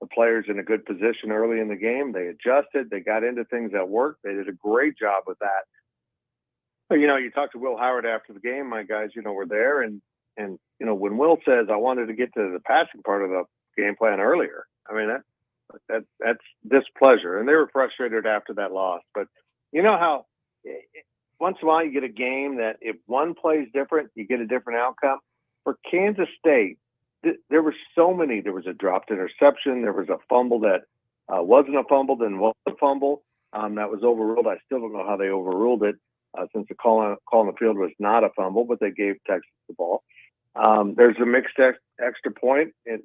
the players in a good position early in the game. They adjusted. They got into things that worked. They did a great job with that. But, you talked to Will Howard after the game. My guys, were there. And when Will says, I wanted to get to the passing part of the game plan earlier, I mean, that's displeasure. And they were frustrated after that loss. But you know how once in a while you get a game that if one plays different, you get a different outcome. For Kansas State, there were so many. There was a dropped interception. There was a fumble that wasn't a fumble, then was a fumble that was overruled. I still don't know how they overruled it since the call on the field was not a fumble, but they gave Texas the ball. There's a mixed extra point. And,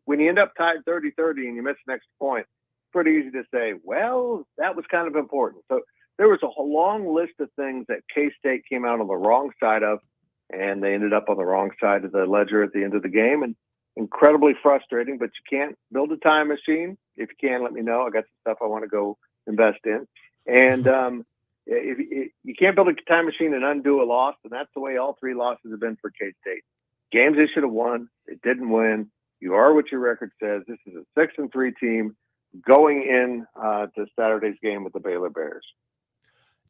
when you end up tied 30-30 and you miss an extra point, it's pretty easy to say, well, that was kind of important. So there was a long list of things that K-State came out on the wrong side of, and they ended up on the wrong side of the ledger at the end of the game, and incredibly frustrating. But you can't build a time machine. If you can, let me know. I got some stuff I want to go invest in. And if you can't build a time machine and undo a loss, and that's the way all three losses have been for K-State. Games they should have won, they didn't win. You are what your record says. This is a 6-3 team going in to Saturday's game with the Baylor Bears.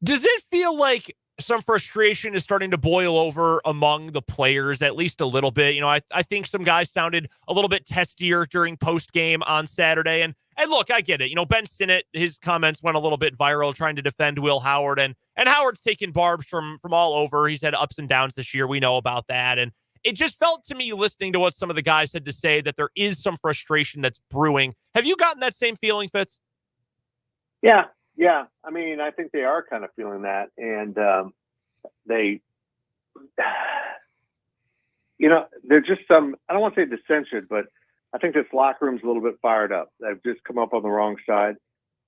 Does it feel like some frustration is starting to boil over among the players, at least a little bit? I think some guys sounded a little bit testier during post-game on Saturday. And look, I get it. Ben Sinnott, his comments went a little bit viral trying to defend Will Howard. And Howard's taken barbs from all over. He's had ups and downs this year. We know about that. And it just felt to me, listening to what some of the guys had to say, that there is some frustration that's brewing. Have you gotten that same feeling, Fitz? Yeah, Yeah, I mean, I think they are kind of feeling that, and they, they're just some. I don't want to say dissension, but I think this locker room's a little bit fired up. They've just come up on the wrong side,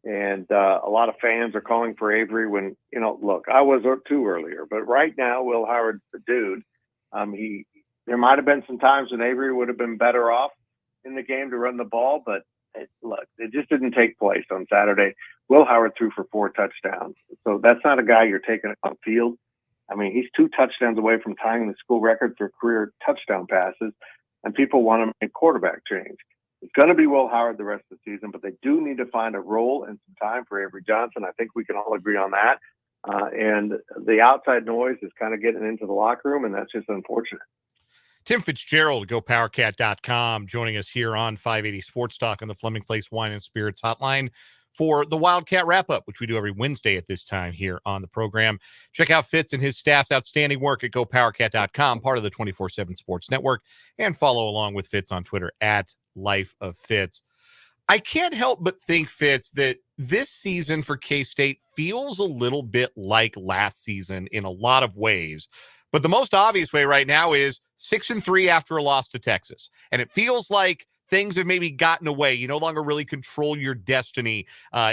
and a lot of fans are calling for Avery. When look, I was too earlier, but right now, Will Howard's the dude. There might have been some times when Avery would have been better off in the game to run the ball, but look, it just didn't take place on Saturday. Will Howard threw for 4 touchdowns. So that's not a guy you're taking on field. I mean, he's 2 touchdowns away from tying the school record for career touchdown passes, and people want to make quarterback change. It's going to be Will Howard the rest of the season, but they do need to find a role and some time for Avery Johnson. I think we can all agree on that. And the outside noise is kind of getting into the locker room, and that's just unfortunate. Tim Fitzgerald, GoPowerCat.com, joining us here on 580 Sports Talk on the Fleming Place Wine and Spirits Hotline for the Wildcat Wrap-up, which we do every Wednesday at this time here on the program. Check out Fitz and his staff's outstanding work at GoPowerCat.com, part of the 24/7 Sports Network, and follow along with Fitz on Twitter at Life of Fitz. I can't help but think, Fitz, that this season for K-State feels a little bit like last season in a lot of ways. But the most obvious way right now is 6-3 after a loss to Texas. And it feels like things have maybe gotten away. You no longer really control your destiny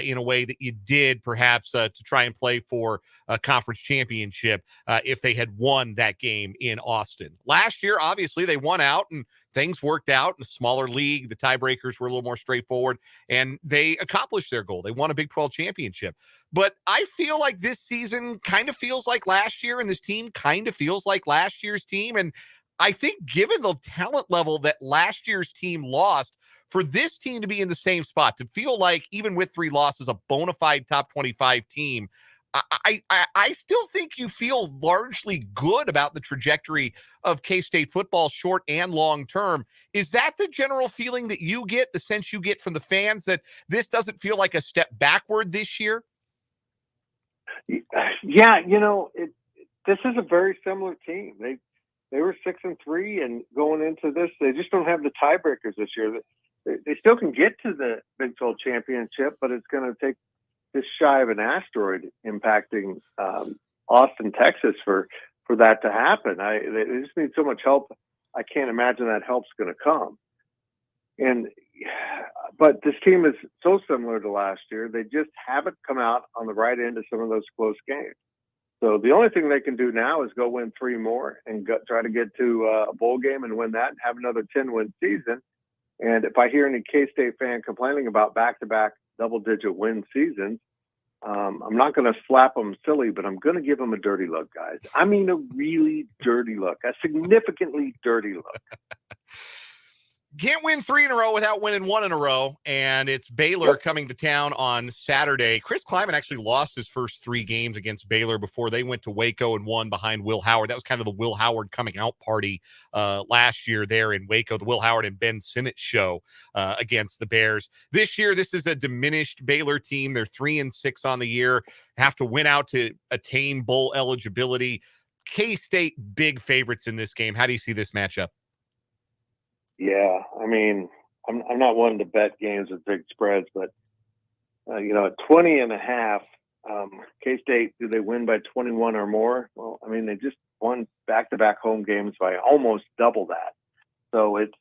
in a way that you did perhaps to try and play for a conference championship if they had won that game in Austin. Last year, obviously, they won out and things worked out in a smaller league. The tiebreakers were a little more straightforward, and they accomplished their goal. They won a Big 12 championship. But I feel like this season kind of feels like last year, and this team kind of feels like last year's team. And I think given the talent level that last year's team lost, for this team to be in the same spot, to feel like even with 3 losses, a bona fide top 25 team, I still think you feel largely good about the trajectory of K-State football, short and long term. Is that the general feeling that you get, the sense you get from the fans, that this doesn't feel like a step backward this year? Yeah, this is a very similar team. They were 6-3, and going into this, they just don't have the tiebreakers this year. They still can get to the Big 12 championship, but it's going to take just shy of an asteroid impacting Austin, Texas, for that to happen. They just need so much help. I can't imagine that help's going to come. But this team is so similar to last year. They just haven't come out on the right end of some of those close games. So the only thing they can do now is go win 3 more and try to get to a bowl game and win that and have another 10-win season. And if I hear any K-State fan complaining about back-to-back double-digit win seasons, I'm not going to slap them silly, but I'm going to give them a dirty look, guys. I mean, a really dirty look, a significantly dirty look. Can't win 3 in a row without winning 1 in a row, and it's Baylor coming to town on Saturday. Chris Kleiman actually lost his first 3 games against Baylor before they went to Waco and won behind Will Howard. That was kind of the Will Howard coming out party last year there in Waco, the Will Howard and Ben Sinnott show against the Bears. This year, this is a diminished Baylor team. They're 3-6 on the year, have to win out to attain bowl eligibility. K-State, big favorites in this game. How do you see this matchup? Yeah, I mean, I'm not one to bet games with big spreads, but at 20.5, K-State, do they win by 21 or more? Well, I mean, they just won back-to-back home games by almost double that. So it's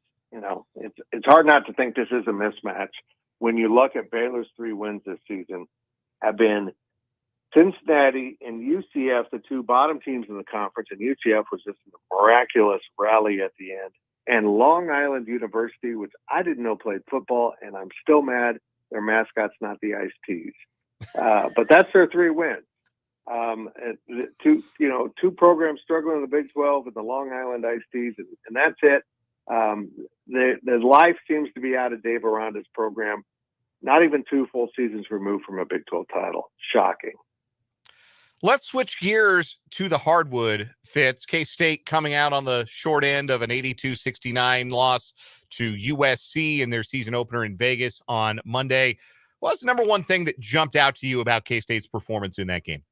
hard not to think this is a mismatch. When you look at Baylor's 3 wins this season, have been Cincinnati and UCF, the 2 bottom teams in the conference, and UCF was just a miraculous rally at the end. And Long Island University, which I didn't know played football, and I'm still mad their mascot's not the Iced Teas. But that's their 3 wins. Two programs struggling in the Big 12 and the Long Island Iced Teas, and that's it. The life seems to be out of Dave Aranda's program. Not even 2 full seasons removed from a Big 12 title. Shocking. Let's switch gears to the hardwood, Fitz. K-State coming out on the short end of an 82-69 loss to USC in their season opener in Vegas on Monday. What's the number one thing that jumped out to you about K-State's performance in that game?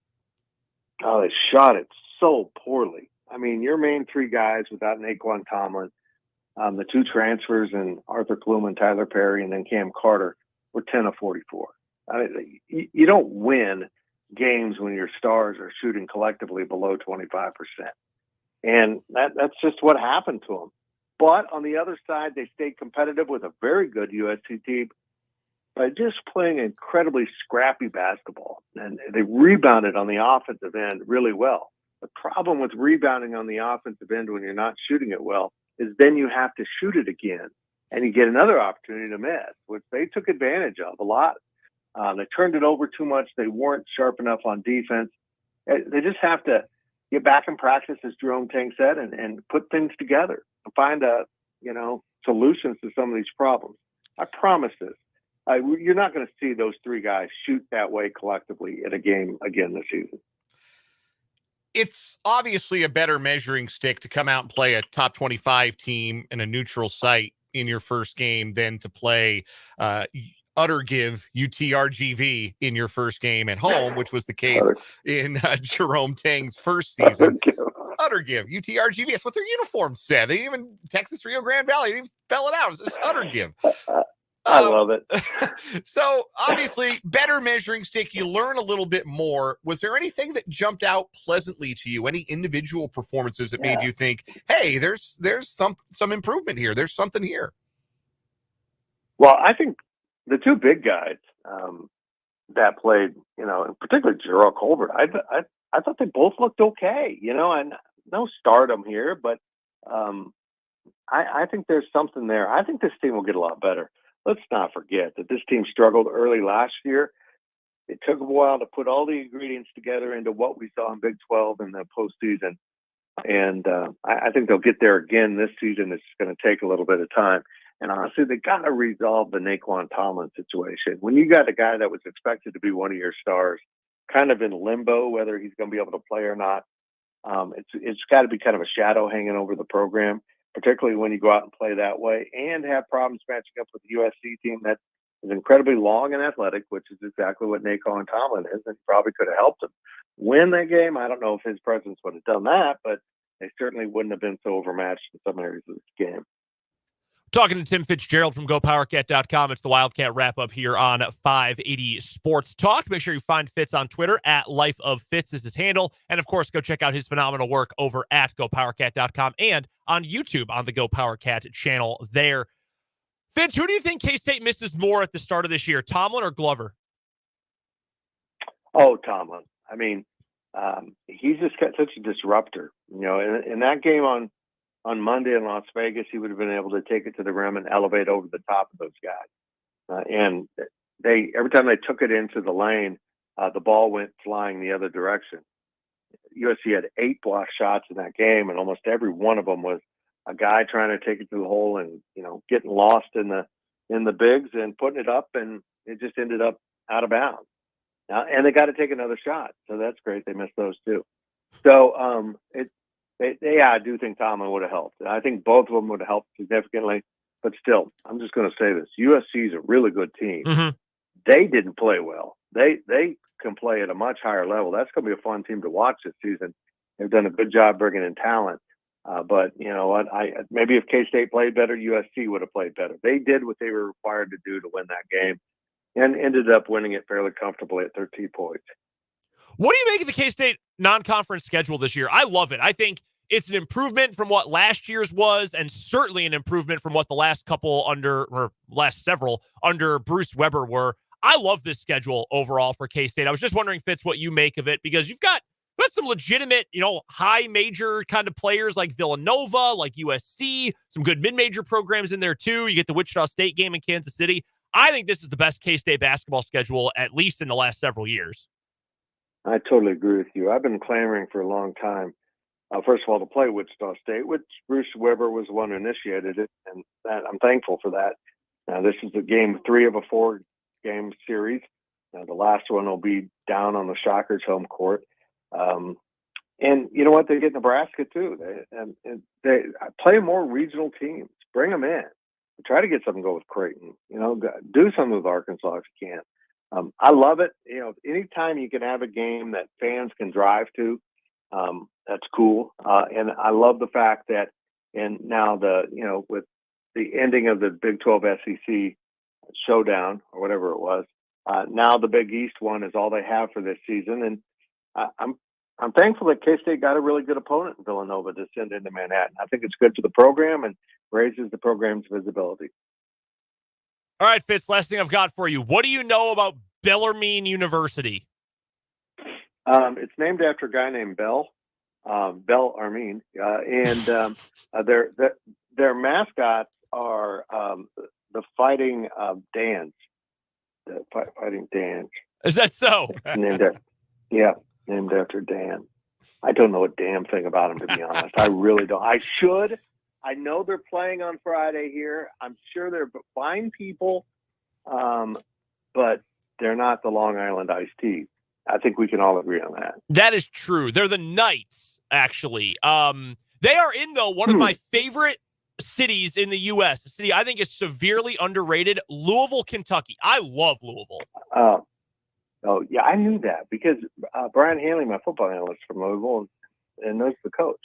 Oh, they shot it so poorly. I mean, your main 3 guys without Naquan Tomlin, the 2 transfers and Arthur Klum and Tyler Perry, and then Cam Carter were 10 of 44. I mean, you don't win games when your stars are shooting collectively below 25%. And that's just what happened to them. But on the other side, they stayed competitive with a very good USC team by just playing incredibly scrappy basketball. And they rebounded on the offensive end really well. The problem with rebounding on the offensive end when you're not shooting it well is then you have to shoot it again and you get another opportunity to miss, which they took advantage of a lot. They turned it over too much. They weren't sharp enough on defense. They just have to get back in practice, as Jerome Tang said, and put things together and find solutions to some of these problems. I promise this. You're not going to see those three guys shoot that way collectively in a game again this season. It's obviously a better measuring stick to come out and play a top 25 team in a neutral site in your first game than to play Uttergive UTRGV in your first game at home, which was the case in Jerome Tang's first season. Uttergive UTRGV. That's what their uniform said. They didn't even Texas Rio Grande Valley. They didn't even spell it out. It's Uttergive. I love it. So obviously better measuring stick. You learn a little bit more. Was there anything that jumped out pleasantly to you? Any individual performances that made you think, hey, there's some improvement here. There's something here. Well, I think the two big guys that played, in particular Gerald Colbert, I thought they both looked okay, and no stardom here, but I think there's something there. I think this team will get a lot better. Let's not forget that this team struggled early last year. It took a while to put all the ingredients together into what we saw in Big 12 in the postseason. And I think they'll get there again this season. It's going to take a little bit of time. And honestly, they got to resolve the Naquan Tomlin situation. When you got a guy that was expected to be one of your stars, kind of in limbo, whether he's going to be able to play or not, it's got to be kind of a shadow hanging over the program, particularly when you go out and play that way and have problems matching up with the USC team that is incredibly long and athletic, which is exactly what Naquan Tomlin is, and probably could have helped him win that game. I don't know if his presence would have done that, but they certainly wouldn't have been so overmatched in some areas of this game. Talking to Tim Fitzgerald from GoPowerCat.com. It's the Wildcat Wrap-up here on 580 Sports Talk. Make sure you find Fitz on Twitter at Life of Fitz is his handle. And, of course, go check out his phenomenal work over at GoPowerCat.com and on YouTube on the GoPowerCat channel there. Fitz, who do you think K-State misses more at the start of this year, Tomlin or Glover? Oh, Tomlin. I mean, he's just got such a disruptor. In that game on Monday in Las Vegas, he would have been able to take it to the rim and elevate over the top of those guys. And every time they took it into the lane, the ball went flying the other direction. USC had 8 block shots in that game, and almost every one of them was a guy trying to take it to the hole and getting lost in the bigs and putting it up, and it just ended up out of bounds. And they got to take another shot, so that's great. They missed those too. So I do think Tomlin would have helped. I think both of them would have helped significantly. But still, I'm just going to say this: USC is a really good team. Mm-hmm. They didn't play well. They can play at a much higher level. That's going to be a fun team to watch this season. They've done a good job bringing in talent. But you know what? Maybe if K-State played better, USC would have played better. They did what they were required to do to win that game, and ended up winning it fairly comfortably at 13 points. What do you make of the K-State non-conference schedule this year? I love it. I think it's an improvement from what last year's was, and certainly an improvement from what the last several under Bruce Weber were. I love this schedule overall for K-State. I was just wondering, Fitz, what you make of it, because you've got some legitimate, high major kind of players like Villanova, like USC, some good mid-major programs in there too. You get the Wichita State game in Kansas City. I think this is the best K-State basketball schedule, at least in the last several years. I totally agree with you. I've been clamoring for a long time, first of all, to play Wichita State, which Bruce Weber was the one who initiated it, and I'm thankful for that. Now, this is the game 3 of a 4-game series. The last one will be down on the Shockers' home court. And you know what? They get Nebraska too. They play more regional teams. Bring them in. Try to get something go with Creighton. Do something with Arkansas if you can. I love it. Anytime you can have a game that fans can drive to, that's cool. And I love the fact that, and now with the ending of the Big 12 SEC showdown or whatever it was, Now the Big East one is all they have for this season, and I'm thankful that K-State got a really good opponent in Villanova to send into Manhattan. I think it's good for the program and raises the program's visibility. All right, Fitz, last thing I've got for you. What do you know about Bellarmine University? It's named after a guy named Bell Armin, and their mascots are the Fighting Dans. The Fighting Dans. Is that so? Named after Dan. I don't know a damn thing about him, to be honest. I really don't. I should. I know they're playing on Friday here. I'm sure they're fine people, but they're not the Long Island Iced Tea. I think we can all agree on that. That is true. They're the Knights, actually. They are in, though, one of my favorite cities in the U.S., a city I think is severely underrated, Louisville, Kentucky. I love Louisville. Oh, yeah, I knew that because Brian Hanley, my football analyst from Louisville, and knows the coach.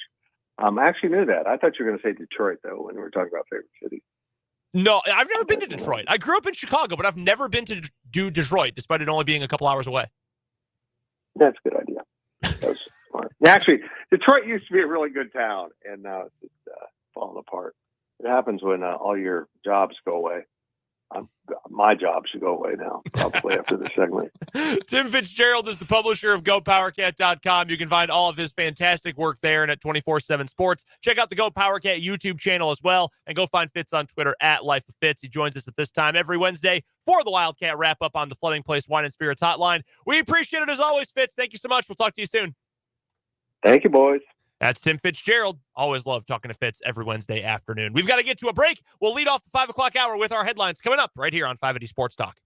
I actually knew that. I thought you were going to say Detroit, though, when we were talking about favorite cities. No, I've never been to Detroit. I grew up in Chicago, but I've never been to Detroit, despite it only being a couple hours away. That's a good idea. That was smart. Actually, Detroit used to be a really good town, and now it's just falling apart. It happens when all your jobs go away. My job should go away now, probably after this segment. Tim Fitzgerald is the publisher of GoPowerCat.com. You can find all of his fantastic work there and at 24/7 Sports. Check out the Go PowerCat YouTube channel as well, and go find Fitz on Twitter at Life of Fitz. He joins us at this time every Wednesday for the Wildcat Wrap-up on the Flooding Place Wine and Spirits Hotline. We appreciate it as always, Fitz. Thank you so much. We'll talk to you soon. Thank you, boys. That's Tim Fitzgerald. Always love talking to Fitz every Wednesday afternoon. We've got to get to a break. We'll lead off the 5 o'clock hour with our headlines coming up right here on 580 Sports Talk.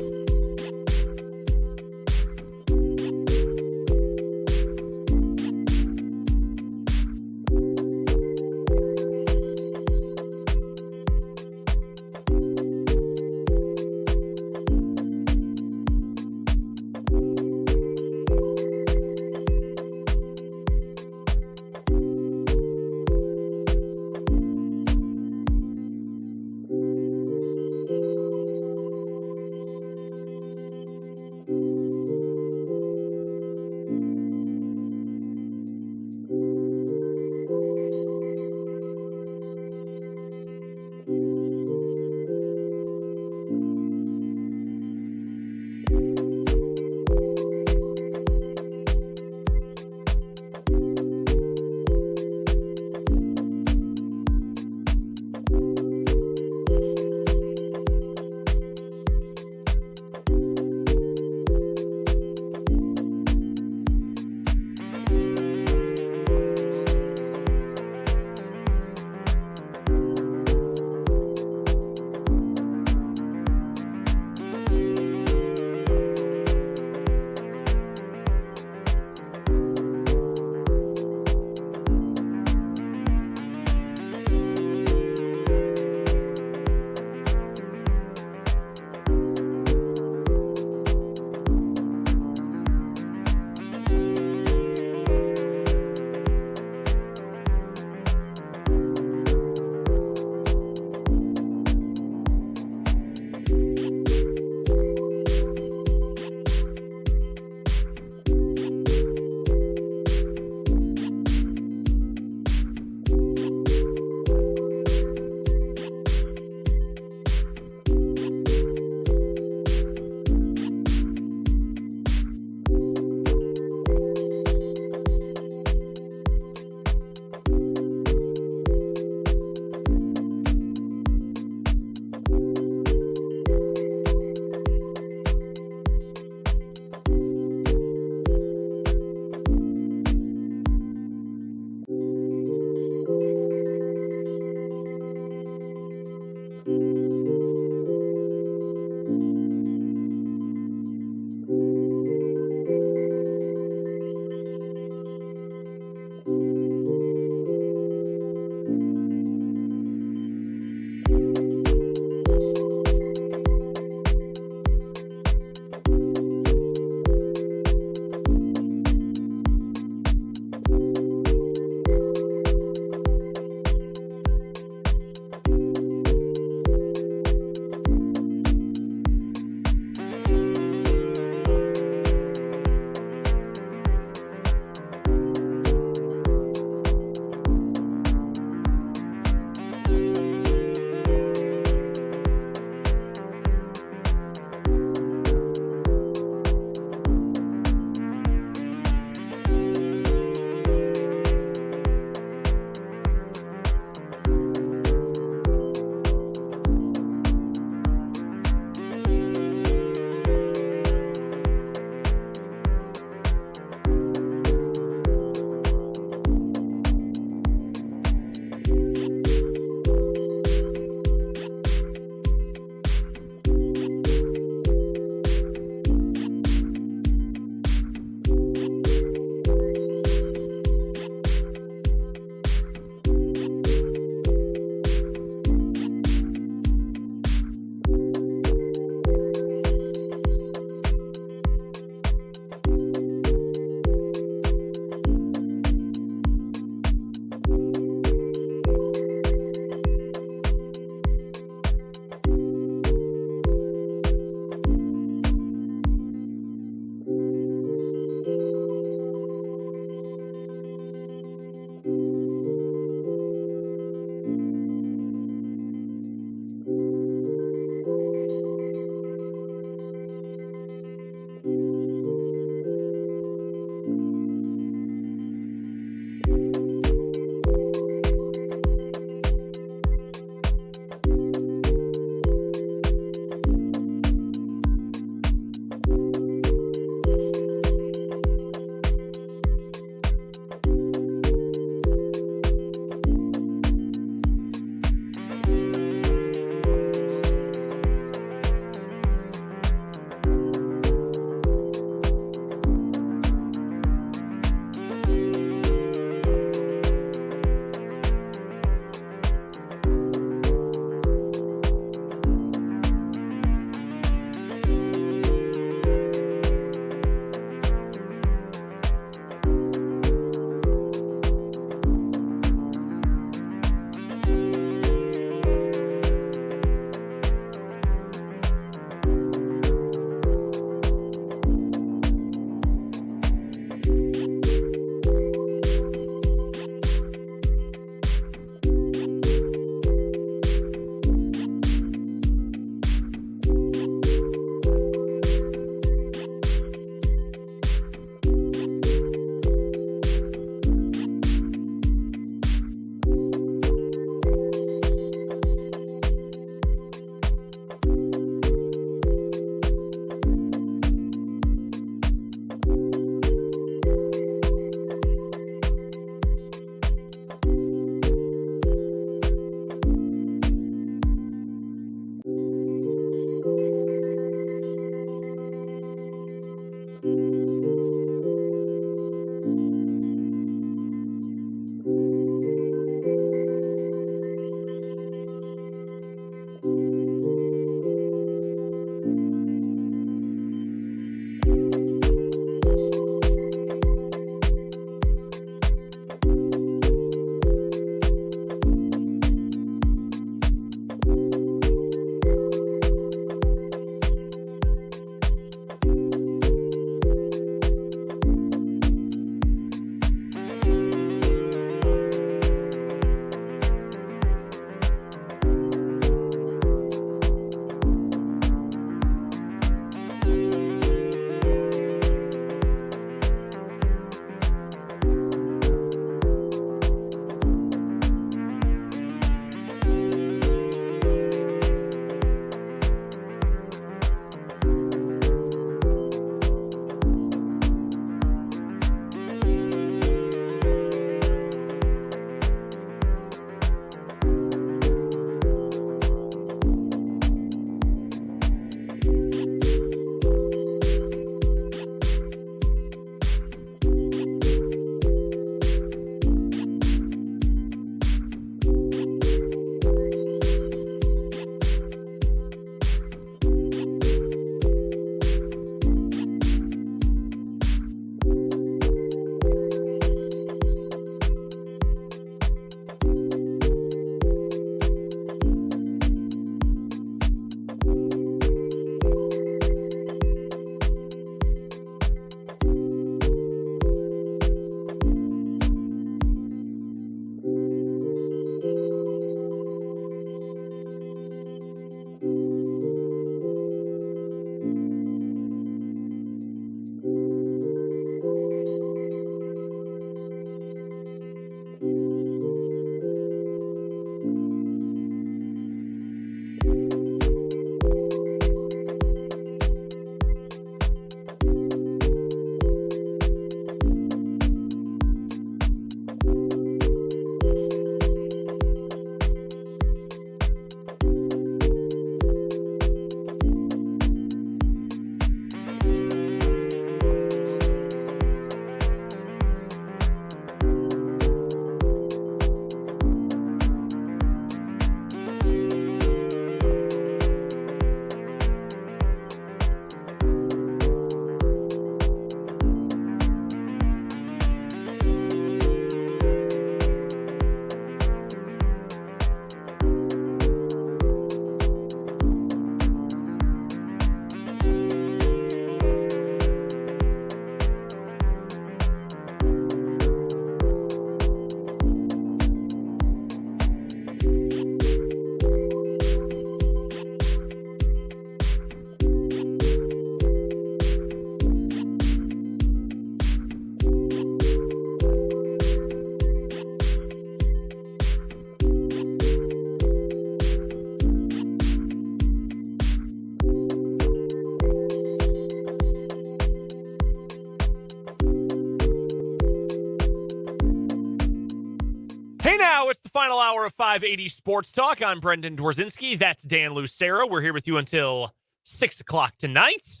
Hey now, it's the final hour of 580 Sports Talk. I'm Brendan Dworzinski. That's Dan Lucero. We're here with you until 6 o'clock tonight.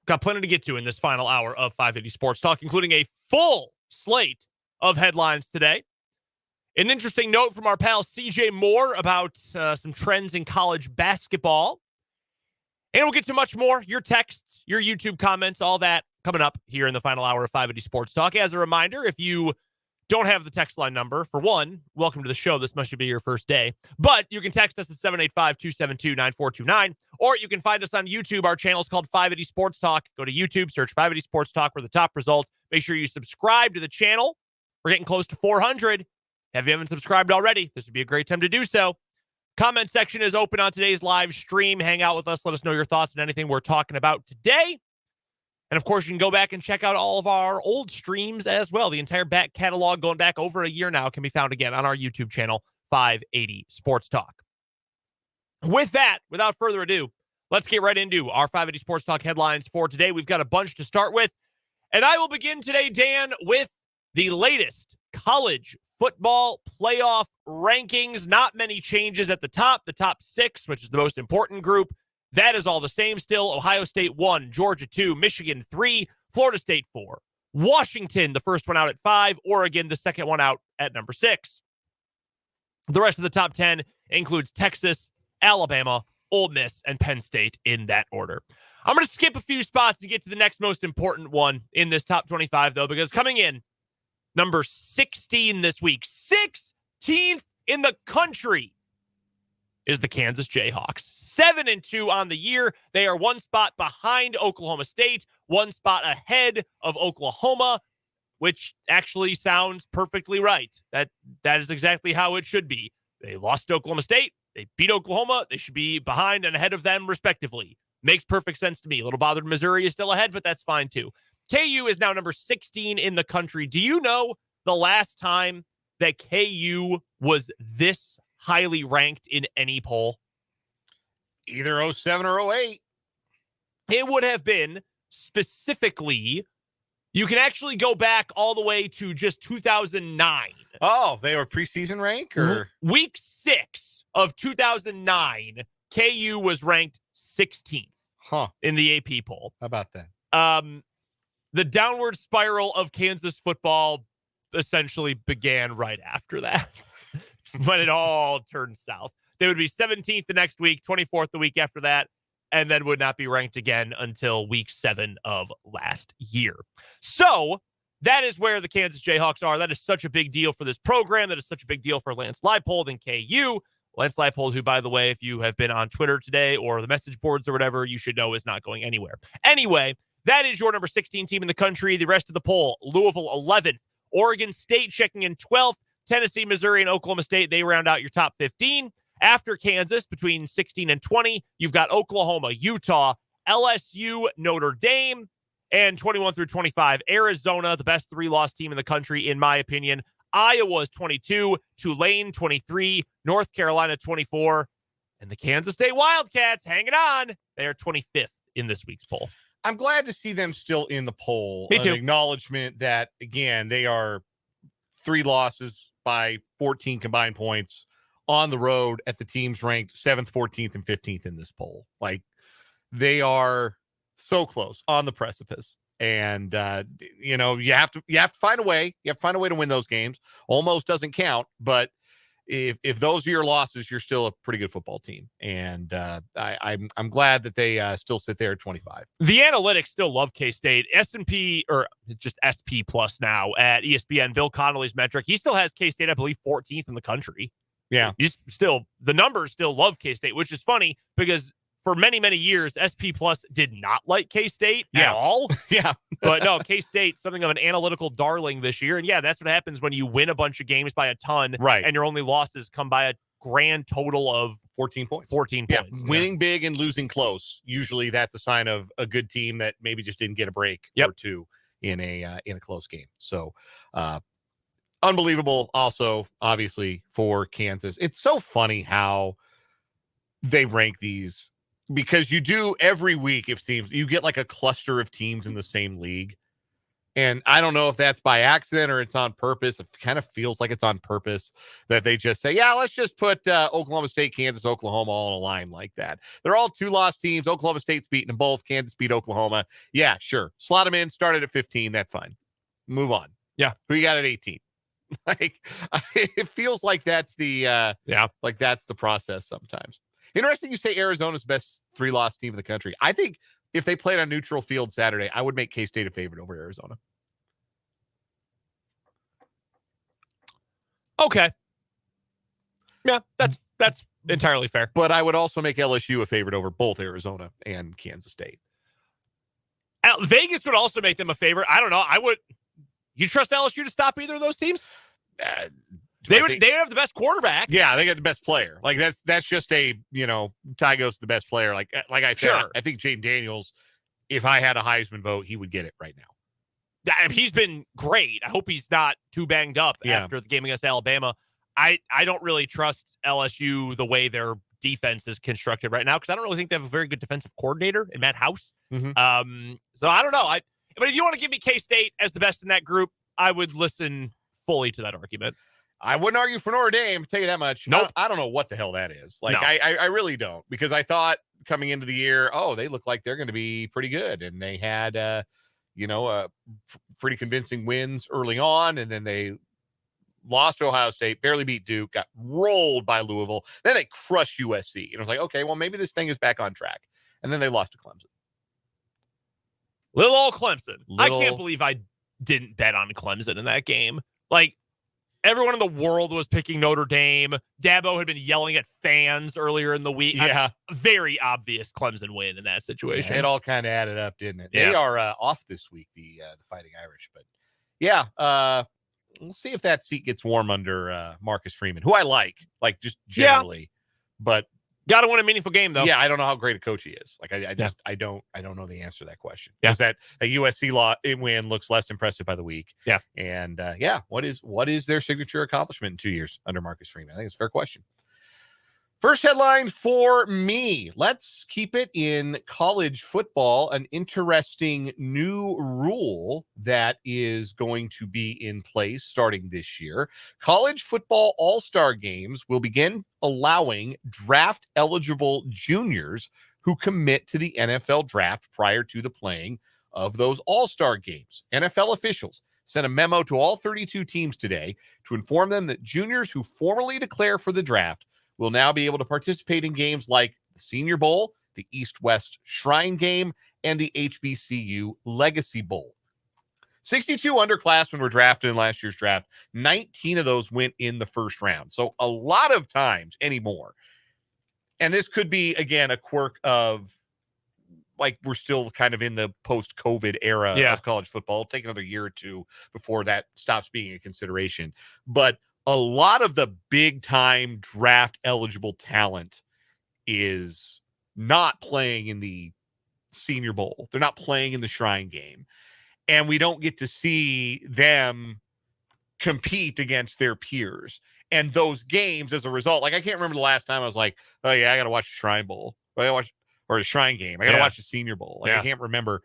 Got plenty to get to in this final hour of 580 Sports Talk, including a full slate of headlines today. An interesting note from our pal CJ Moore about some trends in college basketball. And we'll get to much more. Your texts, your YouTube comments, all that coming up here in the final hour of 580 Sports Talk. As a reminder, if you don't have the text line number, for one, welcome to the show. This must be your first day. But you can text us at 785-272-9429, or you can find us on YouTube. Our channel is called 580 Sports Talk. Go to YouTube, search 580 Sports Talk for the top results. Make sure you subscribe to the channel. We're getting close to 400. If you haven't subscribed already, this would be a great time to do so. Comment section is open on today's live stream. Hang out with us. Let us know your thoughts on anything we're talking about today. And, of course, you can go back and check out all of our old streams as well. The entire back catalog going back over a year now can be found again on our YouTube channel, 580 Sports Talk. With that, without further ado, let's get right into our 580 Sports Talk headlines for today. We've got a bunch to start with. And I will begin today, Dan, with the latest college football playoff rankings. Not many changes at the top. The top 6, which is the most important group, that is all the same still. Ohio State 1, Georgia 2, Michigan 3, Florida State 4, Washington, the first one out at 5, Oregon, the second one out at number 6. The rest of the top 10 includes Texas, Alabama, Ole Miss, and Penn State in that order. I'm going to skip a few spots to get to the next most important one in this top 25, though, because coming in number 16 this week, 16th in the country, is the Kansas Jayhawks. 7-2 on the year. They are one spot behind Oklahoma State, one spot ahead of Oklahoma, which actually sounds perfectly right. That is exactly how it should be. They lost to Oklahoma State. They beat Oklahoma. They should be behind and ahead of them, respectively. Makes perfect sense to me. A little bothered Missouri is still ahead, but that's fine too. KU is now number 16 in the country. Do you know the last time that KU was this highly ranked in any poll? Either 07 or 08. It would have been specifically, you can actually go back all the way to just 2009. Oh, they were preseason rank or week 6 of 2009, KU was ranked 16th in the AP poll. How about that? The downward spiral of Kansas football essentially began right after that. When it all turned south. They would be 17th the next week, 24th the week after that, and then would not be ranked again until week 7 of last year. So that is where the Kansas Jayhawks are. That is such a big deal for this program. That is such a big deal for Lance Leipold and KU. Lance Leipold, who, by the way, if you have been on Twitter today or the message boards or whatever, you should know is not going anywhere. Anyway, that is your number 16 team in the country. The rest of the poll, Louisville 11th, Oregon State checking in 12th, Tennessee, Missouri, and Oklahoma State, they round out your top 15. After Kansas, between 16 and 20, you've got Oklahoma, Utah, LSU, Notre Dame, and 21 through 25, Arizona, the best 3-loss team in the country, in my opinion. Iowa is 22, Tulane 23, North Carolina 24, and the Kansas State Wildcats hanging on. They are 25th in this week's poll. I'm glad to see them still in the poll. Me too. An acknowledgement that, again, they are 3 losses by 14 combined points on the road at the teams ranked 7th, 14th, and 15th in this poll. Like, they are so close on the precipice. And, you have to find a way. You have to find a way to win those games. Almost doesn't count, but if those are your losses, you're still a pretty good football team. And I'm glad that they still sit there at 25. The analytics still love K-State. S&P, or just SP plus now at ESPN, Bill Connolly's metric, he still has K-State, I believe, 14th in the country. Yeah. The numbers still love K-State, which is funny because for many, many years, SP Plus did not like K-State at all. Yeah. But no, K-State, something of an analytical darling this year. And yeah, that's what happens when you win a bunch of games by a ton. Right. And your only losses come by a grand total of 14 points. 14 Yeah. points. Winning big and losing close. Usually that's a sign of a good team that maybe just didn't get a break or two in a close game. So, unbelievable also, obviously, for Kansas. It's so funny how they rank these, because you do every week, it seems, you get like a cluster of teams in the same league. And I don't know if that's by accident or it's on purpose. It kind of feels like it's on purpose that they just say, yeah, let's just put Oklahoma State, Kansas, Oklahoma all in a line like that. They're all 2-loss teams. Oklahoma State's beaten them both. Kansas beat Oklahoma. Yeah, sure. Slot them in, started at 15. That's fine. Move on. Yeah. Who you got at 18? Like, it feels like that's the like that's the process sometimes. Interesting you say Arizona's best 3-loss team in the country. I think if they played on neutral field Saturday, I would make K-State a favorite over Arizona. Okay. Yeah, that's entirely fair. But I would also make LSU a favorite over both Arizona and Kansas State. Vegas would also make them a favorite. I don't know. I would. You trust LSU to stop either of those teams? They would have the best quarterback. Yeah, they got the best player. Like that's just a, tie goes to the best player. Like I said, Sure. I think Jaden Daniels, if I had a Heisman vote, he would get it right now. He's been great. I hope he's not too banged up after the game against Alabama. I don't really trust LSU the way their defense is constructed right now because I don't really think they have a very good defensive coordinator in Matt House. Mm-hmm. So I don't know. But if you want to give me K-State as the best in that group, I would listen fully to that argument. I wouldn't argue for Notre Dame, tell you that much. Nope. I don't know what the hell that is. Like, No. I really don't, because I thought coming into the year, they look like they're going to be pretty good. And they had, pretty convincing wins early on. And then they lost to Ohio State, barely beat Duke, got rolled by Louisville. Then they crushed USC. And I was like, okay, well, maybe this thing is back on track. And then they lost to Clemson. Little old Clemson. I can't believe I didn't bet on Clemson in that game. Like, everyone in the world was picking Notre Dame. Dabo had been yelling at fans earlier in the week. Yeah. Very obvious Clemson win in that situation. Yeah, it all kind of added up, didn't it? Yeah. They are off this week, the Fighting Irish. But, yeah, we'll see if that seat gets warm under Marcus Freeman, who I like just generally. Yeah. But got to win a meaningful game, though. Yeah, I don't know how great a coach he is. Like, I don't know the answer to that question. Yeah. Because that USC win looks less impressive by the week. Yeah. And what is their signature accomplishment in 2 years under Marcus Freeman? I think it's a fair question. First headline for me. Let's keep it in college football. An interesting new rule that is going to be in place starting this year. College football all-star games will begin allowing draft-eligible juniors who commit to the NFL draft prior to the playing of those all-star games. NFL officials sent a memo to all 32 teams today to inform them that juniors who formally declare for the draft will now be able to participate in games like the Senior Bowl, the East-West Shrine Game, and the HBCU Legacy Bowl. 62 underclassmen were drafted in last year's draft. 19 of those went in the first round. So a lot of times anymore. And this could be, again, a quirk of, like, we're still kind of in the post-COVID era of college football. It'll take another year or two before that stops being a consideration. But a lot of the big-time draft-eligible talent is not playing in the Senior Bowl. They're not playing in the Shrine Game. And we don't get to see them compete against their peers. And those games, as a result, like, I can't remember the last time I was like, oh, yeah, I got to watch the Shrine Bowl. Or the Shrine Game. I got to watch the Senior Bowl. Like, I can't remember.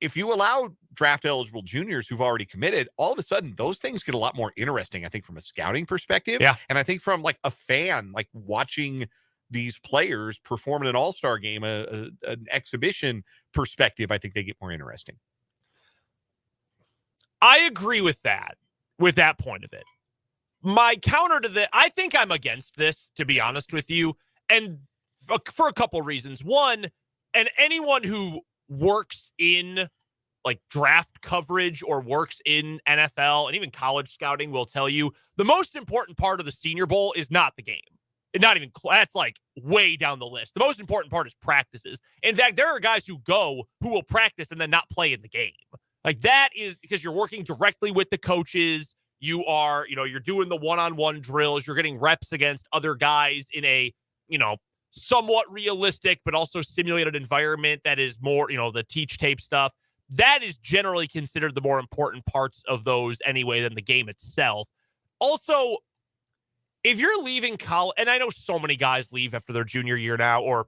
If you allow draft-eligible juniors who've already committed, all of a sudden, those things get a lot more interesting, I think, from a scouting perspective. Yeah. And I think from, like, a fan, like, watching these players perform in an all-star game, an exhibition perspective, I think they get more interesting. I agree with that point of it. My counter to that, I think I'm against this, to be honest with you, and for a couple reasons. One, and anyone who works in, like, draft coverage or works in NFL and even college scouting will tell you the most important part of the Senior Bowl is not the game. Not even, that's like way down the list. The most important part is practices. In fact, there are guys who will practice and then not play in the game. Like, that is because you're working directly with the coaches. You are, you're doing the one-on-one drills. You're getting reps against other guys in a, somewhat realistic, but also simulated environment that is more, the teach tape stuff. That is generally considered the more important parts of those anyway than the game itself. Also, if you're leaving college, and I know so many guys leave after their junior year now, or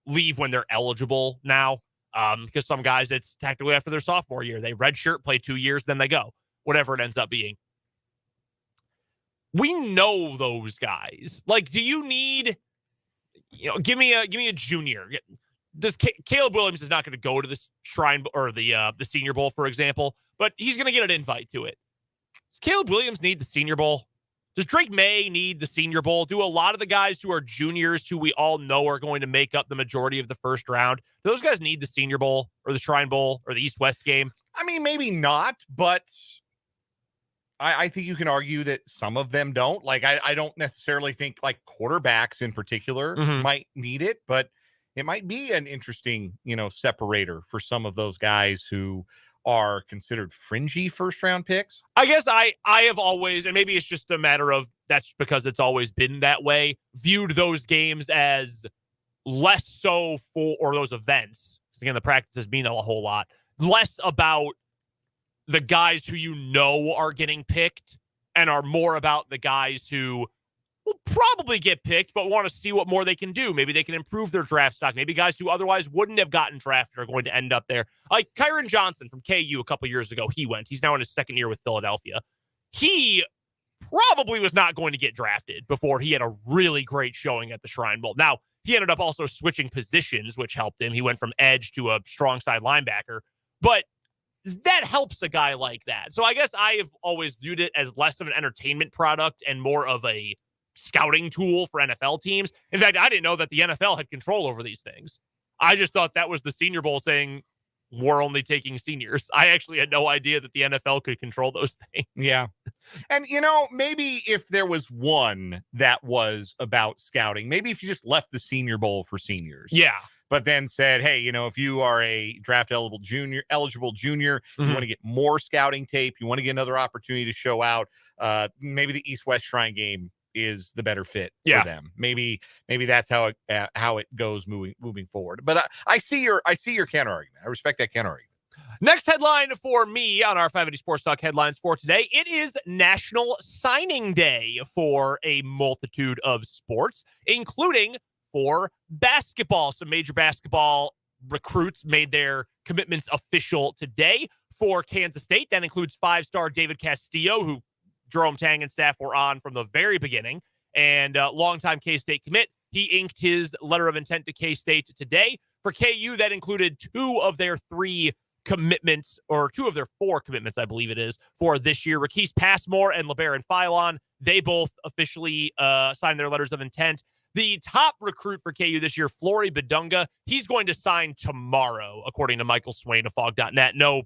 leave when they're eligible now. Because some guys, it's technically after their sophomore year. They redshirt, play 2 years, then they go. Whatever it ends up being. We know those guys. Like, do you need, give me a junior. Caleb Williams is not going to go to the Shrine or the Senior Bowl, for example, but he's going to get an invite to it. Does Caleb Williams need the Senior Bowl? Does Drake May need the Senior Bowl? Do a lot of the guys who are juniors, who we all know are going to make up the majority of the first round, do those guys need the Senior Bowl or the Shrine Bowl or the East-West game? I mean, maybe not, but I think you can argue that some of them don't. Like, I don't necessarily think like quarterbacks in particular might need it, but it might be an interesting, separator for some of those guys who are considered fringy first round picks. I guess I have always, and maybe it's just a matter of that's because it's always been that way, viewed those games as less so or those events, because again, the practices mean a whole lot, less about the guys who are getting picked and are more about the guys who will probably get picked, but want to see what more they can do. Maybe they can improve their draft stock. Maybe guys who otherwise wouldn't have gotten drafted are going to end up there. Like Kyron Johnson from KU a couple years ago, he went. He's now in his second year with Philadelphia. He probably was not going to get drafted before he had a really great showing at the Shrine Bowl. Now, he ended up also switching positions, which helped him. He went from edge to a strong side linebacker. But that helps a guy like that. So I guess I have always viewed it as less of an entertainment product and more of a scouting tool for NFL teams. In fact, I didn't know that the NFL had control over these things. I just thought that was the Senior Bowl saying we're only taking seniors. I actually had no idea that the NFL could control those things. Yeah. And, maybe if there was one that was about scouting, maybe if you just left the Senior Bowl for seniors. Yeah. But then said, hey, if you are a draft eligible junior, you want to get more scouting tape, you want to get another opportunity to show out, maybe the East-West Shrine game is the better fit for them. Maybe that's how it goes moving forward. But I see your counter argument. I respect that counter argument. Next headline for me on our 580 Sports Talk headlines for today. It is National Signing Day for a multitude of sports, including for basketball. Some major basketball recruits made their commitments official today for Kansas State. That includes 5-star David Castillo, who Jerome Tang and staff were on from the very beginning, and longtime K-State commit. He inked his letter of intent to K-State today. For KU, that included 2 of their 3 commitments, or 2 of their 4 commitments, I believe it is, for this year. Raquise Passmore and LeBaron Philon, they both officially signed their letters of intent. The top recruit for KU this year, Flory Badunga, he's going to sign tomorrow, according to Michael Swain of Fog.net. No,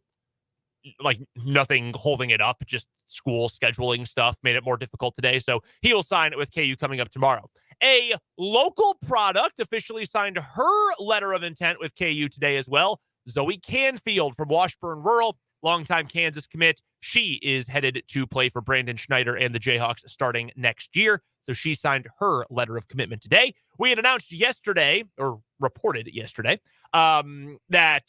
nothing holding it up, just school scheduling stuff made it more difficult today. So he will sign it with KU coming up tomorrow. A local product officially signed her letter of intent with KU today as well. Zoe Canfield from Washburn Rural, longtime Kansas commit. She is headed to play for Brandon Schneider and the Jayhawks starting next year. So she signed her letter of commitment today. We had announced yesterday, or reported yesterday, that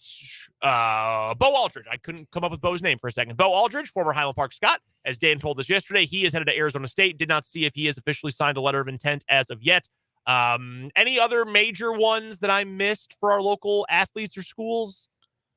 Bo Aldridge, I couldn't come up with Bo's name for a second. Bo Aldridge, former Highland Park Scott, as Dan told us yesterday, he is headed to Arizona State. Did not see if he has officially signed a letter of intent as of yet. Any other major ones that I missed for our local athletes or schools?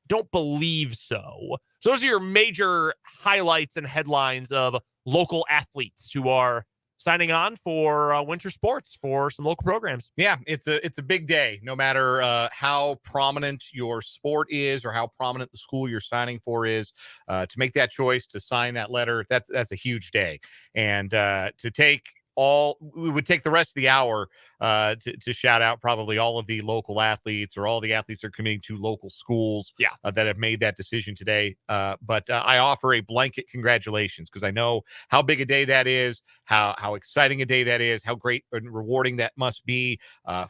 Don't believe so. So those are your major highlights and headlines of local athletes who are signing on for winter sports for some local programs. Yeah, it's a big day, no matter how prominent your sport is or how prominent the school you're signing for is. To make that choice, to sign that letter, that's a huge day. And we would take the rest of the hour to shout out probably all of the local athletes or all the athletes that are committing to local schools that have made that decision today. But I offer a blanket congratulations, because I know how big a day that is, how exciting a day that is, how great and rewarding that must be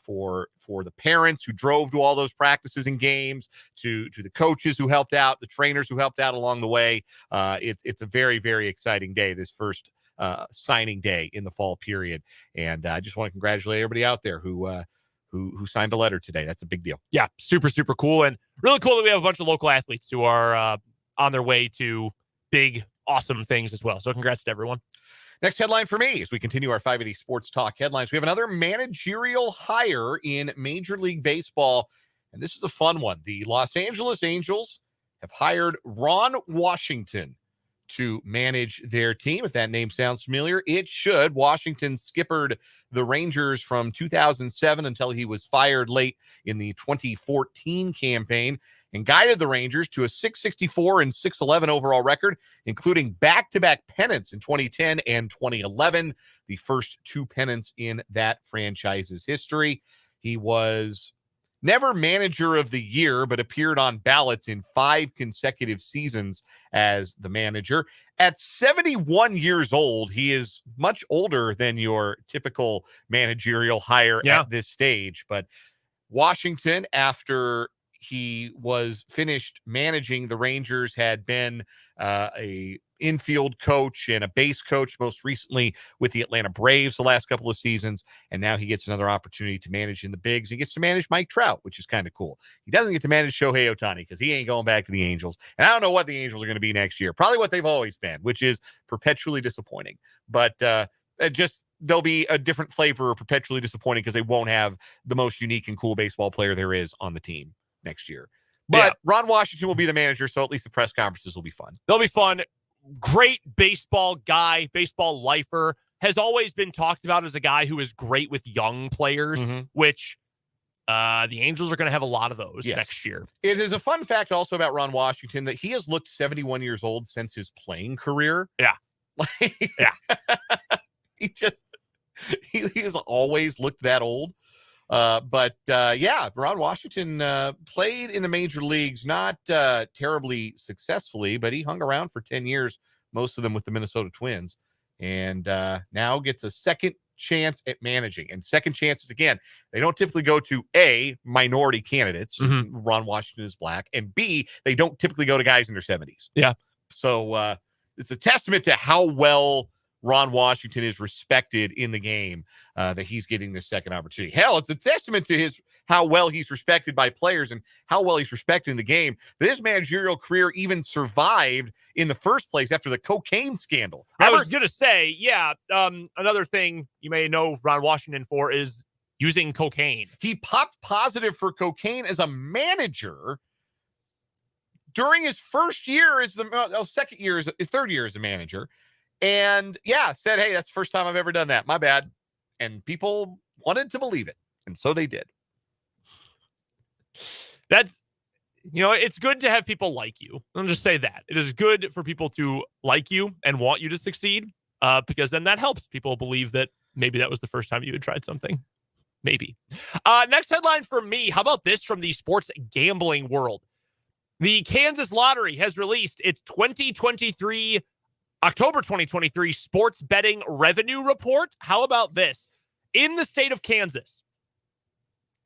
for the parents who drove to all those practices and games, to the coaches who helped out, the trainers who helped out along the way. It's a very, very exciting day, this first signing day in the fall period. And I just want to congratulate everybody out there who signed a letter today. That's a big deal. Yeah, super, super cool. And really cool that we have a bunch of local athletes who are on their way to big, awesome things as well. So congrats to everyone. Next headline for me, as we continue our 580 Sports Talk headlines, we have another managerial hire in Major League Baseball. And this is a fun one. The Los Angeles Angels have hired Ron Washington to manage their team. If that name sounds familiar, it should. Washington skippered the Rangers from 2007 until he was fired late in the 2014 campaign and guided the Rangers to a 664 and 611 overall record, including back-to-back pennants in 2010 and 2011, the first 2 pennants in that franchise's history. He was never manager of the year, but appeared on ballots in 5 consecutive seasons as the manager. At 71 years old, he is much older than your typical managerial hire at this stage. But Washington, after he was finished managing the Rangers, had been a infield coach and a base coach, most recently with the Atlanta Braves the last couple of seasons. And now he gets another opportunity to manage in the bigs. He gets to manage Mike Trout, which is kind of cool. He doesn't get to manage Shohei Ohtani because he ain't going back to the Angels. And I don't know what the Angels are going to be next year. Probably what they've always been, which is perpetually disappointing. But there'll be a different flavor of perpetually disappointing because they won't have the most unique and cool baseball player there is on the team next year. But Ron Washington will be the manager, so at least the press conferences will be fun. They'll be fun. Great baseball guy, baseball lifer, has always been talked about as a guy who is great with young players, which the Angels are going to have a lot of those next year. It is a fun fact also about Ron Washington that he has looked 71 years old since his playing career. He has always looked that old. But Ron Washington played in the major leagues, not terribly successfully, but he hung around for 10 years, most of them with the Minnesota Twins, and now gets a second chance at managing. And second chances, again, they don't typically go to A, minority candidates. Ron Washington is black, and B, they don't typically go to guys in their 70s. Yeah. So it's a testament to how well Ron Washington is respected in the game, that he's getting this second opportunity. Hell, it's a testament to how well he's respected by players and how well he's respected in the game that his managerial career even survived in the first place after the cocaine scandal. I was going to say, another thing you may know Ron Washington for is using cocaine. He popped positive for cocaine as a manager during his first year his third year as a manager. And said, hey, that's the first time I've ever done that. My bad. And people wanted to believe it. And so they did. That's, it's good to have people like you. I'll just say that. It is good for people to like you and want you to succeed, because then that helps people believe that maybe that was the first time you had tried something. Maybe. Next headline from me. How about this from the sports gambling world? The Kansas Lottery has released its October 2023 sports betting revenue report. How about this? In the state of Kansas,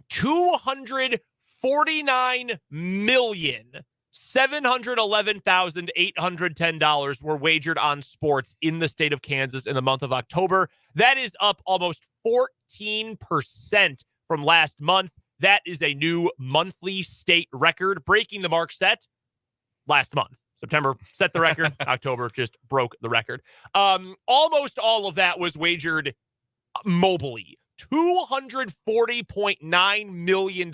$249,711,810 were wagered on sports in the state of Kansas in the month of October. That is up almost 14% from last month. That is a new monthly state record, breaking the mark set last month. September set the record. October just broke the record. Almost all of that was wagered mobily. $240.9 million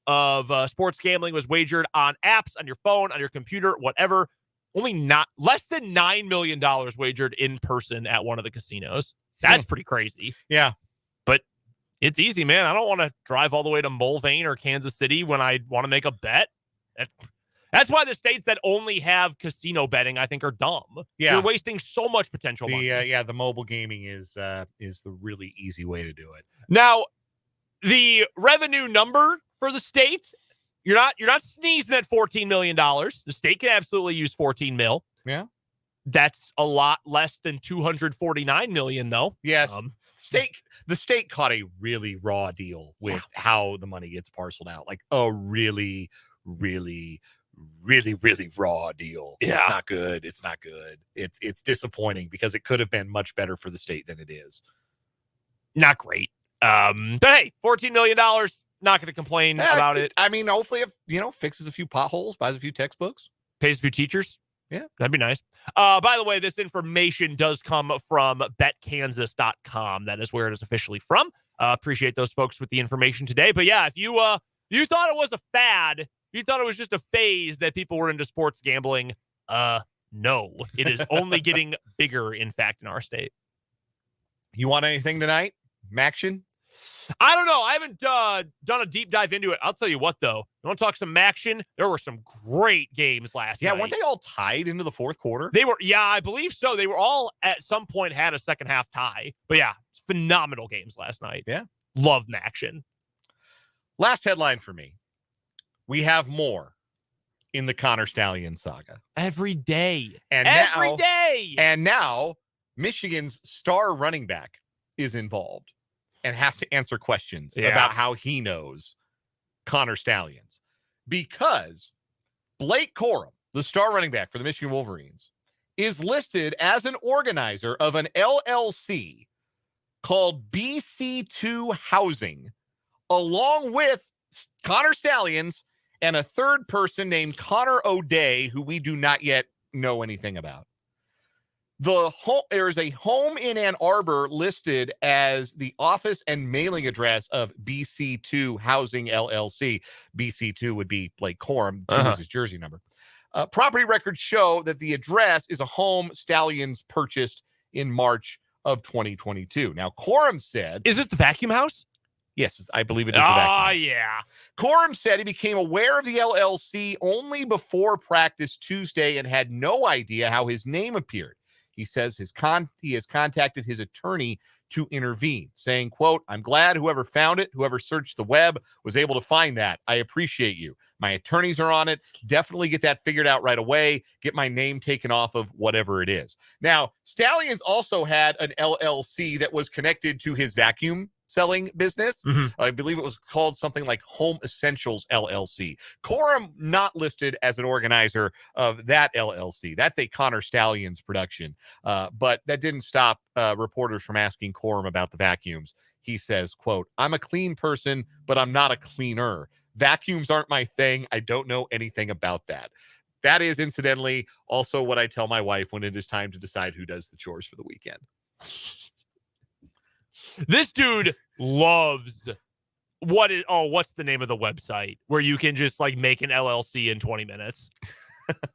of sports gambling was wagered on apps, on your phone, on your computer, whatever. Less than $9 million wagered in person at one of the casinos. That's pretty crazy. Yeah. But it's easy, man. I don't want to drive all the way to Mulvane or Kansas City when I want to make a bet. That's why the states that only have casino betting, I think, are dumb. Yeah. You're wasting so much potential money. The mobile gaming is the really easy way to do it. Now, the revenue number for the state, you're not sneezing at $14 million. The state can absolutely use 14 mil. Yeah. That's a lot less than $249 million, though. Yes. The state caught a really raw deal with how the money gets parceled out. Like a really, really, really, really raw deal. Yeah. It's not good. It's disappointing because it could have been much better for the state than it is. Not great. But hey, $14 million, not going to complain about it. I mean, hopefully it, fixes a few potholes, buys a few textbooks, pays a few teachers. Yeah. That'd be nice. By the way, this information does come from betkansas.com. That is where it is officially from. Appreciate those folks with the information today. But yeah, if you You thought it was a fad. You thought it was just a phase that people were into sports gambling. No, it is only getting bigger, in fact, in our state. You want anything tonight? Maction? I don't know. I haven't done a deep dive into it. I'll tell you what, though. You want to talk some action? There were some great games last night. Yeah, weren't they all tied into the fourth quarter? They were, yeah, I believe so. They were all at some point had a second half tie. But yeah, phenomenal games last night. Yeah. Love action. Last headline for me. We have more in the Connor Stallion saga. Every day. And Every day. And now Michigan's star running back is involved and has to answer questions about how he knows Connor Stallions. Because Blake Corum, the star running back for the Michigan Wolverines, is listed as an organizer of an LLC called BC2 Housing, along with Connor Stallions and a third person named Connor O'Day, who we do not yet know anything about. There is a home in Ann Arbor listed as the office and mailing address of BC2 Housing LLC. BC2 would be Blake Corum, is his jersey number. Property records show that the address is a home Stallions purchased in March of 2022. Now, Corum said... Is this the vacuum house? Yes, I believe it is the vacuum. Yeah. Corum said he became aware of the LLC only before practice Tuesday and had no idea how his name appeared. He says he has contacted his attorney to intervene, saying, quote, "I'm glad whoever found it, whoever searched the web, was able to find that. I appreciate you. My attorneys are on it. Definitely get that figured out right away. Get my name taken off of whatever it is." Now, Stallions also had an LLC that was connected to his vacuum selling business. I believe it was called something like Home Essentials LLC. Corum not listed as an organizer of that LLC. That's a Connor Stallions production. But that didn't stop reporters from asking Corum about the vacuums. He says, quote, "I'm a clean person, but I'm not a cleaner. Vacuums aren't my thing. I don't know anything about that." That is, incidentally, also what I tell my wife when it is time to decide who does the chores for the weekend. This dude loves what's the name of the website where you can just like make an LLC in 20 minutes?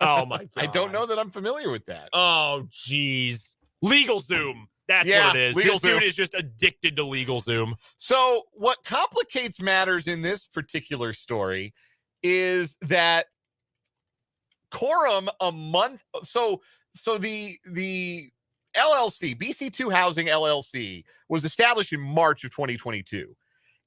Oh my God. I don't know that I'm familiar with that. Oh, geez. LegalZoom. That's Yeah, what it is. This dude is just addicted to LegalZoom. So what complicates matters in this particular story is that Corum the LLC, BC2 Housing LLC, was established in March of 2022.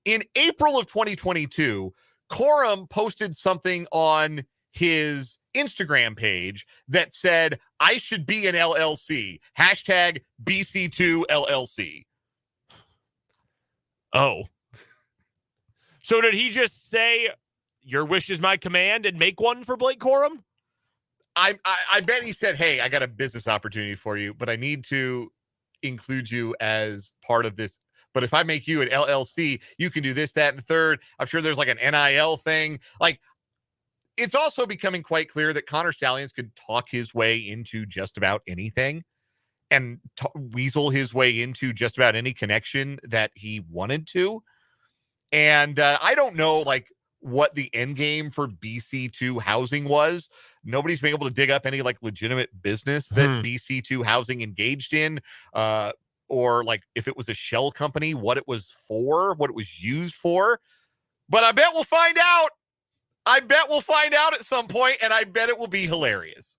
In April of 2022, Corum posted something on his Instagram page that said, "I should be an LLC, hashtag BC2 LLC." Oh. So did he just say, "Your wish is my command," and make one for Blake Corum? I bet he said, "Hey, I got a business opportunity for you, but I need to include you as part of this. But if I make you an LLC, you can do this, that, and the third." I'm sure there's like an NIL thing. Like, it's also becoming quite clear that Connor Stallions could talk his way into just about anything and weasel his way into just about any connection that he wanted to. And I don't know, like, what the end game for BC2 Housing was. Nobody's been able to dig up any like legitimate business that BC2 Housing engaged in, or like if it was a shell company, what it was for, what it was used for. But I bet we'll find out. I bet we'll find out at some point, and I bet it will be hilarious.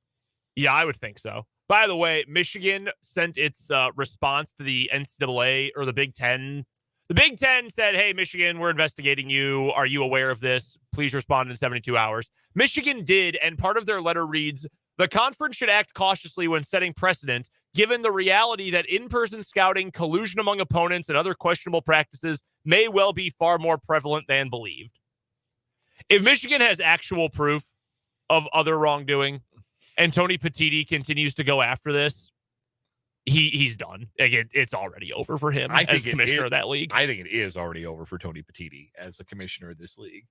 Yeah, I would think so. By the way, Michigan sent its response to the NCAA or the Big Ten. The Big Ten said, "Hey, Michigan, we're investigating you. Are you aware of this? Please respond in 72 hours. Michigan did, and part of their letter reads, "The conference should act cautiously when setting precedent, given the reality that in-person scouting, collusion among opponents, and other questionable practices may well be far more prevalent than believed." If Michigan has actual proof of other wrongdoing and Tony Petitti continues to go after this, he's done. Like it's already over for him as commissioner of that league. I think it is already over for Tony Petitti as the commissioner of this league.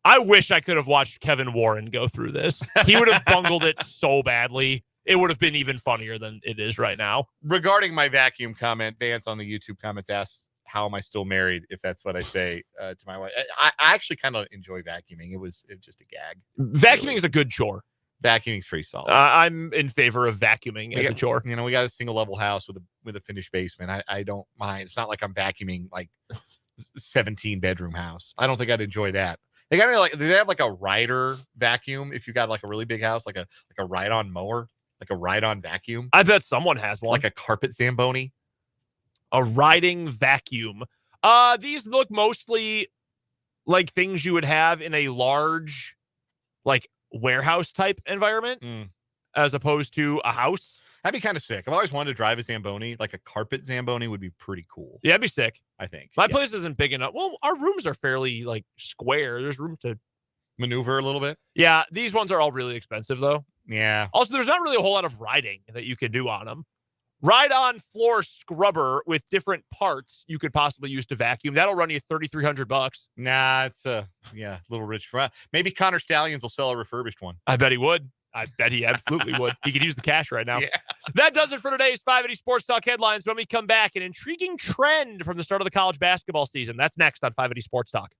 I wish I could have watched Kevin Warren go through this. He would have bungled it so badly. It would have been even funnier than it is right now. Regarding my vacuum comment, Vance on the YouTube comments asks, how am I still married if that's what I say to my wife. I actually kind of enjoy vacuuming. It was just a gag. Vacuuming is a good chore. Vacuuming's pretty solid. I'm in favor of vacuuming as a chore. You know, we got a single level house with a finished basement. I don't mind. It's not like I'm vacuuming like 17 bedroom house. I don't think I'd enjoy that. They got do they have like a rider vacuum if you got like a really big house, like a ride-on mower, like a ride-on vacuum? I bet someone has one. Like a carpet Zamboni. A riding vacuum. These look mostly like things you would have in a large, like, warehouse type environment as opposed to a house. That'd be kind of sick. I've always wanted to drive a Zamboni. Like a carpet Zamboni would be pretty cool. Yeah, that'd be sick. I think. My place isn't big enough. Well, our rooms are fairly like square. There's room to maneuver a little bit. Yeah, these ones are all really expensive though. Yeah. Also, there's not really a whole lot of riding that you can do on them. Ride-on floor scrubber with different parts you could possibly use to vacuum. That'll run you $3,300. Nah, it's a little rich for maybe Connor Stallions will sell a refurbished one. I bet he would. I bet he absolutely would. He could use the cash right now. Yeah. That does it for today's 580 Sports Talk headlines. When we come back, an intriguing trend from the start of the college basketball season. That's next on 580 Sports Talk.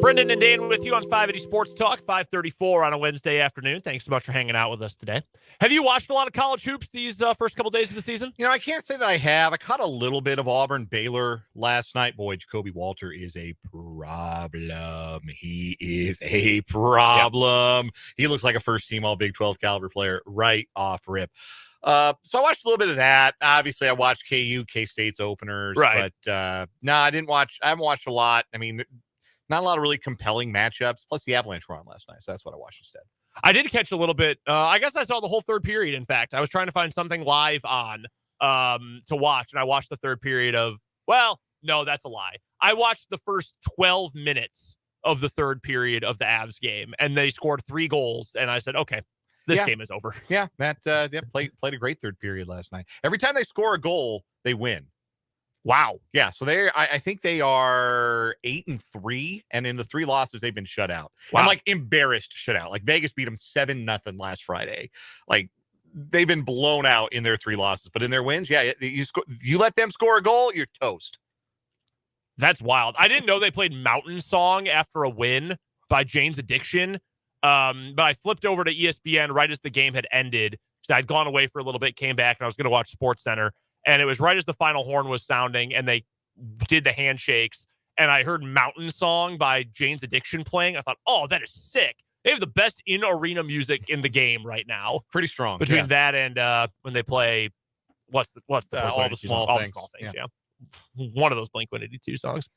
Brendan and Dan with you on 580 Sports Talk, 534 on a Wednesday afternoon. Thanks so much for hanging out with us today. Have you watched a lot of college hoops these first couple days of the season? You know, I can't say that I have. I caught a little bit of Auburn Baylor last night. Boy, Jacoby Walter is a problem. He is a problem. Yep. He looks like a first-team All Big 12 caliber player right off rip. So I watched a little bit of that. Obviously, I watched K-State's openers. Right. But, no, I haven't watched a lot. I mean, not a lot of really compelling matchups. Plus, the Avalanche were on last night, so that's what I watched instead. I did catch a little bit. I guess I saw the whole third period, in fact. I was trying to find something live on to watch, and I watched the third period of, well, no, that's a lie. I watched the first 12 minutes of the third period of the Avs game, and they scored 3 goals, and I said, okay, this game is over. Yeah, Matt played a great third period last night. Every time they score a goal, they win. Wow. Yeah, so I think they are 8-3, and in the 3 losses, they've been shut out. Wow. I'm like embarrassed shut out. Like Vegas beat them 7-0 last Friday. Like they've been blown out in their 3 losses, but in their wins, yeah, you let them score a goal, you're toast. That's wild. I didn't know they played Mountain Song after a win by Jane's Addiction. But I flipped over to ESPN right as the game had ended because I'd gone away for a little bit, came back, and I was going to watch SportsCenter. And it was right as the final horn was sounding, and they did the handshakes. and I heard Mountain Song by Jane's Addiction playing. I thought, oh, that is sick. They have the best in-arena music in the game right now. Pretty strong. Between that and when they play, what's the All the small song? things. All the small things, yeah. One of those Blink-182 songs.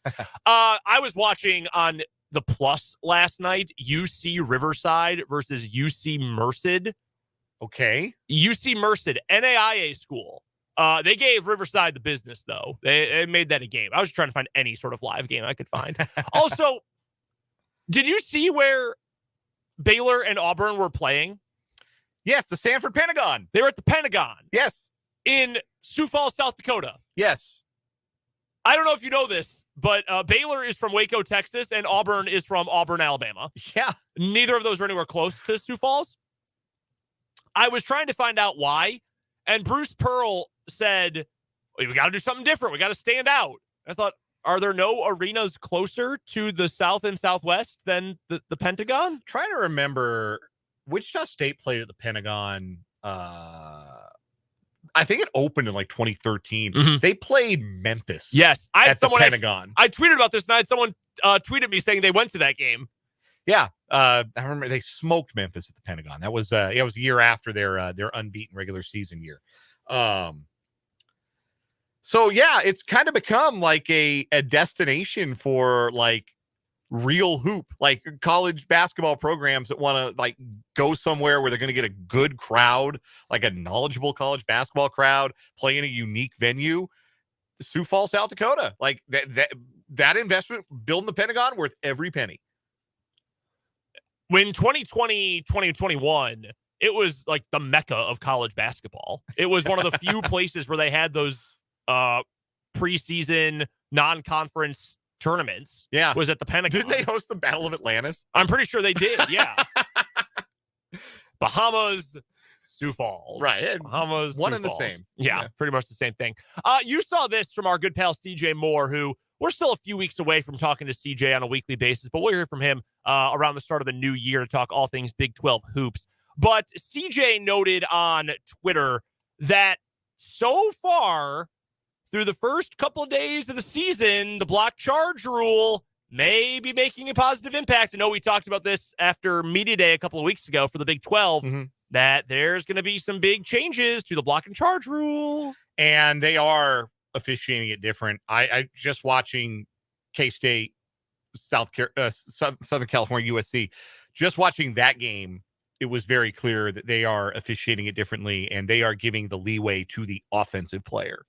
I was watching on the Plus last night, UC Riverside versus UC Merced. Okay. UC Merced, NAIA school. They gave Riverside the business, though. They made that a game. I was just trying to find any sort of live game I could find. Also, did you see where Baylor and Auburn were playing? Yes, the Sanford Pentagon. They were at the Pentagon. Yes. In Sioux Falls, South Dakota. Yes. I don't know if you know this, but Baylor is from Waco, Texas, and Auburn is from Auburn, Alabama. Yeah. Neither of those are anywhere close to Sioux Falls. I was trying to find out why, and Bruce Pearl said, we got to do something different. We got to stand out. I thought, are there no arenas closer to the South and Southwest than the Pentagon? Trying to remember, Wichita State played at the Pentagon. I think it opened in like 2013. Mhm. They played Memphis. Yes. I had at the someone Pentagon. I tweeted about this, and I had someone tweeted me saying they went to that game. Yeah. I remember they smoked Memphis at the Pentagon. That was it was a year after their unbeaten regular season year. So yeah, it's kind of become like a destination for like real hoop, like college basketball programs that want to like go somewhere where they're going to get a good crowd, like a knowledgeable college basketball crowd, play in a unique venue. Sioux Falls, South Dakota, like that investment building the Pentagon worth every penny. When 2020, 2021, it was like the mecca of college basketball. It was one of the few places where they had those preseason non-conference tournaments. Yeah. Was at the Pentagon. Didn't they host the Battle of Atlantis? I'm pretty sure they did, yeah. Bahamas, Sioux Falls. Right. Bahamas, One Sioux and the Falls. same. Yeah, pretty much the same thing. You saw this from our good pal CJ Moore, who we're still a few weeks away from talking to CJ on a weekly basis, but we'll hear from him around the start of the new year to talk all things Big 12 hoops. But CJ noted on Twitter that so far, through the first couple of days of the season, the block charge rule may be making a positive impact. I know we talked about this after Media Day a couple of weeks ago for the Big 12, that there's going to be some big changes to the block and charge rule. And they are officiating it different. I just watching K-State, Southern California, USC, just watching that game, it was very clear that they are officiating it differently, and they are giving the leeway to the offensive player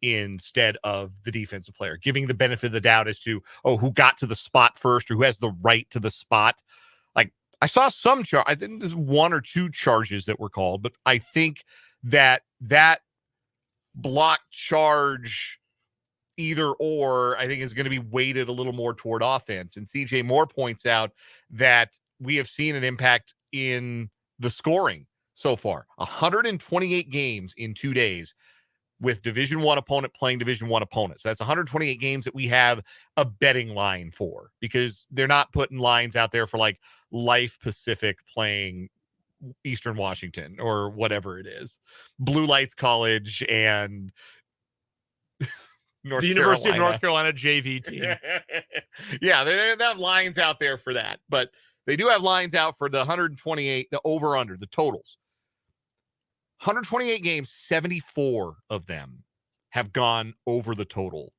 instead of the defensive player, giving the benefit of the doubt as to, who got to the spot first or who has the right to the spot. Like I saw some I think there's one or two charges that were called, but I think that block charge either or, I think is going to be weighted a little more toward offense. And CJ Moore points out that we have seen an impact in the scoring so far. 128 games in 2 days with Division I opponent playing Division I opponents. That's 128 games that we have a betting line for, because they're not putting lines out there for like Life Pacific playing Eastern Washington or whatever it is. Blue Lights College and the University of North Carolina JV team. Yeah, they don't have lines out there for that, but they do have lines out for the 128, the over-under, the totals. 128 games, 74 of them have gone over the total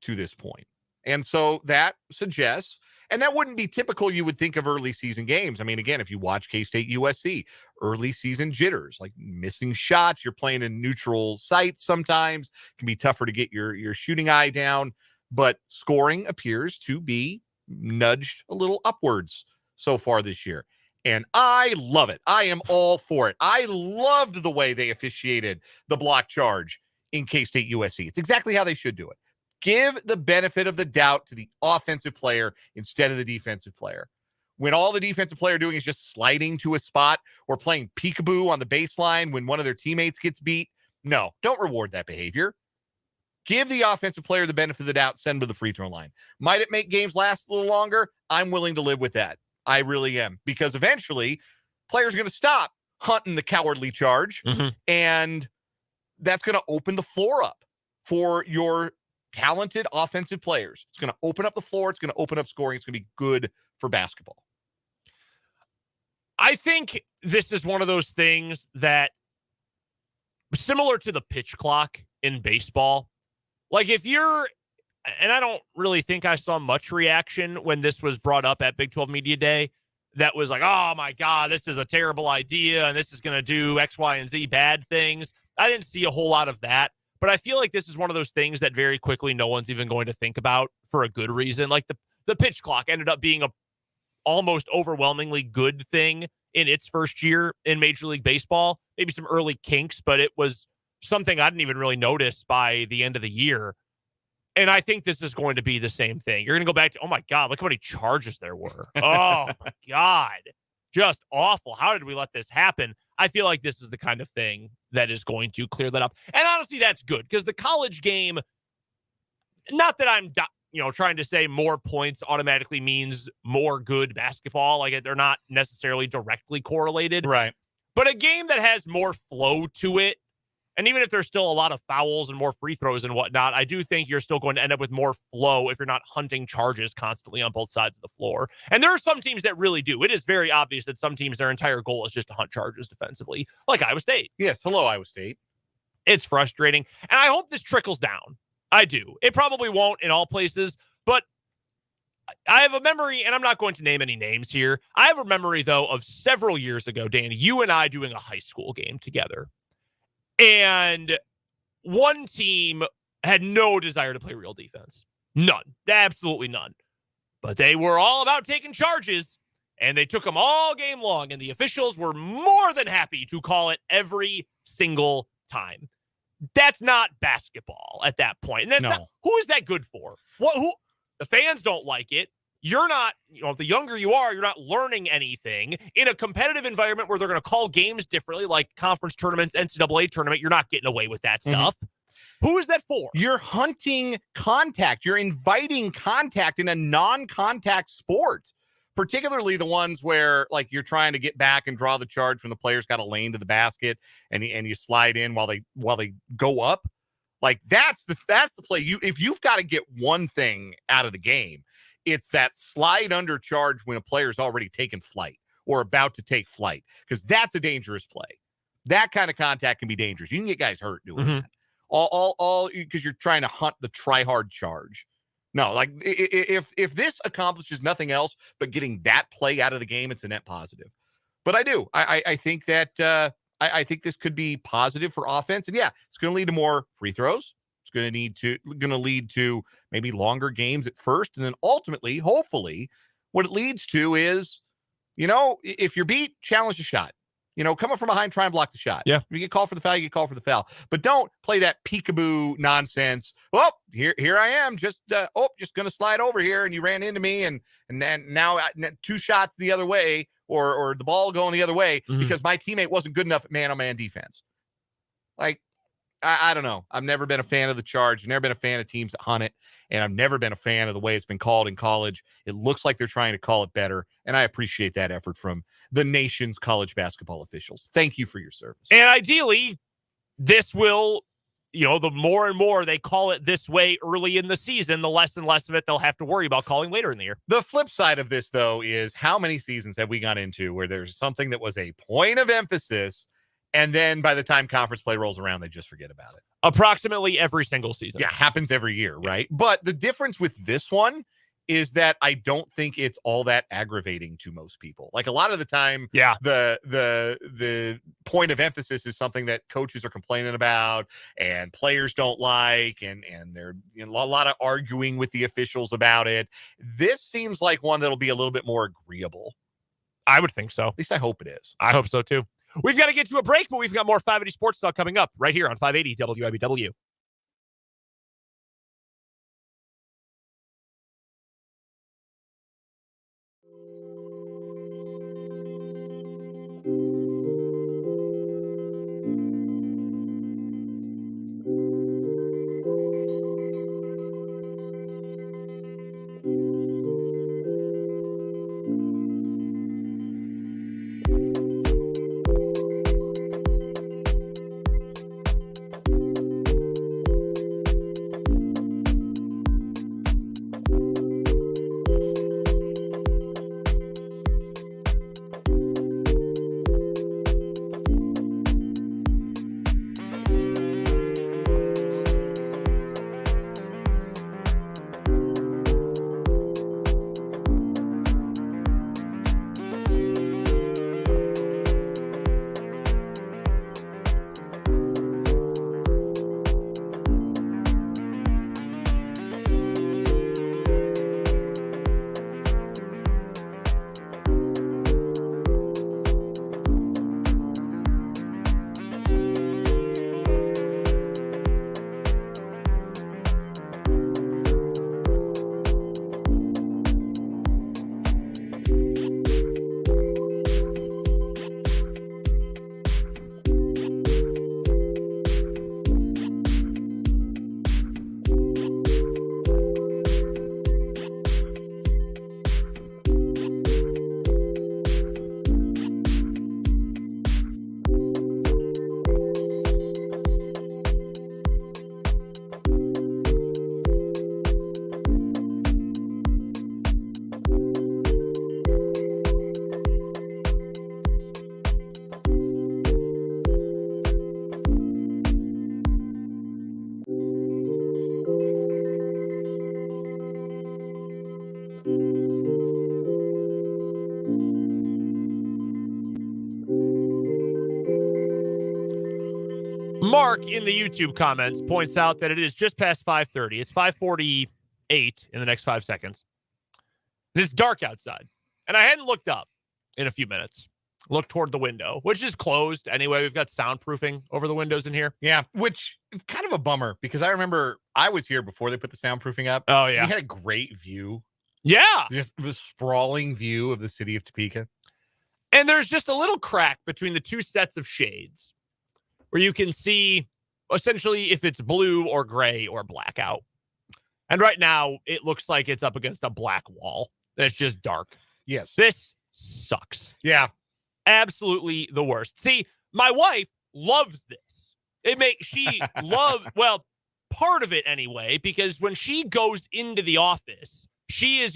to this point. And so that suggests, and that wouldn't be typical, you would think, of early season games. I mean, again, if you watch K-State USC, early season jitters, like missing shots, you're playing in neutral sites sometimes, it can be tougher to get your shooting eye down, but scoring appears to be nudged a little upwards so far this year. And I love it. I am all for it. I loved the way they officiated the block charge in K-State USC. It's exactly how they should do it. Give the benefit of the doubt to the offensive player instead of the defensive player. When all the defensive player doing is just sliding to a spot or playing peekaboo on the baseline when one of their teammates gets beat, no, don't reward that behavior. Give the offensive player the benefit of the doubt, send them to the free throw line. Might it make games last a little longer? I'm willing to live with that. I really am, because eventually players are going to stop hunting the cowardly charge, and that's going to open the floor up for your talented offensive players. It's going to open up the floor. It's going to open up scoring. It's going to be good for basketball. I think this is one of those things that, similar to the pitch clock in baseball, like if you're, and I don't really think I saw much reaction when this was brought up at Big 12 Media Day, that was like, oh my God, this is a terrible idea and this is going to do X, Y, and Z bad things. I didn't see a whole lot of that, but I feel like this is one of those things that very quickly no one's even going to think about for a good reason. Like the pitch clock ended up being a almost overwhelmingly good thing in its first year in Major League Baseball. Maybe some early kinks, but it was something I didn't even really notice by the end of the year. And I think this is going to be the same thing. You're going to go back to, oh my God, look how many charges there were. Oh my God, just awful. How did we let this happen? I feel like this is the kind of thing that is going to clear that up. And honestly, that's good because the college game, not that I'm trying to say more points automatically means more good basketball. Like they're not necessarily directly correlated. Right. But a game that has more flow to it, and even if there's still a lot of fouls and more free throws and whatnot, I do think you're still going to end up with more flow if you're not hunting charges constantly on both sides of the floor. And there are some teams that really do. It is very obvious that some teams, their entire goal is just to hunt charges defensively, like Iowa State. Yes. Hello, Iowa State. It's frustrating. And I hope this trickles down. I do. It probably won't in all places, but I have a memory, and I'm not going to name any names here. I have a memory, though, of several years ago, Dan, you and I doing a high school game together. And one team had no desire to play real defense. None. Absolutely none. But they were all about taking charges, and they took them all game long, and the officials were more than happy to call it every single time. That's not basketball at that point. And that's not, who is that good for? Who? The fans don't like it. You're not, the younger you are, you're not learning anything. In a competitive environment where they're going to call games differently, like conference tournaments, NCAA tournament, you're not getting away with that stuff. Who is that for? You're hunting contact. You're inviting contact in a non-contact sport, particularly the ones where, like, you're trying to get back and draw the charge when the player's got a lane to the basket and you slide in while they go up. Like, that's the play. If you've got to get one thing out of the game, it's that slide under charge when a player's already taken flight or about to take flight, because that's a dangerous play. That kind of contact can be dangerous. You can get guys hurt doing that. All because you're trying to hunt the try-hard charge. No, like if this accomplishes nothing else but getting that play out of the game, it's a net positive. But I think that I think this could be positive for offense, and yeah, it's going to lead to more free throws. It's going to lead to maybe longer games at first, and then ultimately, hopefully, what it leads to is, if you're beat, challenge the shot. Come up from behind, try and block the shot. Yeah. If you get called for the foul, you get called for the foul. But don't play that peekaboo nonsense. Oh, here I am, just going to slide over here, and you ran into me, and now 2 shots the other way, or the ball going the other way because my teammate wasn't good enough at man-on-man defense. Like, I don't know. I've never been a fan of the charge. I've never been a fan of teams that hunt it, and I've never been a fan of the way it's been called in college. It looks like they're trying to call it better, and I appreciate that effort from the nation's college basketball officials. Thank you for your service. And ideally, this will, the more and more they call it this way early in the season, the less and less of it they'll have to worry about calling later in the year. The flip side of this, though, is how many seasons have we gone into where there's something that was a point of emphasis, and then by the time conference play rolls around, they just forget about it? Approximately every single season. Yeah, happens every year, right? But the difference with this one is that I don't think it's all that aggravating to most people. Like, a lot of the time, the point of emphasis is something that coaches are complaining about and players don't like, and they're a lot of arguing with the officials about it. This seems like one that'll be a little bit more agreeable. I would think so. At least I hope it is. I hope so too. We've got to get to a break, but we've got more 580 Sports Talk coming up right here on 580 WIBW. Mark in the YouTube comments points out that it is just past 5:30. It's 5:48 in the next 5 seconds. It's dark outside. And I hadn't looked up in a few minutes. Looked toward the window, which is closed anyway. We've got soundproofing over the windows in here. Yeah, which is kind of a bummer because I remember I was here before they put the soundproofing up. Oh, yeah. We had a great view. Yeah. Just the sprawling view of the city of Topeka. And there's just a little crack between the two sets of shades where you can see essentially if it's blue or gray or blackout. And right now it looks like it's up against a black wall. That's just dark. Yes. This sucks. Yeah. Absolutely the worst. See, my wife loves this. Well, part of it anyway, because when she goes into the office, she's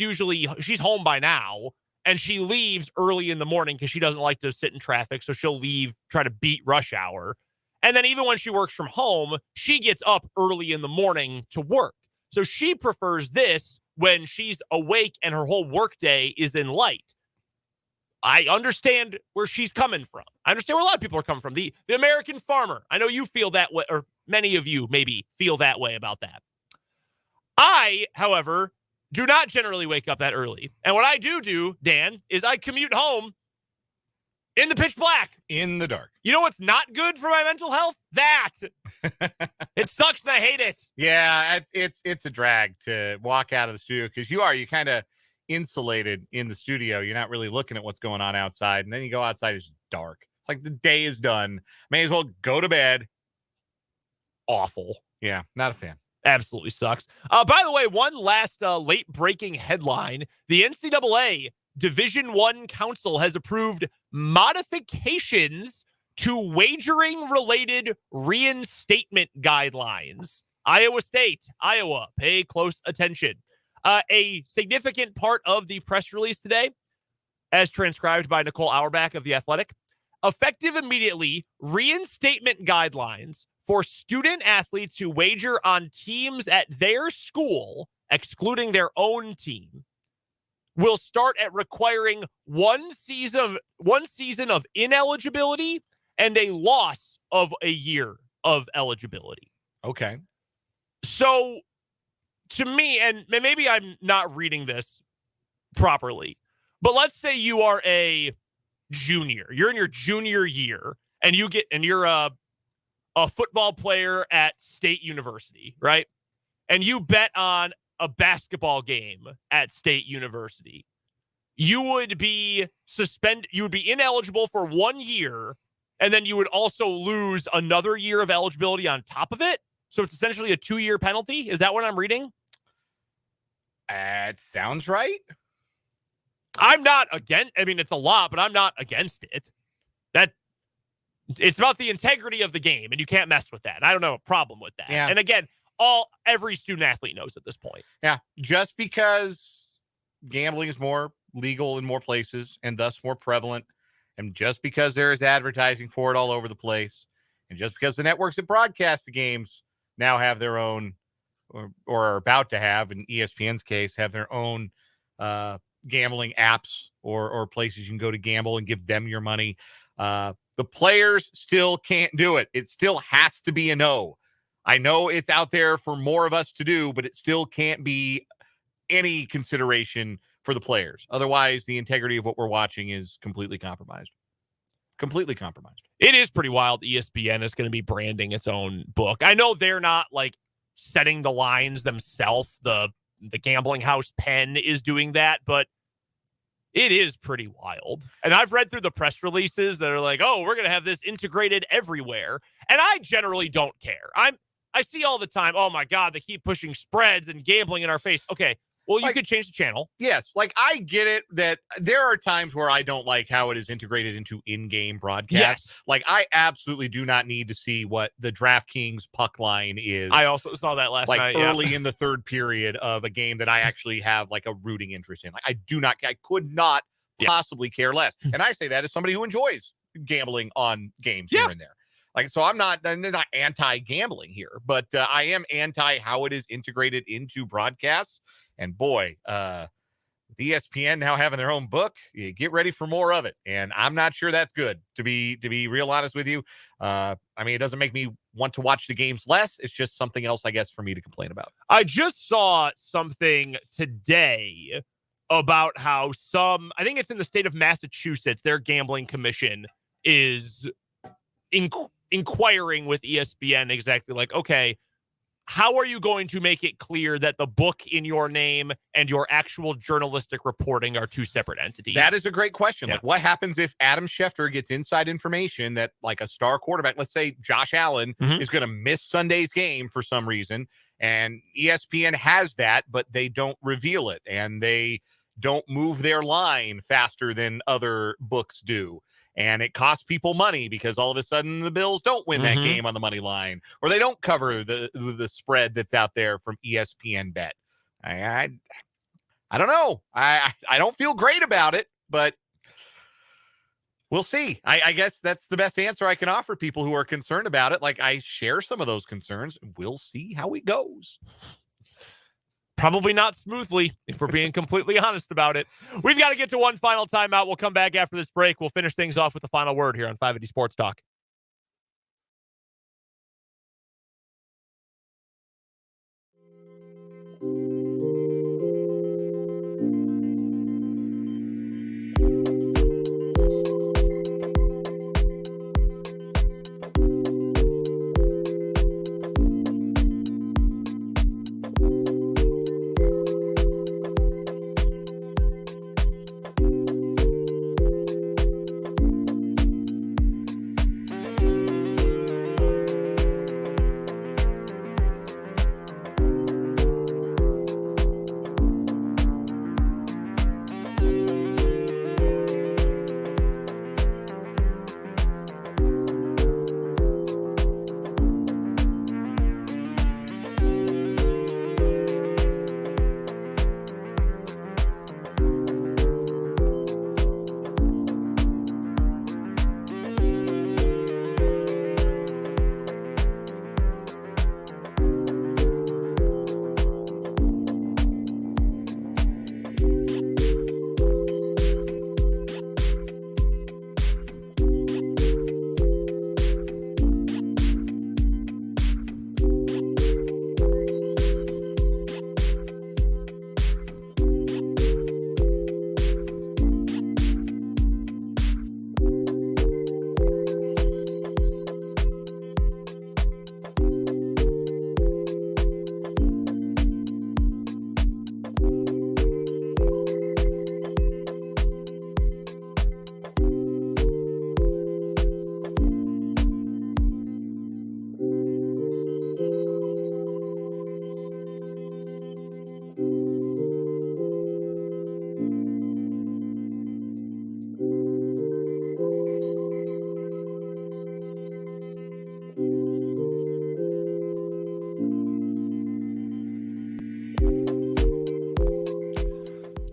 home by now, and she leaves early in the morning because she doesn't like to sit in traffic. So she'll leave, try to beat rush hour. And then even when she works from home, she gets up early in the morning to work. So she prefers this when she's awake and her whole workday is in light. I understand where she's coming from. I understand where a lot of people are coming from. The American farmer. I know you feel that way, or many of you maybe feel that way about that. I, however, do not generally wake up that early. And what I do, Dan, is I commute home in the pitch black. In the dark. You know what's not good for my mental health? That. It sucks and I hate it. Yeah, it's a drag to walk out of the studio because you kind of insulated in the studio. You're not really looking at what's going on outside. And then you go outside, it's dark. Like the day is done. May as well go to bed. Awful. Yeah, not a fan. Absolutely sucks. By the way, one last late breaking headline. The NCAA Division I Council has approved modifications to wagering related reinstatement guidelines. Iowa State, Iowa, pay close attention. A significant part of the press release today, as transcribed by Nicole Auerbach of The Athletic, effective immediately, reinstatement guidelines for student athletes who wager on teams at their school, excluding their own team, will start at requiring one season of ineligibility and a loss of a year of eligibility. Okay. So, to me, and maybe I'm not reading this properly, but let's say you are a junior. You're in your junior year, and you're a football player at State University, right? And you bet on a basketball game at State University. You would be suspended. You would be ineligible for 1 year, and then you would also lose another year of eligibility on top of it. So it's essentially a 2-year penalty. Is that what I'm reading? It sounds right. I'm not against. I mean, it's a lot, but I'm not against it. It's about the integrity of the game, and you can't mess with that. And I don't have a problem with that. Yeah. And again, every student athlete knows at this point. Yeah. Just because gambling is more legal in more places and thus more prevalent, and just because there is advertising for it all over the place, and just because the networks that broadcast the games now have their own, or are about to have, in ESPN's case, have their own gambling apps or places you can go to gamble and give them your money. The players still can't do it. It still has to be a no. I know it's out there for more of us to do, but it still can't be any consideration for the players. Otherwise, the integrity of what we're watching is completely compromised. Completely compromised. It is pretty wild. ESPN is going to be branding its own book. I know they're not like setting the lines themselves. The gambling house Penn is doing that, but it is pretty wild. And I've read through the press releases that are like, oh, we're going to have this integrated everywhere. And I generally don't care. I see all the time, oh my God, they keep pushing spreads and gambling in our face. Okay, well, you could change the channel. Yes, I get it that there are times where I don't like how it is integrated into in-game broadcasts. Yes. I absolutely do not need to see what the DraftKings puck line is. I also saw that last night. Early in the third period of a game that I actually have a rooting interest in. I could not possibly care less. And I say that as somebody who enjoys gambling on games here and there. So I'm not anti-gambling here, but I am anti how it is integrated into broadcasts. And boy, with ESPN now having their own book, you get ready for more of it. And I'm not sure that's good, to be real honest with you. I mean, it doesn't make me want to watch the games less. It's just something else, I guess, for me to complain about. I just saw something today about how I think it's in the state of Massachusetts, their gambling commission is inquiring with ESPN exactly like, okay, how are you going to make it clear that the book in your name and your actual journalistic reporting are two separate entities? That is a great question. Yeah. Like, what happens if Adam Schefter gets inside information that, like, a star quarterback, let's say Josh Allen, is going to miss Sunday's game for some reason, and ESPN has that, but they don't reveal it, and they don't move their line faster than other books do. And it costs people money because all of a sudden the Bills don't win that game on the money line, or they don't cover the spread that's out there from ESPN Bet. I don't know. I don't feel great about it, but we'll see. I guess that's the best answer I can offer people who are concerned about it. Like, I share some of those concerns. We'll see how it goes. Probably not smoothly, if we're being completely honest about it. We've got to get to one final timeout. We'll come back after this break. We'll finish things off with the final word here on 580 Sports Talk.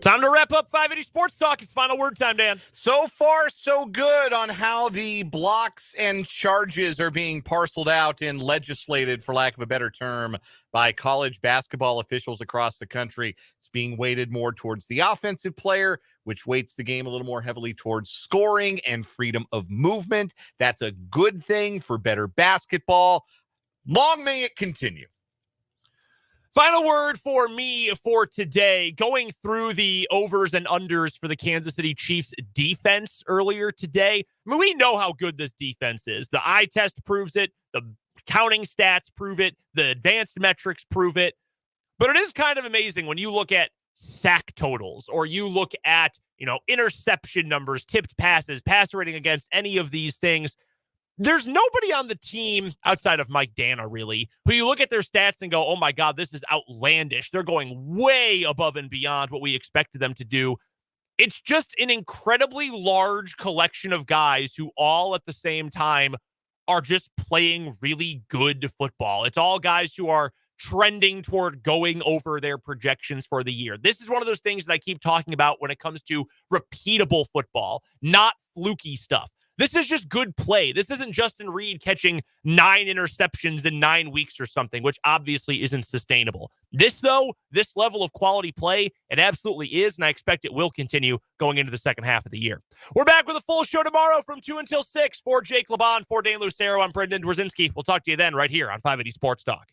Time to wrap up 580 Sports Talk. It's final word time, Dan. So far, so good on how the blocks and charges are being parceled out and legislated, for lack of a better term, by college basketball officials across the country. It's being weighted more towards the offensive player, which weights the game a little more heavily towards scoring and freedom of movement. That's a good thing for better basketball. Long may it continue. Final word for me for today, going through the overs and unders for the Kansas City Chiefs defense earlier today. I mean, we know how good this defense is. The eye test proves it. The counting stats prove it. The advanced metrics prove it. But it is kind of amazing when you look at sack totals, or you look at, interception numbers, tipped passes, passer rating against any of these things. There's nobody on the team outside of Mike Dana, really, who you look at their stats and go, oh my God, this is outlandish. They're going way above and beyond what we expected them to do. It's just an incredibly large collection of guys who all at the same time are just playing really good football. It's all guys who are trending toward going over their projections for the year. This is one of those things that I keep talking about when it comes to repeatable football, not fluky stuff. This is just good play. This isn't Justin Reed catching 9 interceptions in 9 weeks or something, which obviously isn't sustainable. This, though, this level of quality play, it absolutely is, and I expect it will continue going into the second half of the year. We're back with a full show tomorrow from 2 until 6. For Jake LeBon, for Dan Lucero, I'm Brendan Dworzinski. We'll talk to you then right here on 580 Sports Talk.